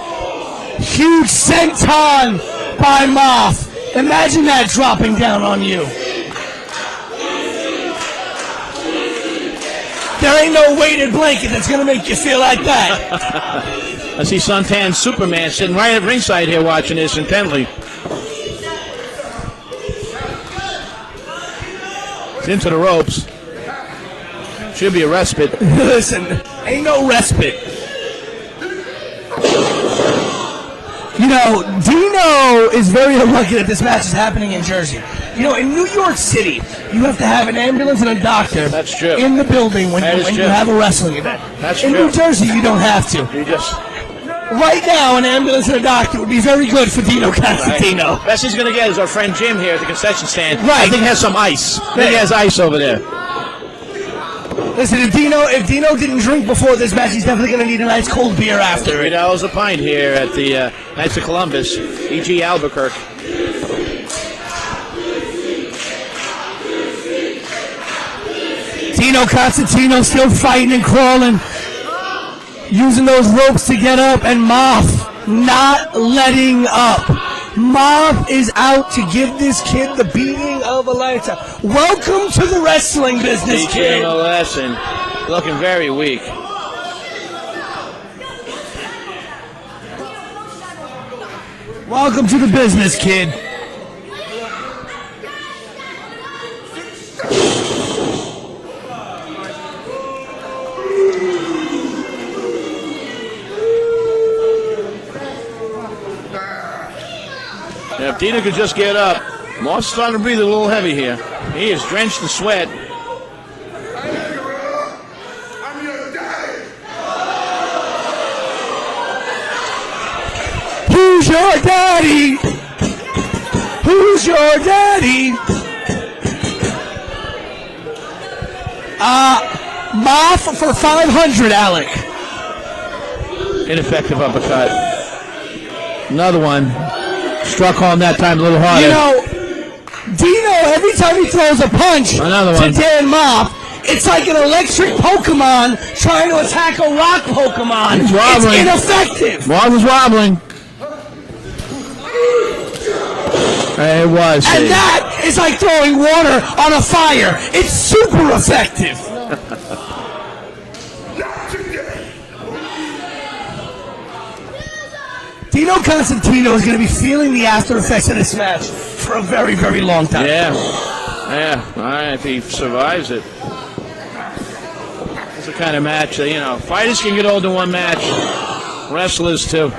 Huge senton by Moff. Imagine that dropping down on you. There ain't no weighted blanket that's going to make you feel like that. I see Suntan Superman sitting right at ringside here watching this intently. He's into the ropes. Should be a respite. Listen, ain't no respite. You know, Dino is very unlucky that this match is happening in Jersey. You know, in New York City, you have to have an ambulance and a doctor That's true. in the building when you have a wrestling event. That's in true. New Jersey, you don't have to. You just... Right now, an ambulance and a doctor would be very good for Dino Constantino. Right. Best he's going to get is our friend Jim here at the concession stand. Right. I think he has some ice. I think he has ice over there. Listen, if Dino didn't drink before this match, he's definitely going to need a nice cold beer after it. $3 a pint here at the Knights of Columbus, E.G. Albuquerque. Dino Constantino still fighting and crawling, using those ropes to get up, and Moff not letting up. Moff is out to give this kid the beating of a lifetime. Welcome to the wrestling business, Teaching kid. him a lesson. Looking very weak. Welcome to the business, kid. if Dino could just get up. Moss is starting to breathe a little heavy here. He is drenched in sweat. I'm your daddy. Who's your daddy? Who's your daddy? Moth for 500, Alec. Ineffective uppercut. Another one. Struck home that time a little harder. You know, Dino, every time he throws a punch Another to one. Dan Moth, it's like an electric Pokemon trying to attack a rock Pokemon. He's It's wobbling. ineffective. Moss is wobbling. It was. And that is like throwing water on a fire. It's super effective. Dino Constantino is going to be feeling the after effects of this match for a very, very long time. Yeah. All right, if he survives it. It's the kind of match that, fighters can get old in one match. Wrestlers, too.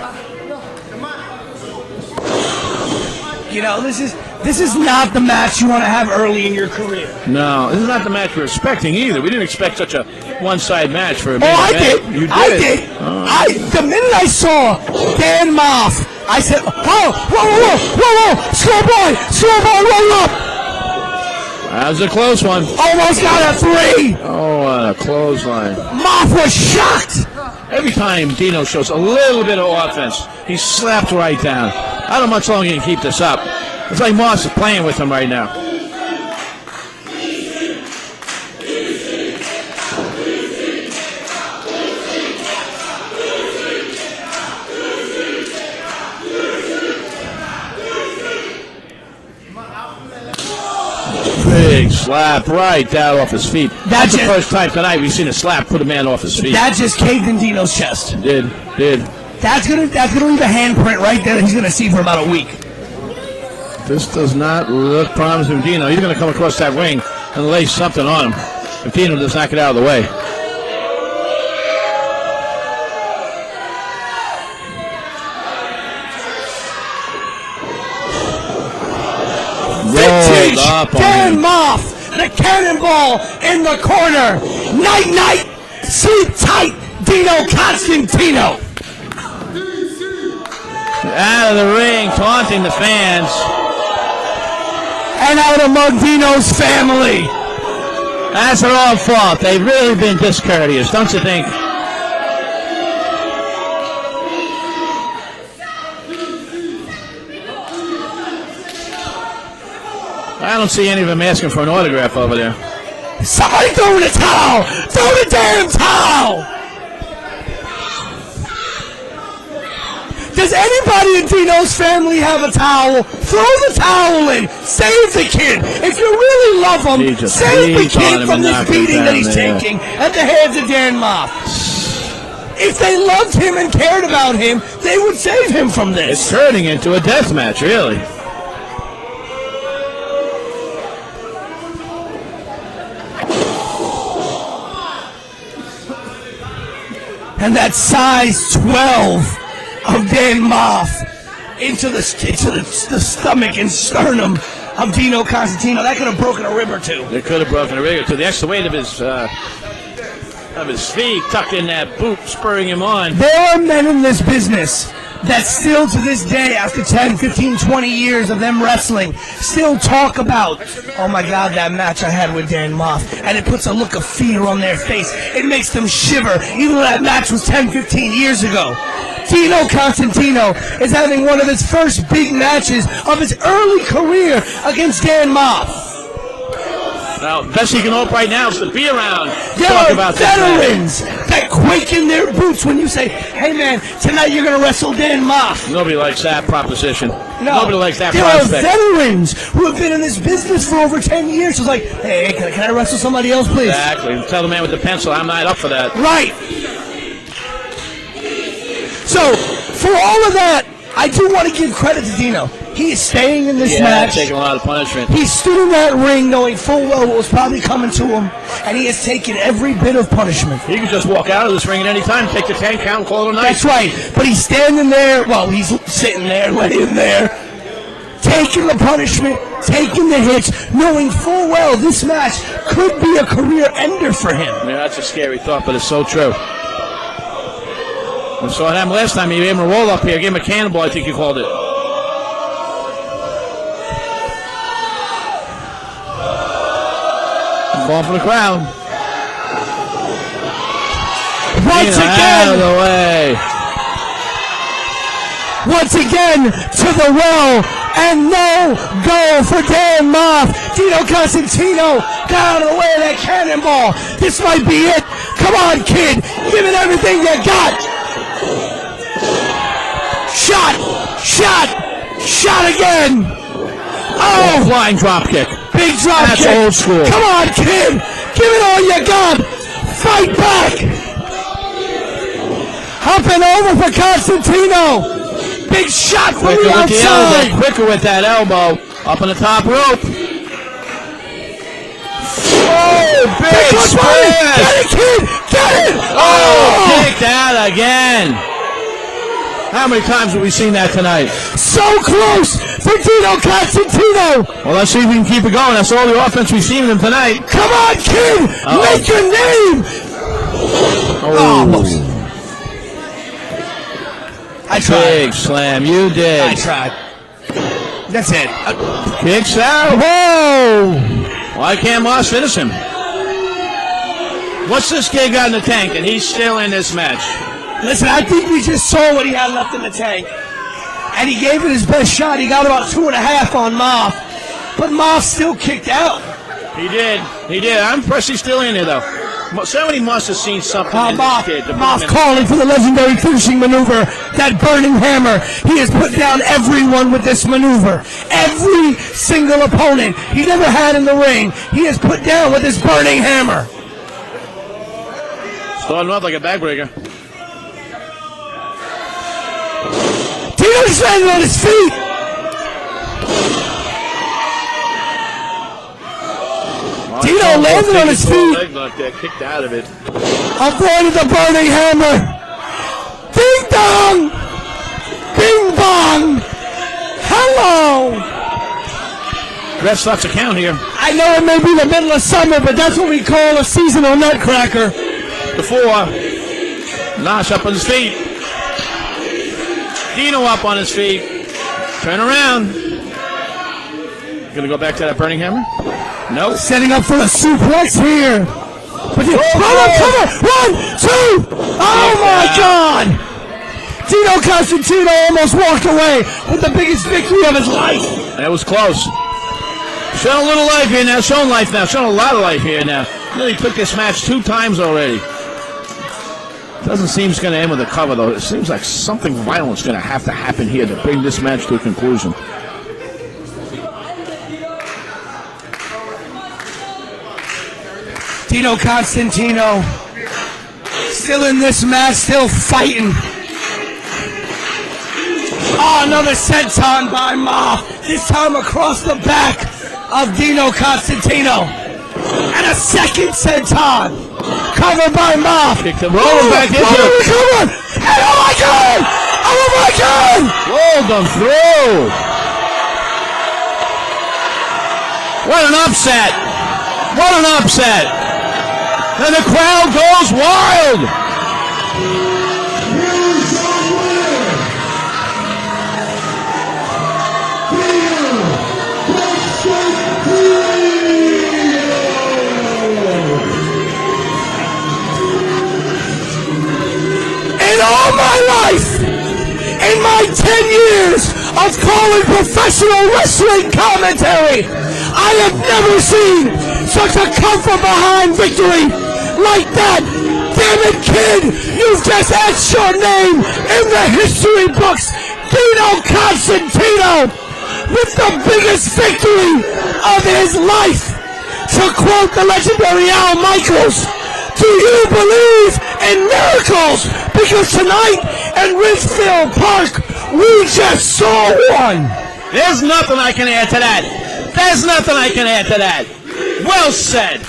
You know, this is not the match you want to have early in your career. No, this is not the match we're expecting either. We didn't expect such a one-side match for a Oh, I event. did. You did. I did. Oh. The minute I saw Dan Moth, I said, whoa, slow boy, roll up. That was a close one. Almost got a 3. Oh, what a clothesline. Moth was shocked. Every time Dino shows a little bit of offense, he's slapped right down. I don't know much longer he can keep this up. It's like Moss is playing with him right now. Big slap right down off his feet. That's the first time tonight we've seen a slap put a man off his feet. That just caved in Dino's chest. Did. That's gonna leave a handprint right there that he's gonna see for about a week. This does not look promising to Dino. He's going to come across that ring and lay something on him if Dino does not get out of the way. Vintage Up on Dan him. Moth, the cannonball in the corner. Night, sleep tight, Dino Constantino. Out of the ring, taunting the fans. And out among Dino's family. That's their own fault. They've really been discourteous, don't you think? I don't see any of them asking for an autograph over there. Somebody throw in a towel! Throw the damn towel! Does anybody in Dino's family have a towel? Throw the towel in. Save the kid. If you really love him, He just save the leans on kid him from and this knocks him beating that down he's there. taking at the hands of Dan Moth. If they loved him and cared about him, they would save him from this. It's turning into a death match, really. And that size 12 of Dan Moth into the stomach and sternum of Dino Constantino. That could have broken a rib or two. They could have broken a rig or two. The extra weight of his feet tucked in that boot, spurring him on. There are men in this business that still to this day, after 10, 15, 20 years of them wrestling, still talk about, oh my God, that match I had with Dan Moth. And it puts a look of fear on their face. It makes them shiver, even though that match was 10, 15 years ago. Dino Constantino is having one of his first big matches of his early career against Dan Moth. Now, best he can hope right now is to be around. There Talk are about this match. veterans that quake in their boots when you say, hey man, tonight you're going to wrestle Dan Moth. Nobody likes that proposition. No. Nobody likes that there prospect. Are veterans who have been in this business for over 10 years. It's like, hey, can I wrestle somebody else, please? Exactly. Tell the man with the pencil, I'm not up for that. Right. So, for all of that, I do want to give credit to Dino. He is staying in this match. Taking a lot of punishment. He stood in that ring knowing full well what was probably coming to him, and he has taken every bit of punishment. He can just walk out of this ring at any time, take the 10 count, call it a night. That's right. But he's standing there, well, he's sitting there, laying there, taking the punishment, taking the hits, knowing full well this match could be a career ender for him. Yeah, that's a scary thought, but it's so true. We saw it happen last time. He gave him a roll up here, gave him a cannonball, I think you called it. Call for the crowd. Once again, out of the way. Once again to the well, and no go for Dan Moff. Dino Constantino got out of the way of that cannonball. This might be it. Come on, kid. Give it everything you got. Shot. Again. Oh, flying drop kick. Big drop That's kick. old school. Come on, kid. Give it all you got. Fight back. Hopping over for Constantino. Big shot from the outside. Quicker with that elbow. Up on the top rope. Oh, big splash. Get it, kid. Get it. Oh, kicked out again. How many times have we seen that tonight? So close for Dino Constantino. Well, let's see if we can keep it going. That's all the offense we've seen in him tonight. Come on, kid. Make your name. Oh. I tried. Big slam. You did. I tried. That's it. Kicks out. Whoa. Why can't Moss finish him? What's this kid got in the tank? And he's still in this match. Listen, I think we just saw what he had left in the tank. And he gave it his best shot. He got about 2.5 on Moff. But Moff still kicked out. He did. I'm impressed he's still in there, though. Somebody must have seen something in this kid. Moff calling for the legendary finishing maneuver, that burning hammer. He has put down everyone with this maneuver. Every single opponent he never had in the ring, he has put down with this burning hammer. Starting off like a backbreaker. Dino's landing on his feet. Dino landed on his feet. Leg lock there, kicked out of it. Avoided the burning hammer. Ding dong. Bing bong. Hello. Ref stops a count here. I know it may be the middle of summer, but that's what we call a seasonal nutcracker. The 4. Nash up on his feet. Dino up on his feet. Turn around. Gonna go back to that burning hammer? No. Setting up for a suplex here. But cover. 1, 2. Oh my God. Dino Constantino almost walked away with the biggest victory of his life. That was close. Showing a little life here now. Showing life now. Showing a lot of life here now. Nearly took this match 2 times already. Doesn't seem it's going to end with a cover, though. It seems like something violent's going to have to happen here to bring this match to a conclusion. Dino Constantino still in this match, still fighting. Oh, another senton by Moff. This time across the back of Dino Constantino. And a second senton. Covered by Moff. Rolling back into it. And oh my God! Oh my God! Rolled them through. What an upset. What an upset. And the crowd goes wild. In all my life, in my 10 years of calling professional wrestling commentary, I have never seen such a come-from-behind victory like that. Damn it, kid, you've just etched your name in the history books. Dino Constantino with the biggest victory of his life. To quote the legendary Al Michaels, do you believe in miracles? Because tonight in Ridgefield Park, we just saw one. There's nothing I can add to that. There's nothing I can add to that. Well said.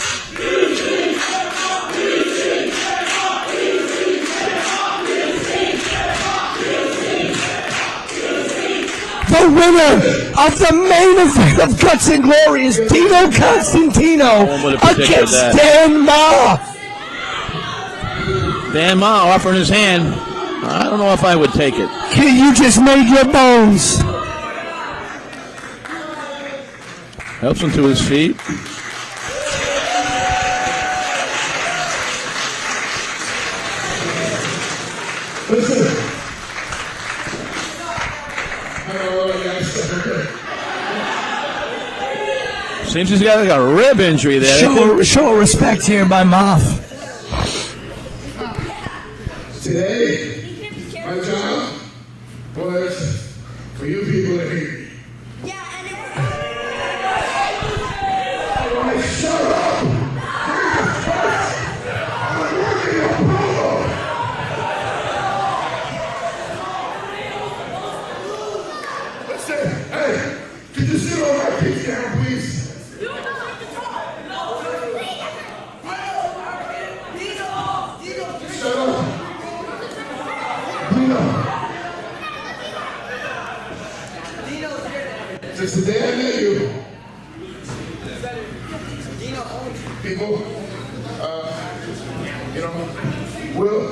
The winner of the main event of Guts and Glory is Dino Constantino against Dan Ma. Dan Ma offering his hand. I don't know if I would take it. You just made your bones. Helps him to his feet. Listen. Seems he's got like a rib injury there. Show respect here by Moth. Today, my job was for you people to hate me. Yeah, and it was. Shut up! I'm working on promo. Listen, hey, could you sit on my feet down, please? You don't have to talk. No. Shut up. Dino. Since the day I met you, people, Will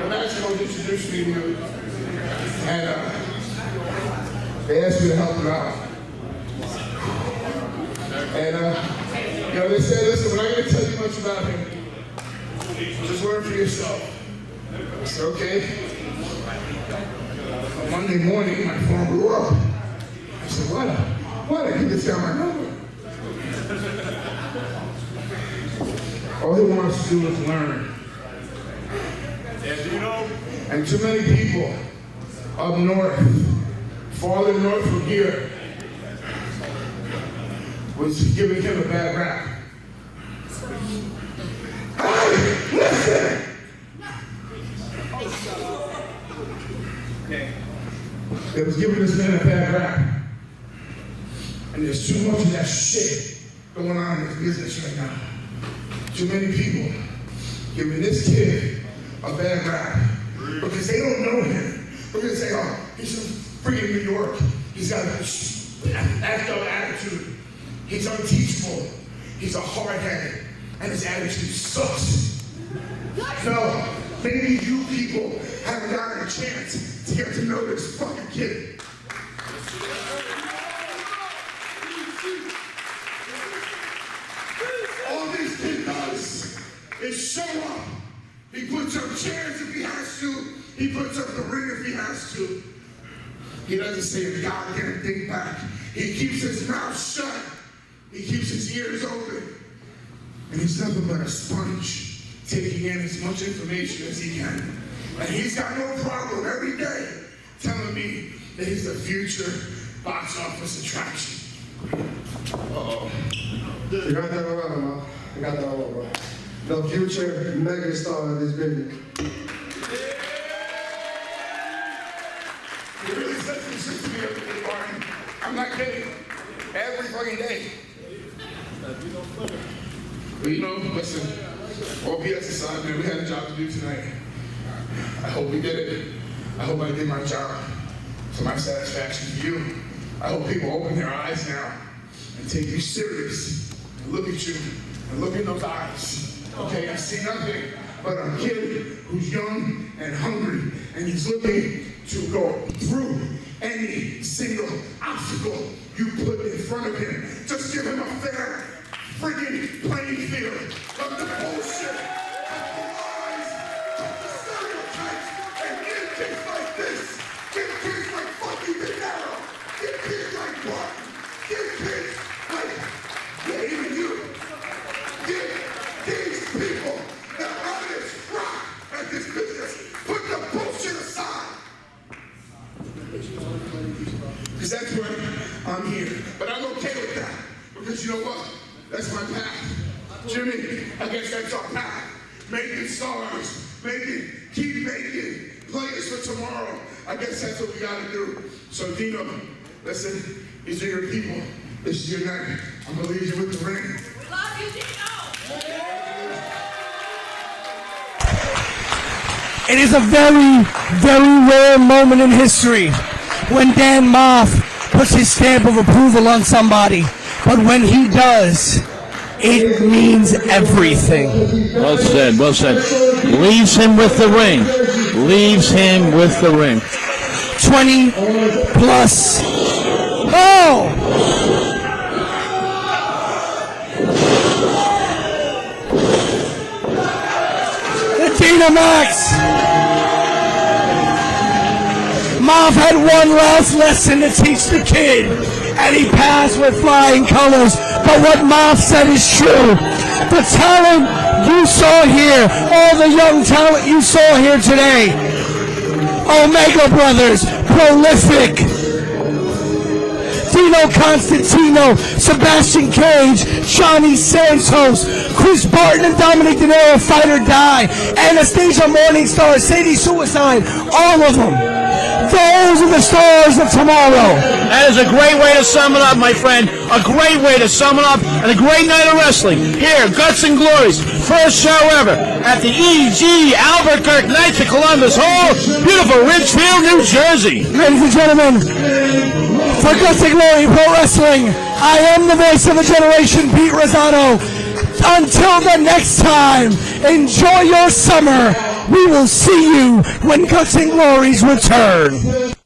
National introduced me to you, and they asked me to help them out. And, they said, listen, we're not going to tell you much about him. Just learn for yourself. I said, okay. Monday morning, my phone blew up. I said, what? I give this guy my number. All he wants to do is learn. And too many people up north, farther north from here, was giving him a bad rap. Hey, listen! They was giving this man a bad rap. And there's too much of that shit going on in this business right now. Too many people giving this kid a bad rap because they don't know him. Because they say, oh, he's from freaking New York. He's got an act up attitude. He's unteachable. He's a hard-headed. And his attitude sucks. No, maybe you people haven't gotten a chance to get to know this fucking kid. All this kid does is show up. He puts up chairs if he has to. He puts up the ring if he has to. He doesn't say a goddamn thing back. He keeps his mouth shut. He keeps his ears open. And he's nothing but a sponge, taking in as much information as he can. And he's got no problem every day telling me that he's the future box office attraction. Uh-oh. You got that all right, man. You got that all right, bro. The future mega star of this business. He really says some shit to me every day, Barney. I'm not kidding. Every fucking day. But listen, all BS aside, man, we had a job to do tonight. I hope we did it. I hope I did my job to my satisfaction to you. I hope people open their eyes now and take you serious and look at you and look in those eyes. Okay, I see nothing but a kid who's young and hungry and he's looking to go through any single obstacle you put in front of him. Just give him a fair friggin' playing field of the bullshit, of the lies, of the stereotypes, and give kids like this, give kids like fucking De Niro, give kids like what? Give kids like, yeah, even you. Give these people that run this rock at this business, put the bullshit aside. Because that's why I'm here. But I'm okay with that. Because you know what? That's my path. Jimmy, I guess that's our path. Making stars, keep making players for tomorrow. I guess that's what we gotta do. So Dino, listen, these are your people. This is your night. I'm gonna leave you with the ring. Love you, Dino! It is a very, very rare moment in history when Dan Moth puts his stamp of approval on somebody, but when he does, it means everything. Well said, well said. Leaves him with the ring. Leaves him with the ring. 20 plus. Oh! The Dynamax. Mom had one last lesson to teach the kid, and he passed with flying colors. But what Moff said is true. The talent you saw here, all the young talent you saw here today, Omega Brothers, prolific. Dino Constantino, Sebastian Cage, Johnny Santos, Chris Barton and Dominic De Niro, Fight or Die, Anastasia Morningstar, Sadie Suicide, all of them. Those are the stars of tomorrow. That is a great way to sum it up, my friend. A great way to sum it up, and a great night of wrestling. Here, Guts and Glories, first show ever at the E.G. Albuquerque Knights of Columbus Hall, beautiful Ridgefield, New Jersey. Ladies and gentlemen, for Guts and Glory Pro Wrestling, I am the voice of a generation, Pete Rosado. Until the next time, enjoy your summer. We will see you when Guts and Glories return.